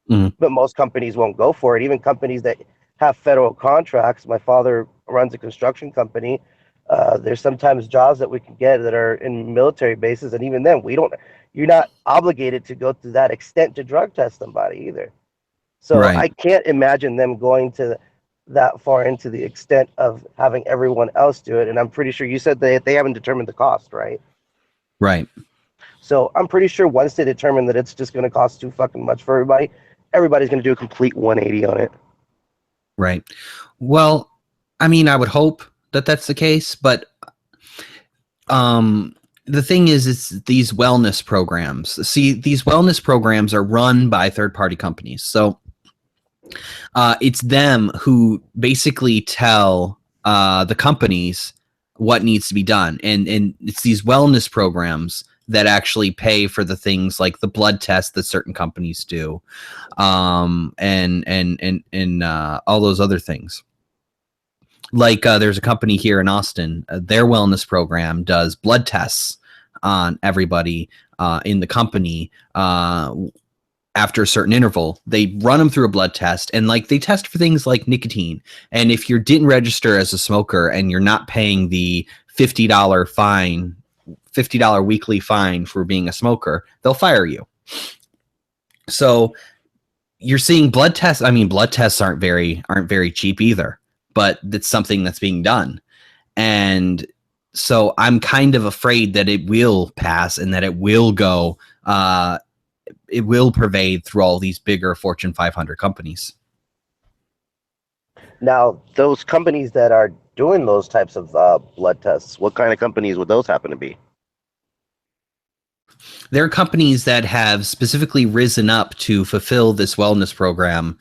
but most companies won't go for it. Even companies that have federal contracts. My father runs a construction company. There's sometimes jobs that we can get that are in military bases, and even then, you're not obligated to go to that extent to drug test somebody either. So I can't imagine them going to that far into the extent of having everyone else do it. And I'm pretty sure you said they haven't determined the cost, right? Right. So I'm pretty sure once they determine that it's just going to cost too fucking much for everybody, everybody's going to do a complete 180 on it. Right. Well, I mean, I would hope that that's the case, but the thing is, it's these wellness programs. See, these wellness programs are run by third-party companies, so it's them who basically tell the companies what needs to be done, and it's these wellness programs that actually pay for the things like the blood tests that certain companies do, and all those other things. Like there's a company here in Austin, their wellness program does blood tests on everybody in the company after a certain interval. They run them through a blood test, and like they test for things like nicotine. And if you didn't register as a smoker and you're not paying the $50 fine, $50 weekly fine for being a smoker, they'll fire you. So you're seeing blood tests. I mean, blood tests aren't very cheap either, but it's something that's being done. And so I'm kind of afraid that it will pass and that it will go, it will pervade through all these bigger Fortune 500 companies. Now, those companies that are doing those types of blood tests, what kind of companies would those happen to be? There are companies that have specifically risen up to fulfill this wellness program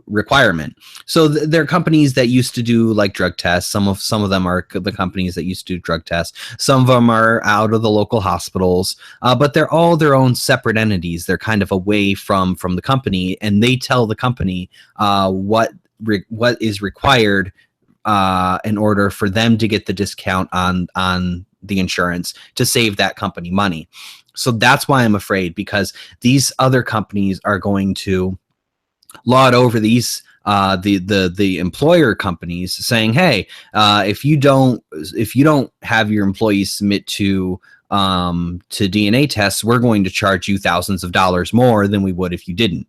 requirement. So there are companies that used to do like drug tests. Some of them are the companies that used to do drug tests. Some of them are out of the local hospitals, but they're all their own separate entities. They're kind of away from the company, and they tell the company what is required in order for them to get the discount on the insurance to save that company money. So that's why I'm afraid, because these other companies are going to laud over these the employer companies, saying, hey, if you don't have your employees submit to DNA tests, we're going to charge you thousands of dollars more than we would if you didn't.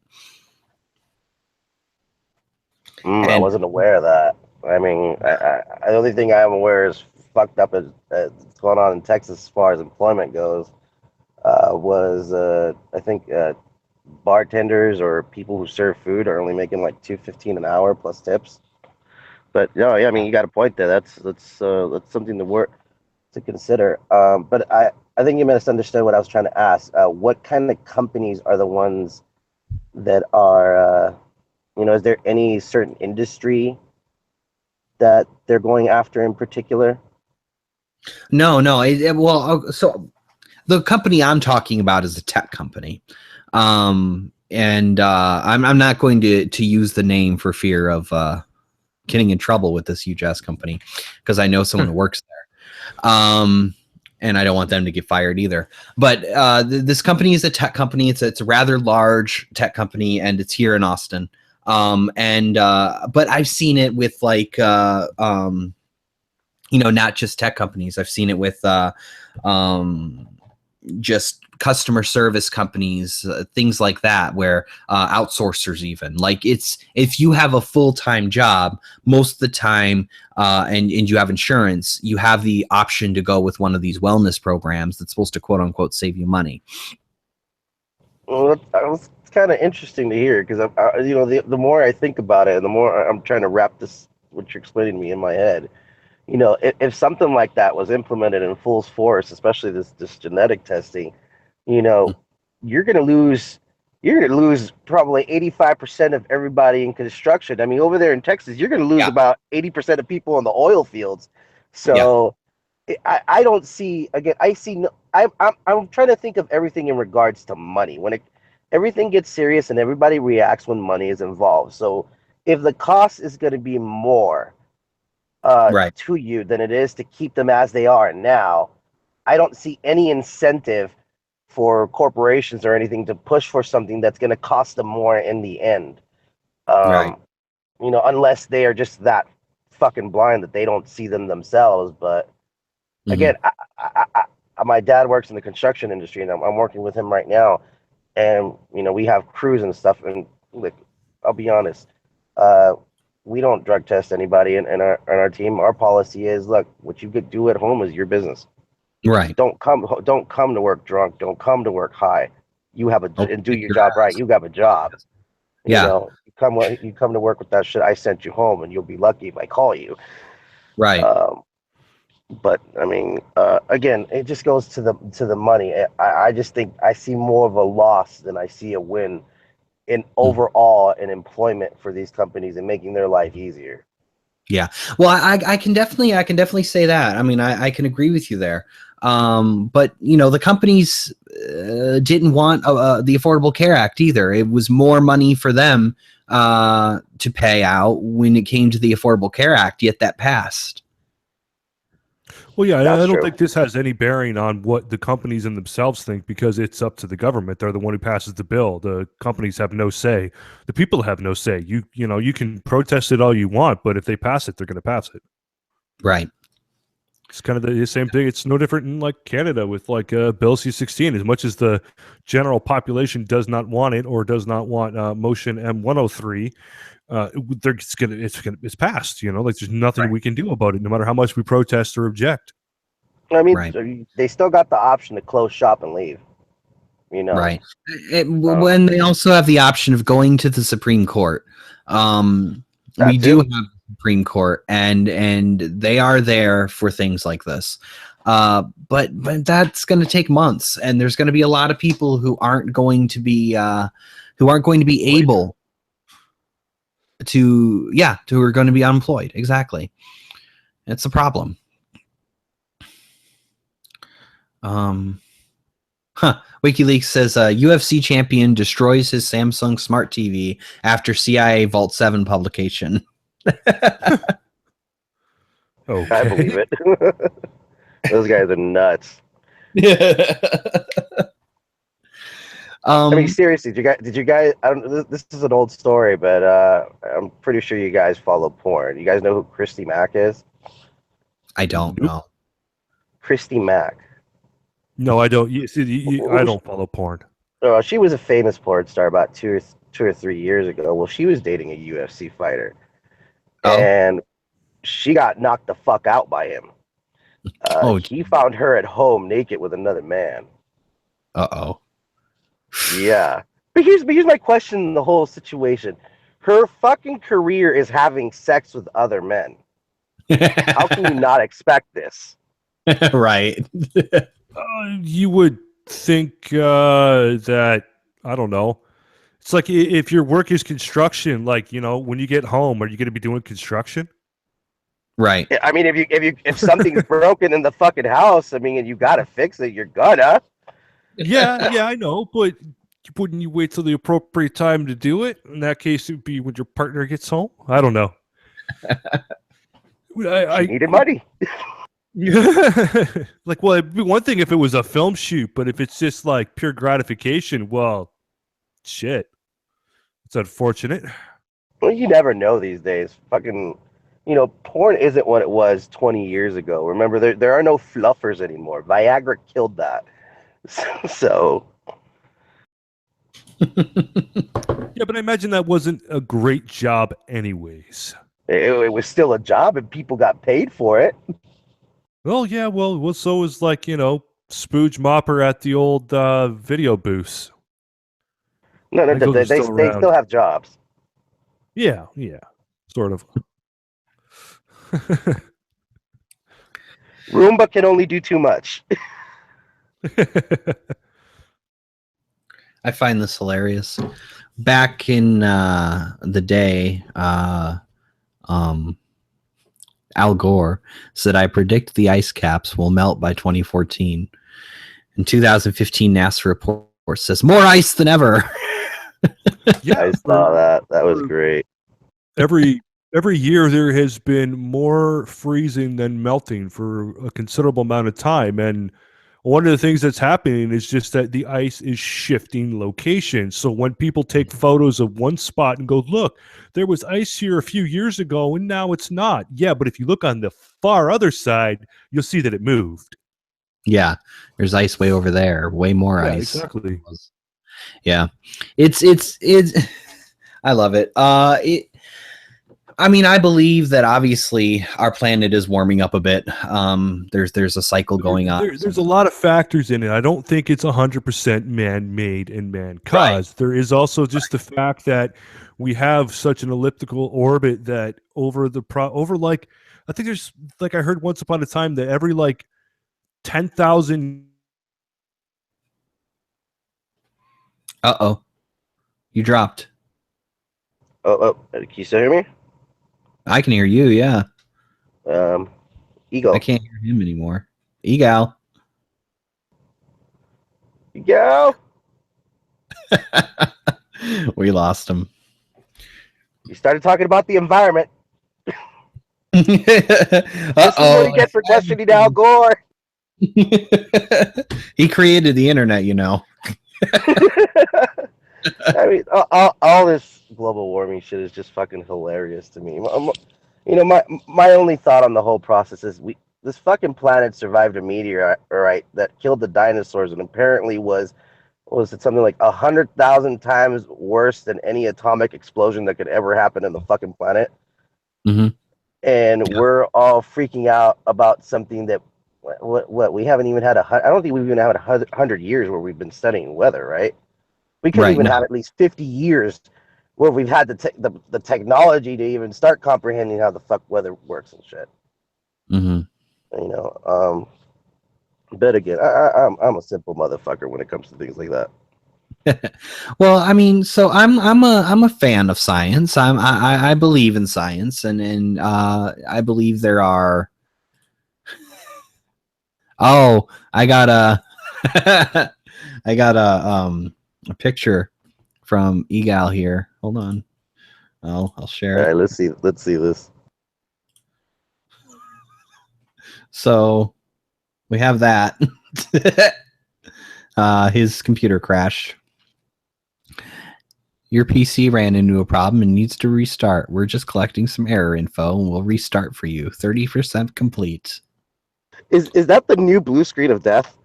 I wasn't aware of that. I mean, the only thing I'm aware is fucked up as what's going on in Texas as far as employment goes was I think bartenders or people who serve food are only making like $2.15 an hour plus tips. But no, yeah, I mean, you got a point there. That's something to consider. But I think you misunderstood what I was trying to ask. What kind of companies are the ones that are is there any certain industry that they're going after in particular? No. Well, so the company I'm talking about is a tech company, and I'm not going to use the name for fear of getting in trouble with this huge ass company, because I know someone who works there, and I don't want them to get fired either. But this company is a tech company. It's a rather large tech company, and it's here in Austin. But I've seen it with like not just tech companies. I've seen it with just customer service companies, things like that, where outsourcers, even like, it's if you have a full-time job most of the time and you have insurance, you have the option to go with one of these wellness programs that's supposed to quote unquote save you money. Well, it's kind of interesting to hear, because the more I think about it, and the more I'm trying to wrap this what you're explaining to me in my head. If something like that was implemented in full force, especially this genetic testing, you're gonna lose probably 85% of everybody in construction. I mean, over there in Texas, you're gonna lose about 80% of people in the oil fields. So I don't see, again, I'm trying to think of everything in regards to money. Everything gets serious and everybody reacts when money is involved. So if the cost is going to be more to you than it is to keep them as they are now, I don't see any incentive for corporations or anything to push for something that's going to cost them more in the end. Unless they are just that fucking blind that they don't see them themselves. But again, my dad works in the construction industry, and I'm working with him right now, and we have crews and stuff. And like, I'll be honest, we don't drug test anybody in our team. Our policy is, look, what you could do at home is your business. Right. Don't come to work drunk. Don't come to work high. You have a Don't and do kick your your job right. ass. You have a job. You Yeah. know, you come to work with that shit. I sent you home, and you'll be lucky if I call you. Right. Um, but I mean, again, it just goes to the money. I just think I see more of a loss than I see a win in Mhm. overall in employment for these companies and making their life easier. Yeah. Well, I can definitely say that. I mean, I can agree with you there. But you know, the companies didn't want the Affordable Care Act either. It was more money for them to pay out when it came to the Affordable Care Act. Yet that passed. Well, yeah, That's I don't true. think this has any bearing on what the companies in themselves think because it's up to the government. They're the one who passes the bill. The companies have no say. The people have no say. You know, you can protest it all you want, but if they pass it, they're going to pass it. Right. It's kind of the same thing. It's no different in like Canada with like Bill C-16. As much as the general population does not want it or does not want Motion M103, it's passed. You know, like there's nothing Right. we can do about it, no matter how much we protest or object. I Right. mean, they still got the option to close shop and leave. You know, Right. um, When they also have the option of going to the Supreme Court. We that do too. have the Supreme Court, and they are there for things like this. But that's going to take months, and there's going to be a lot of people who aren't going to be able to, who are going to be unemployed. Exactly. It's a problem. WikiLeaks says UFC champion destroys his Samsung Smart TV after CIA Vault 7 publication. I believe Okay. it. Those guys are nuts. I mean, um, seriously, did you guys? I don't. This is an old story, but I'm pretty sure you guys follow porn. You guys know who Christy Mack is? I don't Nope. know. Christy Mack. No, I don't. I don't follow porn. She was a famous porn star about 2 or 3 years ago. Well, she was dating a UFC fighter, Oh, and she got knocked the fuck out by him. oh, He found her at home naked with another man. oh. Yeah, but here's my question in the whole situation. Her fucking career is having sex with other men. How can you not expect this? Right. You would think that I don't know. It's like if your work is construction, like you know, when you get home, are you going to be doing construction? Right. I mean, if something's broken in the fucking house, I mean, and you gotta fix it, you're gonna. Yeah, I know, but wouldn't you wait till the appropriate time to do it? In that case, it would be when your partner gets home. I don't know. She needed money. Like, well, it'd be one thing if it was a film shoot, but if it's just like pure gratification, well, shit, it's unfortunate. Well, you never know these days. Fucking, porn isn't what it was 20 years ago. Remember, there are no fluffers anymore. Viagra killed that. So Yeah, but I imagine that wasn't a great job, anyways. it was still a job, and people got paid for it. Well, yeah, well, so is like Spooge Mopper at the old video booths. No, I think those are they still they around. still have jobs. Yeah, sort of. Roomba can only do too much. I find this hilarious. Back in the day, Al Gore said, "I predict the ice caps will melt by 2014." In 2015, NASA report says more ice than ever. Yeah, I saw that. That was great. every year there has been more freezing than melting for a considerable amount of time, and one of the things that's happening is just that the ice is shifting location. So when people take photos of one spot and go, look, there was ice here a few years ago and now it's not. Yeah, but if you look on the far other side, you'll see that it moved. Yeah, there's ice way over there, way more Yeah, ice. exactly. Yeah, it's I love it. I mean, I believe that obviously our planet is warming up a bit. There's a cycle going on. There's a lot of factors in it. I don't think it's 100% man-made and man-caused. Right. There is also just the fact that we have such an elliptical orbit that over like, I think there's, like, I heard once upon a time that every like 10,000. Uh-oh. You dropped. Oh, can you still hear me? I can hear you, yeah. I Eagle. can't hear him anymore. Egal. Egal. We lost him. You started talking about the environment. This is what he gets for questioning Al Gore. He created the internet, you know. I mean, all this global warming shit is just fucking hilarious to me. You know, my only thought on the whole process is this fucking planet survived a meteorite that killed the dinosaurs and apparently was it something like 100,000 times worse than any atomic explosion that could ever happen in the fucking planet. Mm-hmm. And Yeah. we're all freaking out about something that what we haven't even had I don't think we've even had 100 years where we've been studying weather, right? We couldn't Right, even no. have at least 50 years where we've had the technology to even start comprehending how the fuck weather works and shit. Mm-hmm. You know, but again, I'm a simple motherfucker when it comes to things like that. Well, I mean, so I'm a fan of science. I believe in science, and I believe there are. Oh, I got a I got a picture from Egal here. Hold on. Oh, I'll share All it. right, let's see this. So we have that. His computer crashed. Your PC ran into a problem and needs to restart. We're just collecting some error info and we'll restart for you. 30% complete. Is that the new blue screen of death?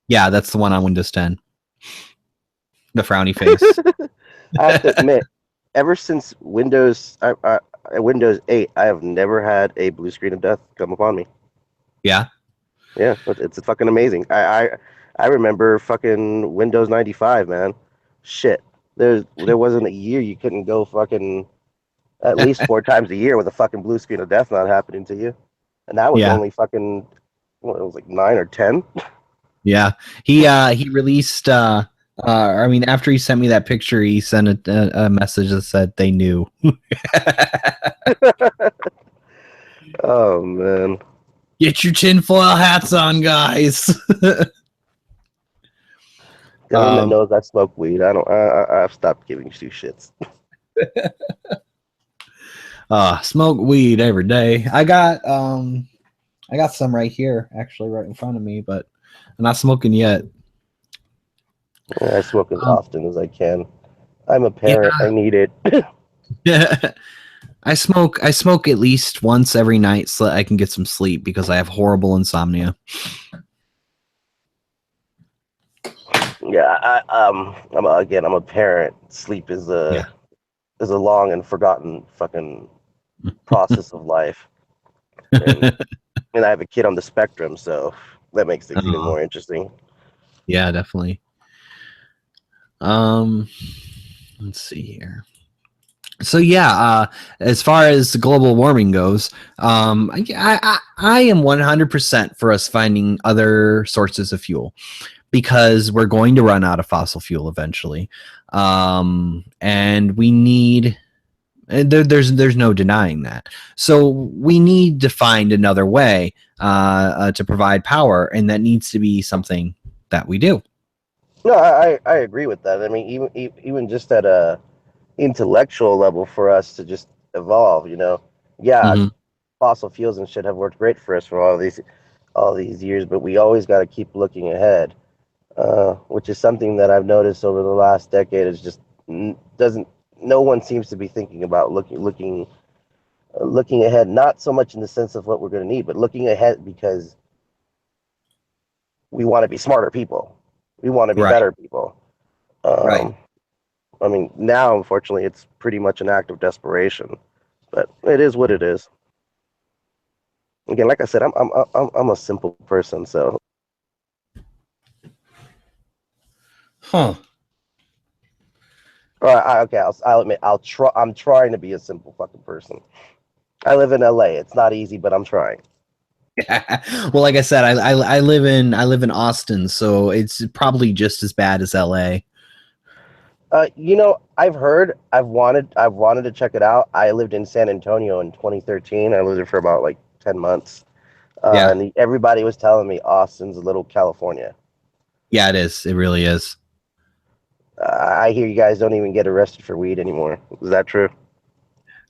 Yeah, that's the one on Windows 10. The frowny face. I have to admit, ever since Windows 8, I have never had a blue screen of death come upon me. Yeah. Yeah, it's fucking amazing. I remember fucking Windows 95, man. Shit, there wasn't a year you couldn't go fucking at least 4 times a year with a fucking blue screen of death not happening to you, and that was Yeah. only fucking it was like 9 or 10. Yeah. He released I mean, after he sent me that picture, he sent a message that said they knew. Oh man, Get your tinfoil hats on, guys. government knows I smoke weed. I don't. I've stopped giving two shits. Smoke weed every day. I got some right here, actually, right in front of me, but I'm not smoking yet. I smoke as often as I can. I'm a parent. Yeah. I need it. I smoke at least once every night so that I can get some sleep because I have horrible insomnia. Yeah, I'm a parent. Sleep is a long and forgotten fucking process of life, and I have a kid on the spectrum, so that makes things even more interesting. Yeah, definitely. Let's see here. So yeah, as far as global warming goes, I am 100% for us finding other sources of fuel because we're going to run out of fossil fuel eventually, and we need. And there's no denying that. So we need to find another way to provide power, and that needs to be something that we do. No, I agree with that. I mean, even just at a intellectual level, for us to just evolve, yeah, Mm-hmm. fossil fuels and shit have worked great for us for all these years, but we always got to keep looking ahead, which is something that I've noticed over the last decade. Is just doesn't no one seems to be thinking about looking ahead, not so much in the sense of what we're going to need, but looking ahead because we want to be smarter people. We want to be Right. better people. Right. I mean, now, unfortunately, it's pretty much an act of desperation. But it is what it is. Again, like I said, I'm a simple person, so Huh. okay, I'll admit I'm trying to be a simple fucking person. I live in LA. It's not easy, but I'm trying. Well, like I said, I live in Austin, so it's probably just as bad as LA. I've wanted to check it out. I lived in San Antonio in 2013. I lived there for about like 10 months. Yeah. And everybody was telling me Austin's a little California. Yeah, it is. It really is. I hear you guys don't even get arrested for weed anymore. Is that true?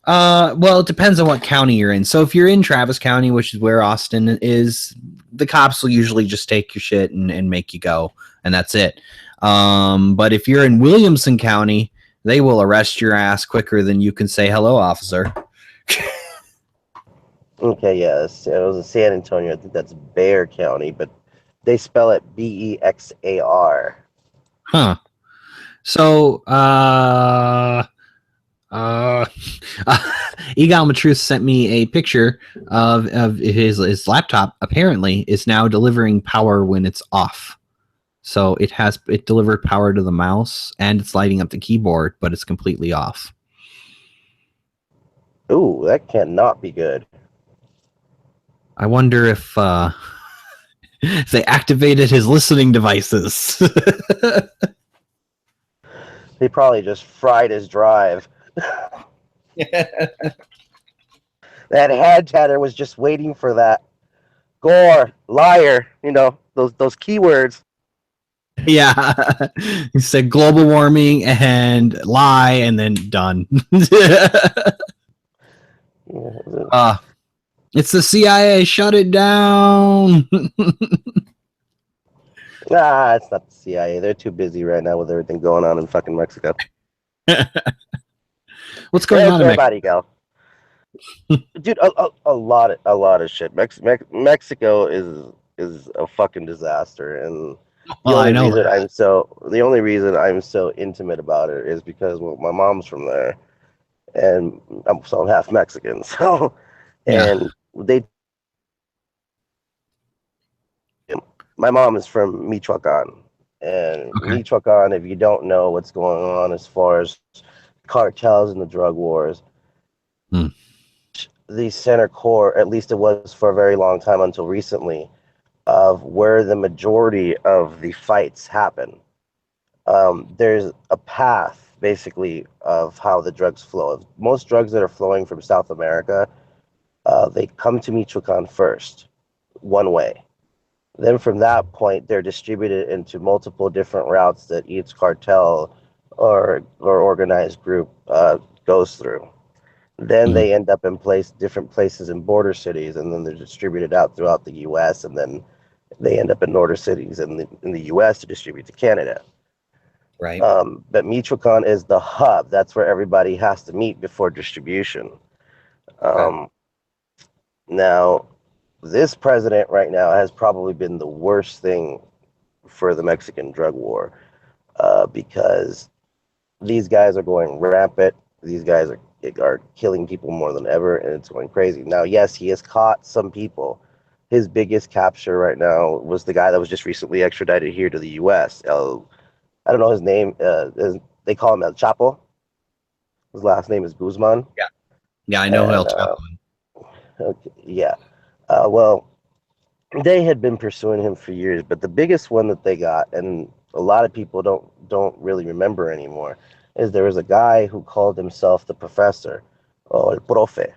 Well, it depends on what county you're in. So if you're in Travis County, which is where Austin is, the cops will usually just take your shit and make you go, and that's it. But if you're in Williamson County, they will arrest your ass quicker than you can say hello, officer. Okay, yes. It was in San Antonio. I think that's Bexar County, but they spell it Bexar. Huh. So, uh, Egal Matruth sent me a picture of his laptop. Apparently, is now delivering power when it's off. So it delivered power to the mouse and it's lighting up the keyboard, but it's completely off. Ooh, that cannot be good. I wonder if if they activated his listening devices. They probably just fried his drive. That head tatter was just waiting for that. Gore, liar, those keywords. Yeah, he said global warming and lie, and then done. It's the CIA. Shut it down. Nah, it's not the CIA. They're too busy right now with everything going on in fucking Mexico. What's going on in Mexico? Everybody go. Dude, a lot of shit. Mexico is a fucking disaster, and Well, I know that. the only reason I'm so intimate about it is because my mom's from there, and I'm half Mexican. So, Yeah. and they my mom is from Michoacan, and Okay. Michoacan, if you don't know what's going on as far as cartels and the drug wars, Hmm. the center core, at least it was for a very long time until recently, of where the majority of the fights happen. There's a path, basically, of how the drugs flow. Most drugs that are flowing from South America, they come to Michoacan first, one way. Then from that point, they're distributed into multiple different routes that each cartel or organized group goes through. Then they end up in different places in border cities, and then they're distributed out throughout the U.S. And then they end up in border cities in the U.S. to distribute to Canada. Right. But Michoacan is the hub. That's where everybody has to meet before distribution. Um, Now, this president right now has probably been the worst thing for the Mexican drug war, because these guys are going rampant. These guys are killing people more than ever, and it's going crazy. Now, yes, he has caught some people. His biggest capture right now was the guy that was just recently extradited here to the U.S. I don't know his name. They call him El Chapo. His last name is Guzman. Yeah. Yeah, I know And El Chapo. okay, yeah. Well, they had been pursuing him for years, but the biggest one that they got, and a lot of people don't really remember anymore, is there was a guy who called himself the professor, or el profe.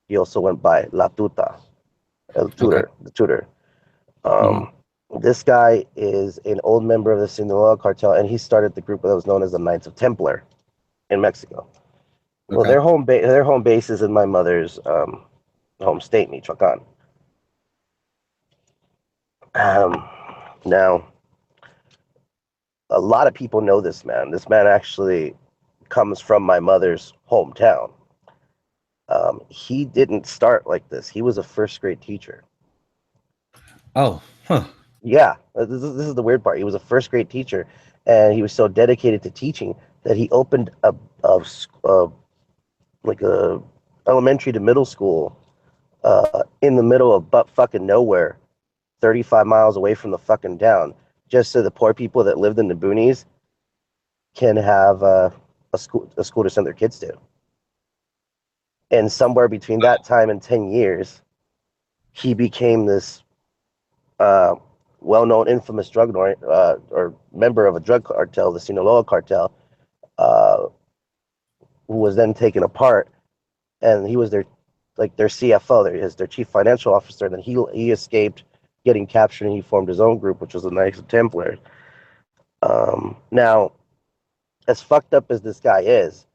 He also went by La Tuta, el Okay. tutor, the tutor. Mhm. Um, this guy is an old member of the Sinaloa cartel, and he started the group that was known as the Knights of Templar in Mexico. Well, Okay. their home base is in my mother's home state, Michoacan. Um, Now, a lot of people know this man. This man actually comes from my mother's hometown. He didn't start like this. He was a first grade teacher. Oh, huh. Yeah, this is the weird part. He was a first grade teacher, and he was so dedicated to teaching that he opened a like a elementary to middle school in the middle of butt fucking nowhere, 35 miles away from the fucking town, just so the poor people that lived in the boonies can have a school to send their kids to. And somewhere between that time and 10 years, he became this uh, well-known, infamous drug lord, or member of a drug cartel, the Sinaloa cartel, uh, who was then taken apart, and he was their CFO, their chief financial officer. And then he escaped getting captured, and he formed his own group, which was the Knights of Templar. Now, as fucked up as this guy is,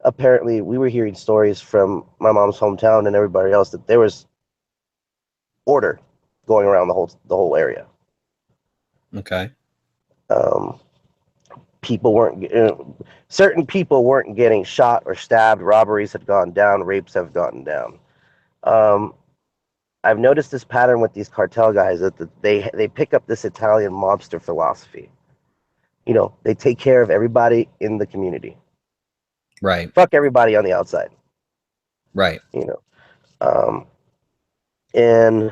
apparently we were hearing stories from my mom's hometown and everybody else that there was order going around the whole area. Okay. People weren't certain people weren't getting shot or stabbed. Robberies had gone down. Rapes have gotten down. Um, I've noticed this pattern with these cartel guys that they pick up this Italian mobster philosophy. They take care of everybody in the community. Right. Fuck everybody on the outside. Right. Um, and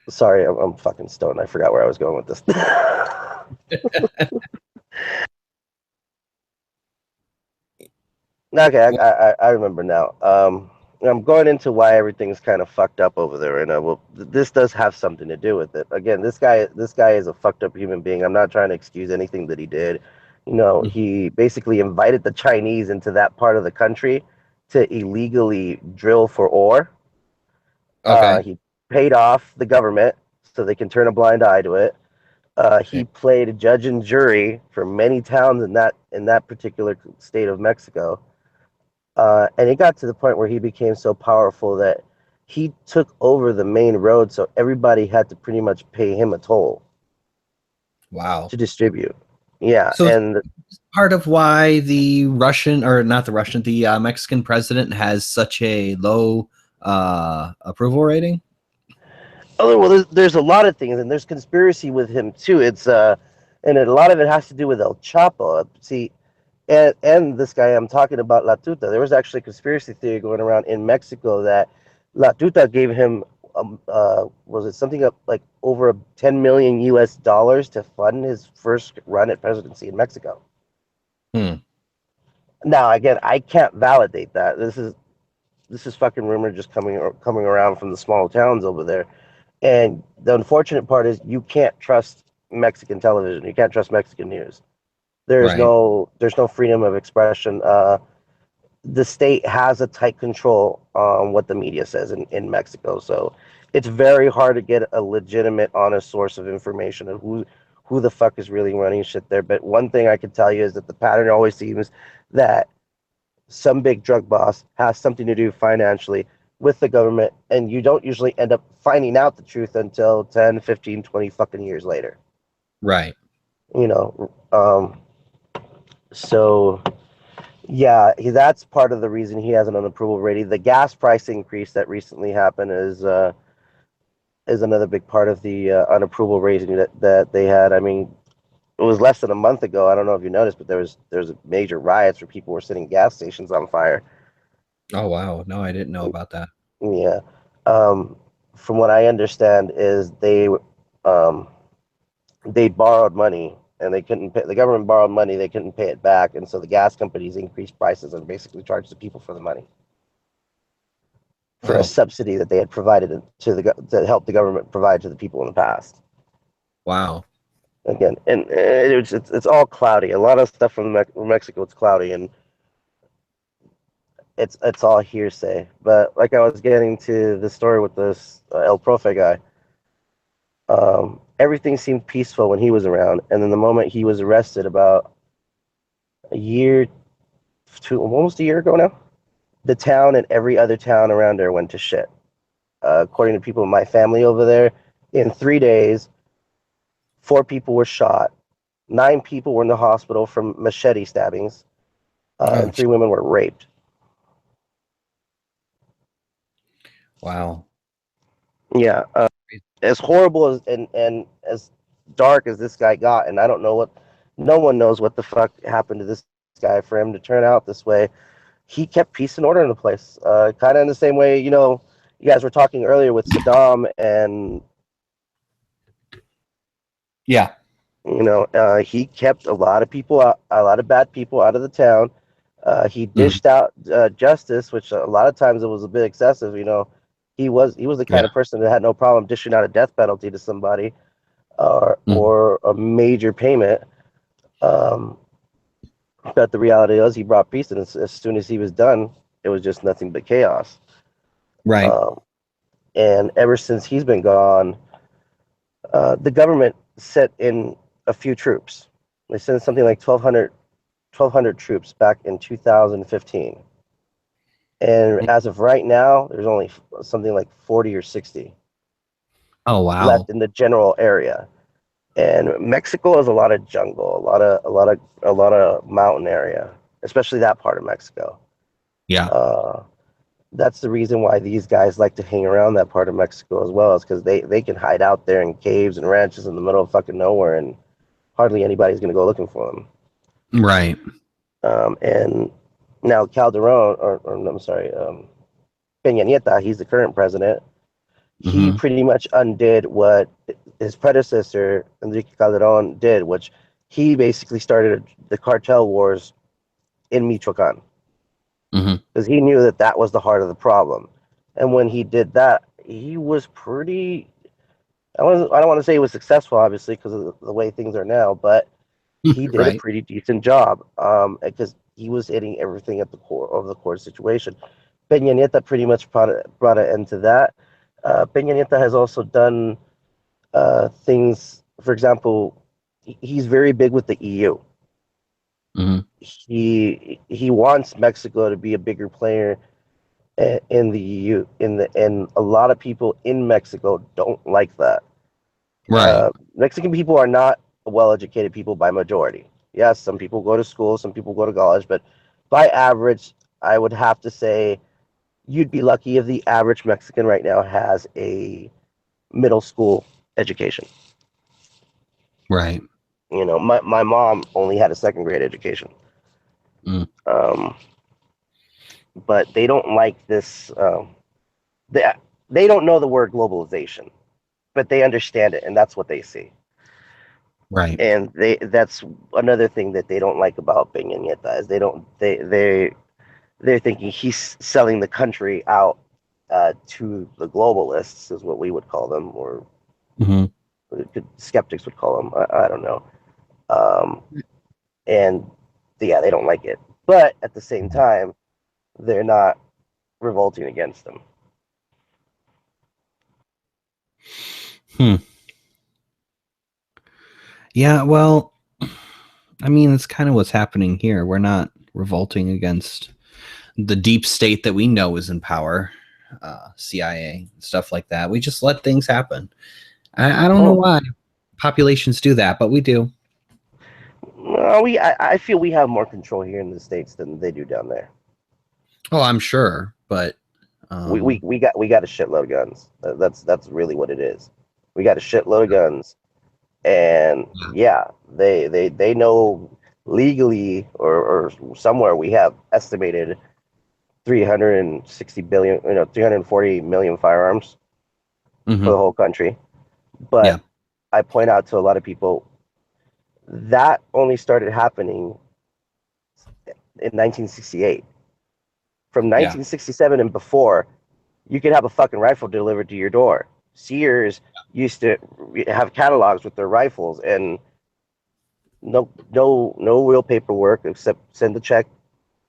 sorry, I'm fucking stoned. I forgot where I was going with this. Okay, I remember now. I'm going into why everything's kind of fucked up over there, and this does have something to do with it. Again, this guy is a fucked up human being. I'm not trying to excuse anything that he did. He basically invited the Chinese into that part of the country to illegally drill for ore. Okay. He paid off the government so they can turn a blind eye to it. He played judge and jury for many towns in that particular state of Mexico. And it got to the point where he became so powerful that he took over the main road, so everybody had to pretty much pay him a toll Wow. to distribute. Yeah, So and part of why the Russian, or not the Russian, the Mexican president has such a low approval rating. well, there's a lot of things, and there's conspiracy with him too. And a lot of it has to do with El Chapo. See, and this guy I'm talking about, La Tuta. There was actually a conspiracy theory going around in Mexico that La Tuta gave him, was it something up like over 10 million US dollars to fund his first run at presidency in Mexico. Now, again, I can't validate that. This is fucking rumor just coming around from the small towns over there. And the unfortunate part is you can't trust Mexican television. You can't trust Mexican news. There's Right. no freedom of expression. The state has a tight control on what the media says in Mexico. So it's very hard to get a legitimate, honest source of information of who the fuck is really running shit there. But one thing I can tell you is that the pattern always seems that some big drug boss has something to do financially with the government, and you don't usually end up finding out the truth until 10, 15, 20 fucking years later. Right. So yeah, that's part of the reason he has an unapproval rating. The gas price increase that recently happened is another big part of the unapproval rating that they had. I mean, it was less than a month ago. I don't know if you noticed, but there's major riots where people were setting gas stations on fire. Oh wow. No, I didn't know about that. Yeah. From what I understand is they borrowed money and they couldn't pay. The government borrowed money, they couldn't pay it back, and so the gas companies increased prices and basically charged the people for the money for a Oh subsidy that they had provided to help the government provide to the people in the past. wow. Again, and it's all cloudy. A lot of stuff from Mexico, it's cloudy, and it's all hearsay. But like I was getting to the story with this El Profe guy, everything seemed peaceful when he was around, and then the moment he was arrested, about almost a year ago now, the town and every other town around there went to shit. According to people in my family over there, in 3 days, 4 people were shot, 9 people were in the hospital from machete stabbings, and 3 women were raped. Wow. Yeah, as horrible as and as dark as this guy got, and I don't know no one knows what the fuck happened to this guy, for him to turn out this way. He kept peace and order in the place. Kind of in the same way, you know, you guys were talking earlier with Saddam, and Yeah. you know, he kept a lot of people out, a lot of bad people out of the town. He Mhm. dished out justice, which a lot of times it was a bit excessive. You know, he was the kind Yeah. of person that had no problem dishing out a death penalty to somebody, Mhm. or a major payment. Um, but the reality is, he brought peace, and as soon as he was done, it was just nothing but chaos. Right. Um, and ever since he's been gone, the government sent in a few troops. They sent something like 1,200 troops back in 2015. And as of right now, there's only something like 40 or 60 Oh wow. left in the general area. And Mexico is a lot of jungle, a lot of mountain area, especially that part of Mexico. Yeah. Uh, that's the reason why these guys like to hang around that part of Mexico as well, is because they can hide out there in caves and ranches in the middle of fucking nowhere, and hardly anybody's going to go looking for them. Right. And now Calderon, or no, I'm sorry, Peña Nieto, he's the current president. He Hmm. pretty much undid what his predecessor Enrique Calderon did, which he basically started the cartel wars in Michoacan, Hmm. because he knew that that was the heart of the problem. And when he did that, he was pretty. I don't want to say he was successful, obviously, because of the way things are now, but he did a Right. pretty decent job, because he was hitting everything at the core situation. Peña Nieto pretty much brought an end to that. Peña Nieto has also done things. For example, he's very big with the EU. Hmm. He wants Mexico to be a bigger player in the EU. And a lot of people in Mexico don't like that. Right. Mexican people are not well-educated people by majority. Yes, some people go to school, some people go to college, but by average, I would have to say you'd be lucky if the average Mexican right now has a middle school education. Right. You know, my mom only had a second grade education. Mm. Um, but they don't like this. They, they don't know the word globalization, but they understand it, and that's what they see. Right. And that's another thing that they don't like about Peña Nieto, is they're thinking he's selling the country out, to the globalists, is what we would call them, or Hmm. skeptics would call them. I don't know. Um, and yeah, they don't like it. But at the same time, they're not revolting against them. Hmm. Yeah. Well, I mean, it's kind of what's happening here. We're not revolting against the deep state that we know is in power, CIA, stuff like that. We just let things happen. I don't know Oh, why populations do that, but we do. no, I feel we have more control here in the States than they do down there. Oh, I'm sure, but We we, um, we got a shitload of guns. That's really what it is. We got a shitload of guns, and yeah, they know legally, or somewhere we have estimated 360 billion, 340 million firearms for mhm, the whole country. But yeah, I point out to a lot of people that only started happening in 1968. From yeah, 1967 and before, you could have a fucking rifle delivered to your door. Sears used to have catalogs with their rifles, and no real paperwork except send the check,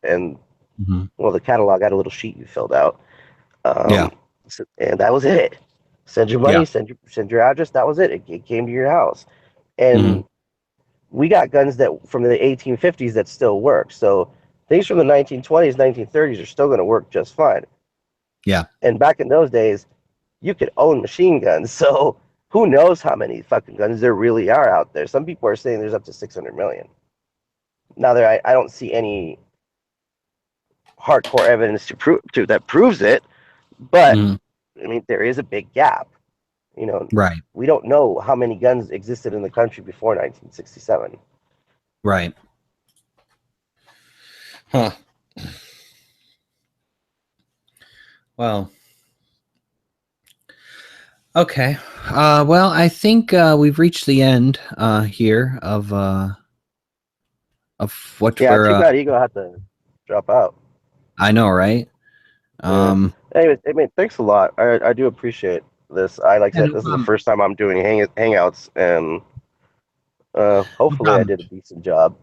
and mhm, well, the catalog had a little sheet you filled out, yeah, and that was it. Send your yeah, money, send your address. That was it. It came to your house, mhm, and we got guns that from the 1850s that still work. So things from the 1920s, 1930s are still going to work just fine. yeah, And back in those days, you could own machine guns. So who knows how many fucking guns there really are out there? Some people are saying there's up to 600 million. Now, I don't see any hardcore evidence to that proves it, but mhm, I mean there is a big gap. You know, right, we don't know how many guns existed in the country before 1967. right. Huh. Well. Okay. Well, I think we've reached the end here of what Yeah, we're. too bad Eagle had to drop out. I know, right? Yeah. Um, Anyway, I mean, thanks a lot. I do appreciate this. I like I yeah, said, this is the first time I'm doing hangouts, and no hopefully I problem. did a decent job.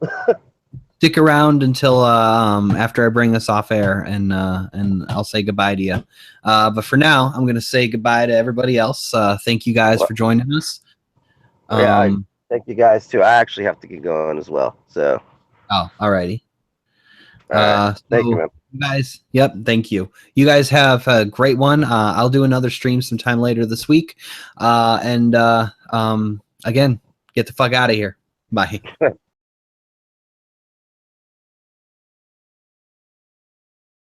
Stick around until after I bring this off air, and I'll say goodbye to you. But for now, I'm going to say goodbye to everybody else. Thank you guys Well, for joining us. yeah, I Um, thank you guys too. I actually have to get going as well. So, alrighty. all right, thank you, So man. you guys, yep, thank you. You guys have a great one. I'll do another stream sometime later this week. And again, get the fuck out of here. Bye.